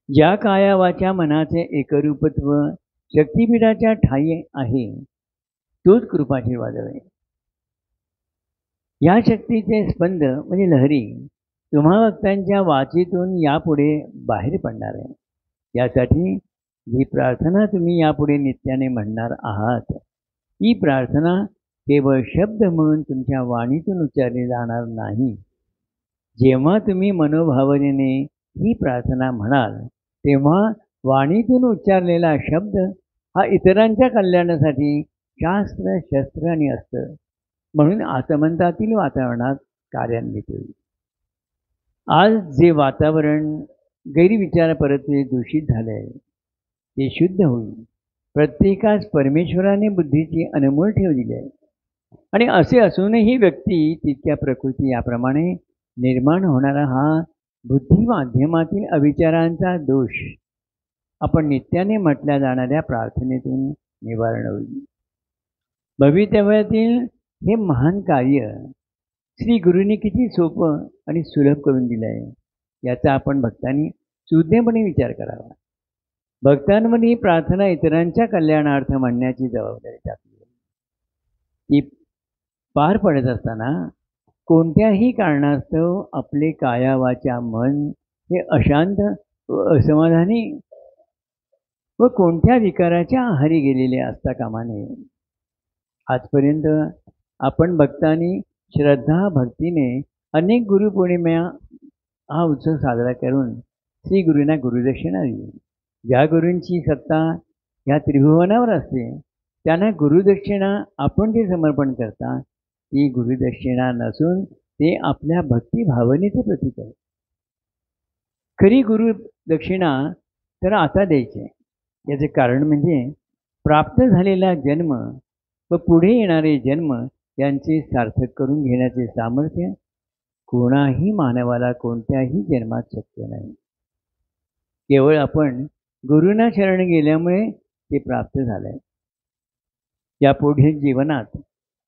B: ज्या काया वाचा मनाचे एकरूपत्व शक्तिपीठाच्या ठायी आहे तोच कृपाशीर्वाद आहे. या शक्तीचे स्पंद म्हणजे लहरी तुम्हा भक्तांच्या वाचीतून यापुढे बाहेर पडणार आहे. यासाठी जी प्रार्थना तुम्ही यापुढे नित्याने म्हणणार आहात ही प्रार्थना केवळ शब्द म्हणून तुमच्या वाणीतून उच्चारली जाणार नाही. जेव्हा तुम्ही मनोभावनेने ही प्रार्थना म्हणाल तेव्हा वाणीतून उच्चारलेला शब्द हा इतरांच्या कल्याणासाठी शास्त्र शस्त्र आणि अस्त्र म्हणून आत्मंतातील वातावरणात कार्यान्वित होईल. आज जे वातावरण गैरविचारपरत्वे दूषित झाले आहे ते शुद्ध होईल. प्रत्येकास परमेश्वराने बुद्धीची अनमोल ठेव दिली आहे आणि असे असूनही व्यक्ती तितक्या प्रकृती याप्रमाणे निर्माण होणारा हा बुद्धी माध्यमातील अविचारांचा दोष आपण नित्याने म्हटल्या जाणाऱ्या प्रार्थनेतून निवारण होईल. भवितव्यातील हे महान कार्य श्री गुरूंनी किती सोपं आणि सुलभ करून दिलं आहे याचा आपण भक्तांनी सुज्ञपणे विचार करावा. भक्तांमध्ये ही प्रार्थना इतरांच्या कल्याणार्थ म्हणण्याची जबाबदारी टाकली आहे. ती पार पडत असताना कोणत्याही कारणास्तव आपले काया वाचा मन हे अशांत व असमाधानी व कोणत्या विकाराच्या आहारी गेलेले असता कामा नये. आजपर्यंत आपण भक्तांनी श्रद्धा भक्तीने अनेक गुरुपौर्णिमा हा उत्सव साजरा करून श्री गुरूंना गुरुदक्षिणा दिली. ज्या गुरूंची सत्ता ह्या त्रिभुवनावर असते त्यांना गुरुदक्षिणा आपण जे समर्पण करता ती गुरुदक्षिणा नसून ते आपल्या भक्तिभावनेचे प्रतीक आहे. खरी गुरुदक्षिणा तर आता द्यायची. याचे कारण म्हणजे प्राप्त झालेला जन्म व पुढे येणारे जन्म यांचे सार्थक करून घेण्याचे सामर्थ्य कोणाही मानवाला कोणत्याही जन्मात शक्य नाही. केवळ आपण गुरूंना शरण गेल्यामुळे ते प्राप्त झाले. या पुढील जीवनात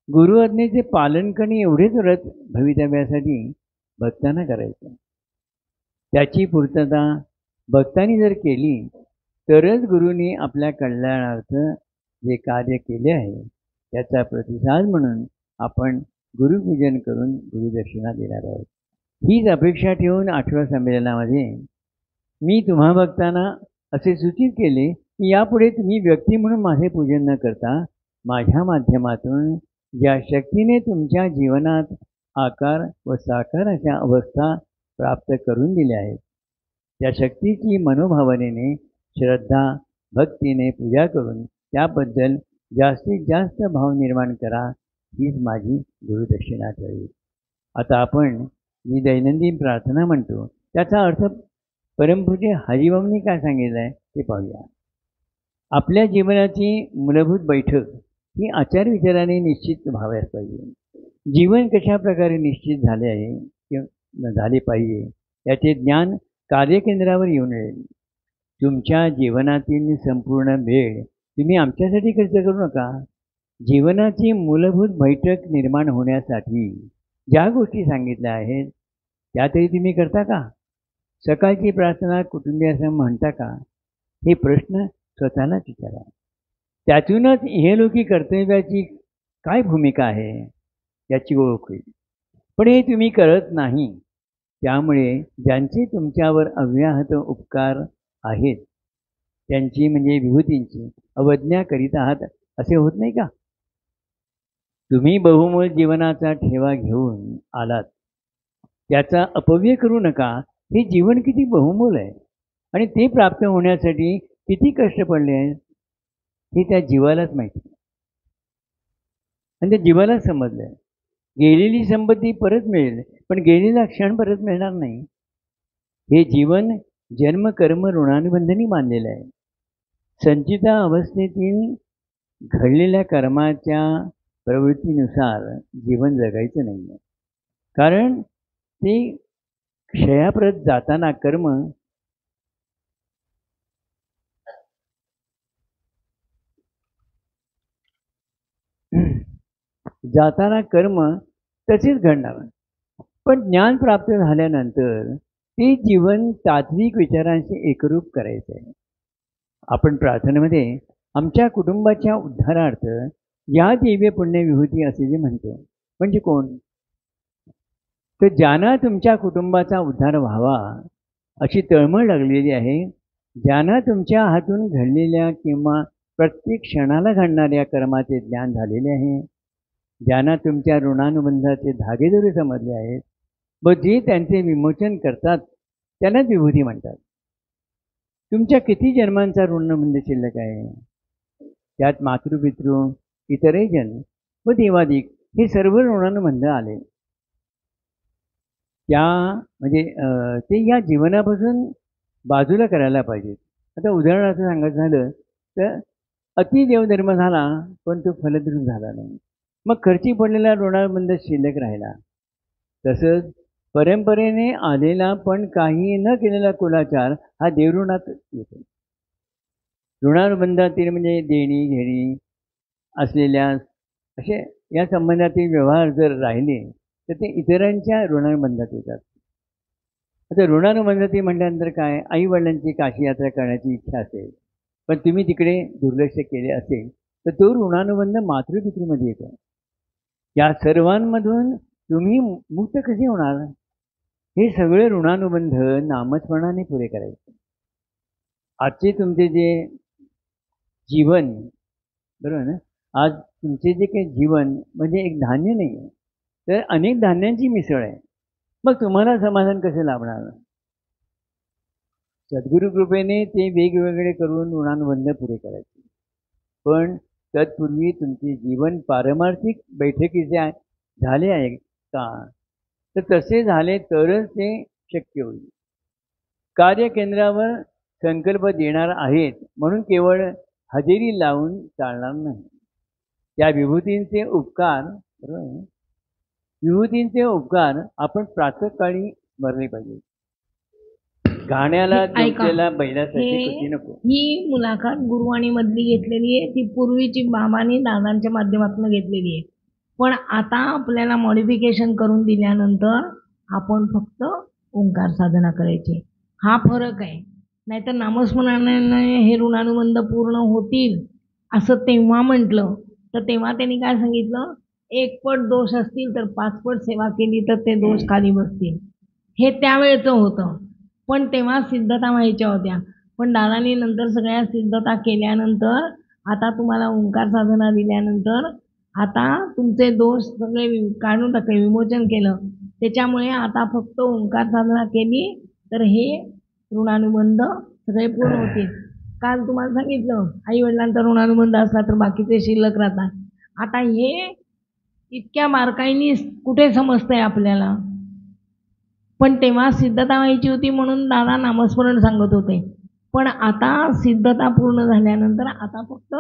B: गुरु आज्ञेचे पालन करणे एवढेच व्रत भवितव्यासाठी भक्तांना करायचं. त्याची पूर्तता भक्तांनी जर केली तरच गुरूंनी आपल्या कल्याणार्थ जे कार्य केले आहे त्याचा प्रतिसाद म्हणून आपण गुरुपूजन करून गुरुदक्षिणा देणार आहोत. हीच अपेक्षा ठेवून 8व्या संमेलनामध्ये मी तुम्हा भक्तांना असे सूचित केले की यापुढे तुम्ही व्यक्ती म्हणून माझे पूजन न करता माझ्या माध्यमातून ज्या शक्तीने तुमच्या जीवनात आकार व साकार अशा अवस्था प्राप्त करून दिल्या आहेत त्या शक्तीची मनोभावनेने श्रद्धा भक्तीने पूजा करून त्याबद्दल जास्तीत जास्त भाव निर्माण करा हीच माझी गुरुदक्षिणा ठरेल. आता आपण जी दैनंदिन प्रार्थना म्हणतो त्याचा अर्थ परमपूज्य हरिओमनी काय सांगितलं आहे ते पाहूया. आपल्या जीवनाची मूलभूत बैठक ही आचारविचाराने निश्चित व्हाव्यास पाहिजे. जीवन कशा प्रकारे निश्चित झाले आहे किंवा झाले पाहिजे याचे ज्ञान कार्यकेंद्रावर येऊन येईल. तुमच्या जीवनातील संपूर्ण वेळ तुम्ही आमच्यासाठी खर्च करू नका. जीवनाची मूलभूत बैठक निर्माण होण्यासाठी ज्या गोष्टी सांगितल्या आहेत त्या तरी तुम्ही करता का? सकाळची प्रार्थना कुटुंबियासह म्हणता का? हे प्रश्न स्वतःलाच विचारा. त्यातूनच इहलोकी कर्तव्याची काय भूमिका आहे याची ओळख होईल. पण हे तुम्ही करत नाही. त्यामुळे ज्यांचे तुमच्यावर अव्याहत उपकार आहेत त्यांची म्हणजे विभूतींची अवज्ञा करीत आहात असे होत नाही का? तुम्ही बहुमोल जीवनाचा ठेवा घेऊन आलात त्याचा अपव्यय करू नका. हे जीवन किती बहुमोल आहे आणि ते प्राप्त होण्यासाठी किती कष्ट पडले आहेत हे त्या जीवालाच माहिती आणि त्या जीवालाच समजलं आहे. गेलेली संपत्ती परत मिळेल पण गेलेला क्षण परत मिळणार नाही. हे जीवन जन्म कर्म ऋणानुबंधनी बांधलेलं आहे. संचिता अवस्थेतील घडलेल्या कर्माच्या प्रवृत्तीनुसार जीवन जगायचं नाही आहे. कारण ते क्षयाप्रत जाताना कर्म जाताना कर्म तसेच घडणार. पण ज्ञान प्राप्त झाल्यानंतर ते जीवन तात्विक विचारांशी एकरूप करायचं आहे. आपण प्रार्थनेमध्ये आमच्या कुटुंबाच्या उद्धारार्थ या दिव्य पुण्य विभूती असे जे म्हणतो, म्हणजे कोण? तर ज्यांना तुमच्या कुटुंबाचा उद्धार व्हावा अशी तळमळ लागलेली आहे, ज्यांना तुमच्या हातून घडलेल्या किंवा प्रत्येक क्षणाला घडणाऱ्या कर्माचे ज्ञान झालेले आहे, ज्यांना तुमच्या ऋणानुबंधाचे धागेदोरे समजले आहेत व जे त्यांचे विमोचन करतात त्यांनाच विभूती म्हणतात. तुमच्या किती जन्मांचा ऋणानुबंध शिल्लक आहे? त्यात मातृपितृ, इतरही जन व देवादिक हे सर्व ऋणानुबंध आले. त्या म्हणजे ते या जीवनापासून बाजूला करायला पाहिजेत. आता उदाहरणार्थ सांगायचं झालं तर अति देवधर्म झाला पण तो फलद्रूप झाला नाही, मग खर्ची पडलेला ऋणानुबंध शिल्लक राहिला. तसंच परंपरेने आलेला पण काही न केलेला कुलाचार हा देवऋणात येतो. ऋणानुबंधातील म्हणजे देणी घेणी असलेल्या असे या संबंधातील व्यवहार जर राहिले तर ते इतरांच्या ऋणानुबंधात येतात. आता ऋणानुबंधाती म्हटल्यानंतर काय, आई वडिलांची काशी यात्रा करण्याची इच्छा असेल पण तुम्ही तिकडे दुर्लक्ष केले असेल तर तो ऋणानुबंध मातृपितृमध्ये येतो. या सर्वांमधून तुम्ही मुक्त कसे होणार? हे सगळे ऋणानुबंध नामस्मरणाने पुरे करायचे. आजचे तुमचे जे जीवन, बरोबर ना, आज तुमचे जे काही जीवन म्हणजे एक धान्य नाही आहे तर अनेक धान्यांची मिसळ आहे. मग तुम्हाला समाधान कसे लाभणार? सद्गुरु कृपेने ते वेगवेगळे करून ऋणानुबंध पुरे करायचे. पण तत्पूर्वी तुमचे जीवन पारमार्थिक बैठकीचे झाले आहे का? तर तसे झाले तरच ते शक्य होईल. कार्यकेंद्रावर संकल्प देणार आहेत म्हणून केवळ हजेरी लावून चालणार नाही. त्या विभूतींचे उपकार, बरोबर, विभूतींचे उपकार आपण प्रातःकाळी स्मरले पाहिजे. गाण्याला जोडलेला बैलासाठी कृती नको.
A: ही मुलाखत गुरुवाणी मधली घेतलेली आहे, ती पूर्वीची बाबांनी दादांच्या माध्यमातून घेतलेली आहे. पण आता आपल्याला मॉडिफिकेशन करून दिल्यानंतर आपण फक्त ओंकार साधना करायची, हा फरक आहे. नाहीतर नामस्मरणाने हे ऋणानुबंध पूर्ण होतील असं तेव्हा म्हटलं तर तेव्हा त्यांनी काय सांगितलं, 1 पट दोष असतील तर 5 पट सेवा केली तर ते दोष खाली बसतील. हे त्यावेळेचं होतं, पण तेव्हा सिद्धता व्हायच्या होत्या. पण दादांनी नंतर सगळ्या सिद्धता केल्यानंतर आता तुम्हाला ओंकार साधना दिल्यानंतर आता तुमचे दोष सगळे काढून टाकले, विमोचन केलं. त्याच्यामुळे आता फक्त ओंकार साधना केली तर हे ऋणानुबंध सगळे पूर्ण होतील. काल तुम्हाला सांगितलं आई वडिलांचा ऋणानुबंध असला तर बाकीचे शिल्लक राहतात. आता हे इतक्या बारकाईने कुठे समजतंय आपल्याला, पण तेव्हा सिद्धता व्हायची होती म्हणून दादा नामस्मरण सांगत होते. पण आता सिद्धता पूर्ण झाल्यानंतर आता फक्त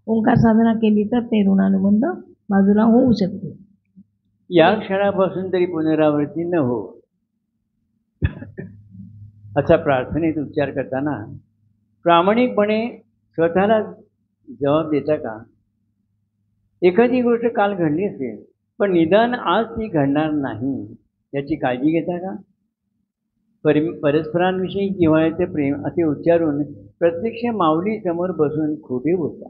A: ओंकार साधना केली तर ते ऋणानुबंध बाजूला होऊ शकते.
B: या क्षणापासून तरी पुनरावृत्ती न हो असा प्रार्थनेत उच्चार करताना प्रामाणिकपणे स्वतःला जबाब देता का? एखादी गोष्ट काल घडली असेल पण निदान आज ती घडणार नाही याची काळजी घेता का? परस्परांविषयी जिव्हाळ्याचे प्रेम असे उच्चारून प्रत्यक्ष माऊली समोर बसून खोटे बोलता.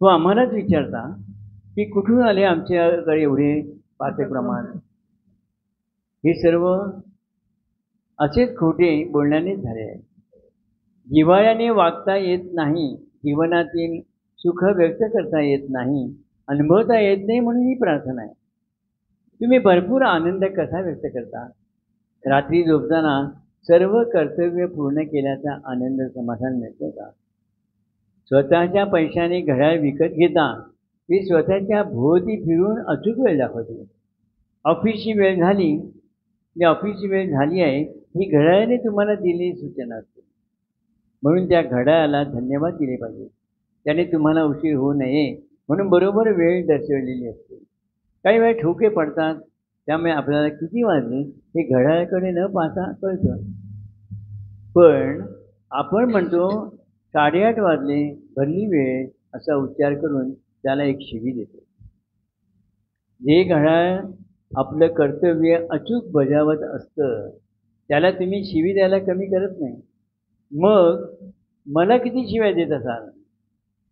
B: तो आम्हालाच विचारता की कुठून आले आमच्याकडे एवढे पाचे प्रमाण? हे सर्व असेच खोटे बोलण्यानेच झाले आहे. जिव्हाळ्याने वागता येत नाही, जीवनातील सुख व्यक्त करता येत नाही, अनुभवता येत नाही म्हणून ही प्रार्थना आहे. तुम्ही भरपूर आनंद कसा व्यक्त करता? रात्री झोपताना सर्व कर्तव्य पूर्ण केल्याचा आनंद समाधान मिळतो का? स्वतःच्या पैशाने घड्याळ विकत घेता ती स्वतःच्या भोवती फिरून अचूक वेळ दाखवते. ऑफिसची वेळ झाली, जी ऑफिसची वेळ झाली आहे ही घड्याळाने तुम्हाला दिलेली सूचना असते, म्हणून त्या घड्याळाला धन्यवाद दिले पाहिजे. त्याने तुम्हाला उशीर होऊ नये म्हणून बरोबर वेळ दर्शवलेली असते. काही वेळा ठोके पडतात, त्यामुळे आपल्याला किती वाजले हे घड्याळाकडे न पाहता कळतं. पण आपण म्हणतो 8:30 वाजले, भरली वेळ असा उच्चार करून त्याला एक शिवी देतो. जे घड्याळ आपलं कर्तव्य अचूक बजावत असतं त्याला तुम्ही शिवी द्यायला कमी करत नाही. मग मला किती शिव्या देत असाल?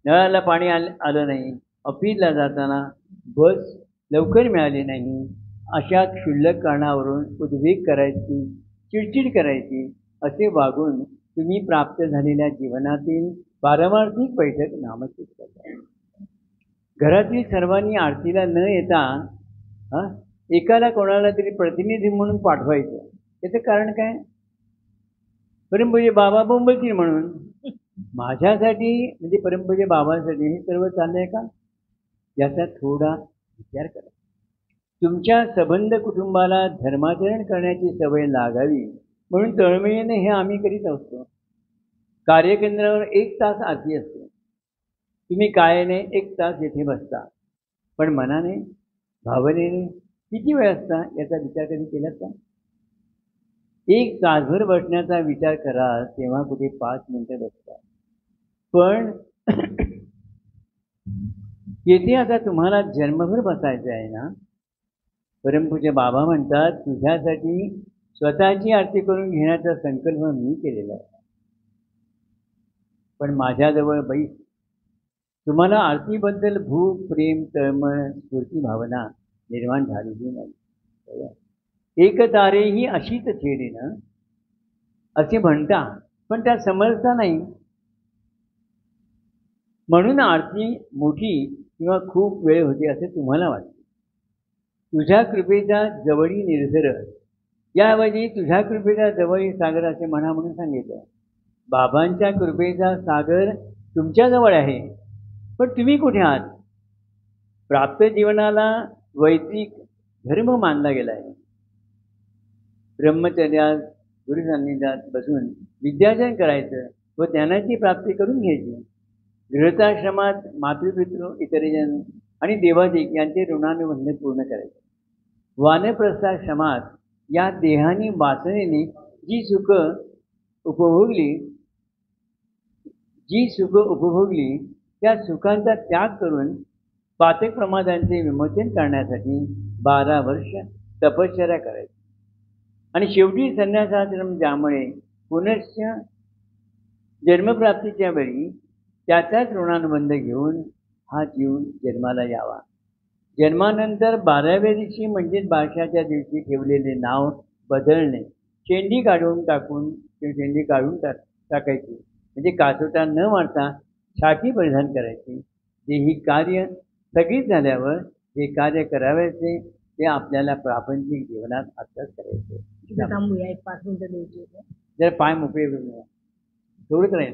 B: नळाला पाणी आलं नाही, ऑफिसला जाताना बस लवकर मिळाली नाही, अशा क्षुल्लक कारणावरून उद्वेग करायची, चिडचिड करायची, असे वागून तुम्ही प्राप्त झालेल्या जीवनातील पारमार्थिक बैठक नामांकित करता. घरातील सर्वांनी आरतीला न येता एकाला कोणाला तरी प्रतिनिधी म्हणून पाठवायचं. त्याचं कारण काय? परमपूज्य बाबा बोंबलतील म्हणून. माझ्यासाठी म्हणजे परमपूज्य बाबांसाठी हे सर्व चाललंय का? याचा थोडा विचार करा. तुमच्या सबंध कुटुंबाला धर्माचरण करण्याची सवय लागावी म्हणून तळमळीने हे आम्ही करीत असतो. कार्यकेंद्रावर 1 तास आरती असते. तुम्ही कायेने 1 तास येथे बसता, पण मनाने, भावनेने किती वेळ असता याचा विचार कधी केलात का? 1 तासभर बसण्याचा विचार करा तेव्हा कुठे 5 मिनिटं बसता. पण येथे आता तुम्हाला जन्मभर बसायचं आहे ना. परमपूज्य बाबा म्हणतात तुझ्यासाठी स्वतःची आरती करून घेण्याचा संकल्प मी केलेला आहे, पण माझ्याजवळ बैस. तुम्हाला आरतीबद्दल भूक, प्रेम, तळमळ, स्फूर्ती भावना निर्माण झालेली नाही. एक तारे ही अशीच छेडेन असे म्हणता, पण त्या समजता नाही. म्हणून आरती मोठी किंवा खूप वेळ होते असे तुम्हाला वाटते. तुझ्या कृपेचा जवळी निर्झर, याऐवजी तुझ्या कृपेचा जवळी सागर असे म्हणा म्हणून सांगितलं. बाबांच्या कृपेचा सागर तुमच्याजवळ आहे, पण तुम्ही कुठे आहात? प्राप्त जीवनाला वैदिक धर्म मानला गेला आहे. ब्रह्मचर्यात गुरुसान्निध्यात बसून विद्यार्जन करायचं व ज्ञानाची प्राप्ती करून घ्यायची. गृहस्थाश्रमात मातृपितृ, इतरजन आणि देवादिक यांचे ऋणानुबंध पूर्ण करायचे. वानप्रस्थाश्रमात या देहानी वासनेने जी सुख उपभोगली त्या सुखांचा त्याग करून पातक प्रमादांचे विमोचन करण्यासाठी 12 वर्ष तपश्चर्या करायची. आणि शेवटी संन्यासाश्रम, ज्यामुळे पुनश्च जन्मप्राप्तीच्या वेळी त्याचाच ऋणानुबंध घेऊन हा जीव जन्माला यावा. जन्मानंतर 12व्या दिवशी म्हणजेच बारशाच्या दिवशी ठेवलेले नाव बदलणे, शेंडी काढून टाकायची, म्हणजे कासोटा न मारता छाती परिधान करायची. जे ही कार्य सगळीच झाल्यावर जे कार्य करावयाचे ते आपल्याला प्रापंचिक जीवनात आत्ताच करायचे.
A: थांबूया, 1-5 मिनिटं द्यायची.
B: जर पाय मोकळे थोडंच राहील.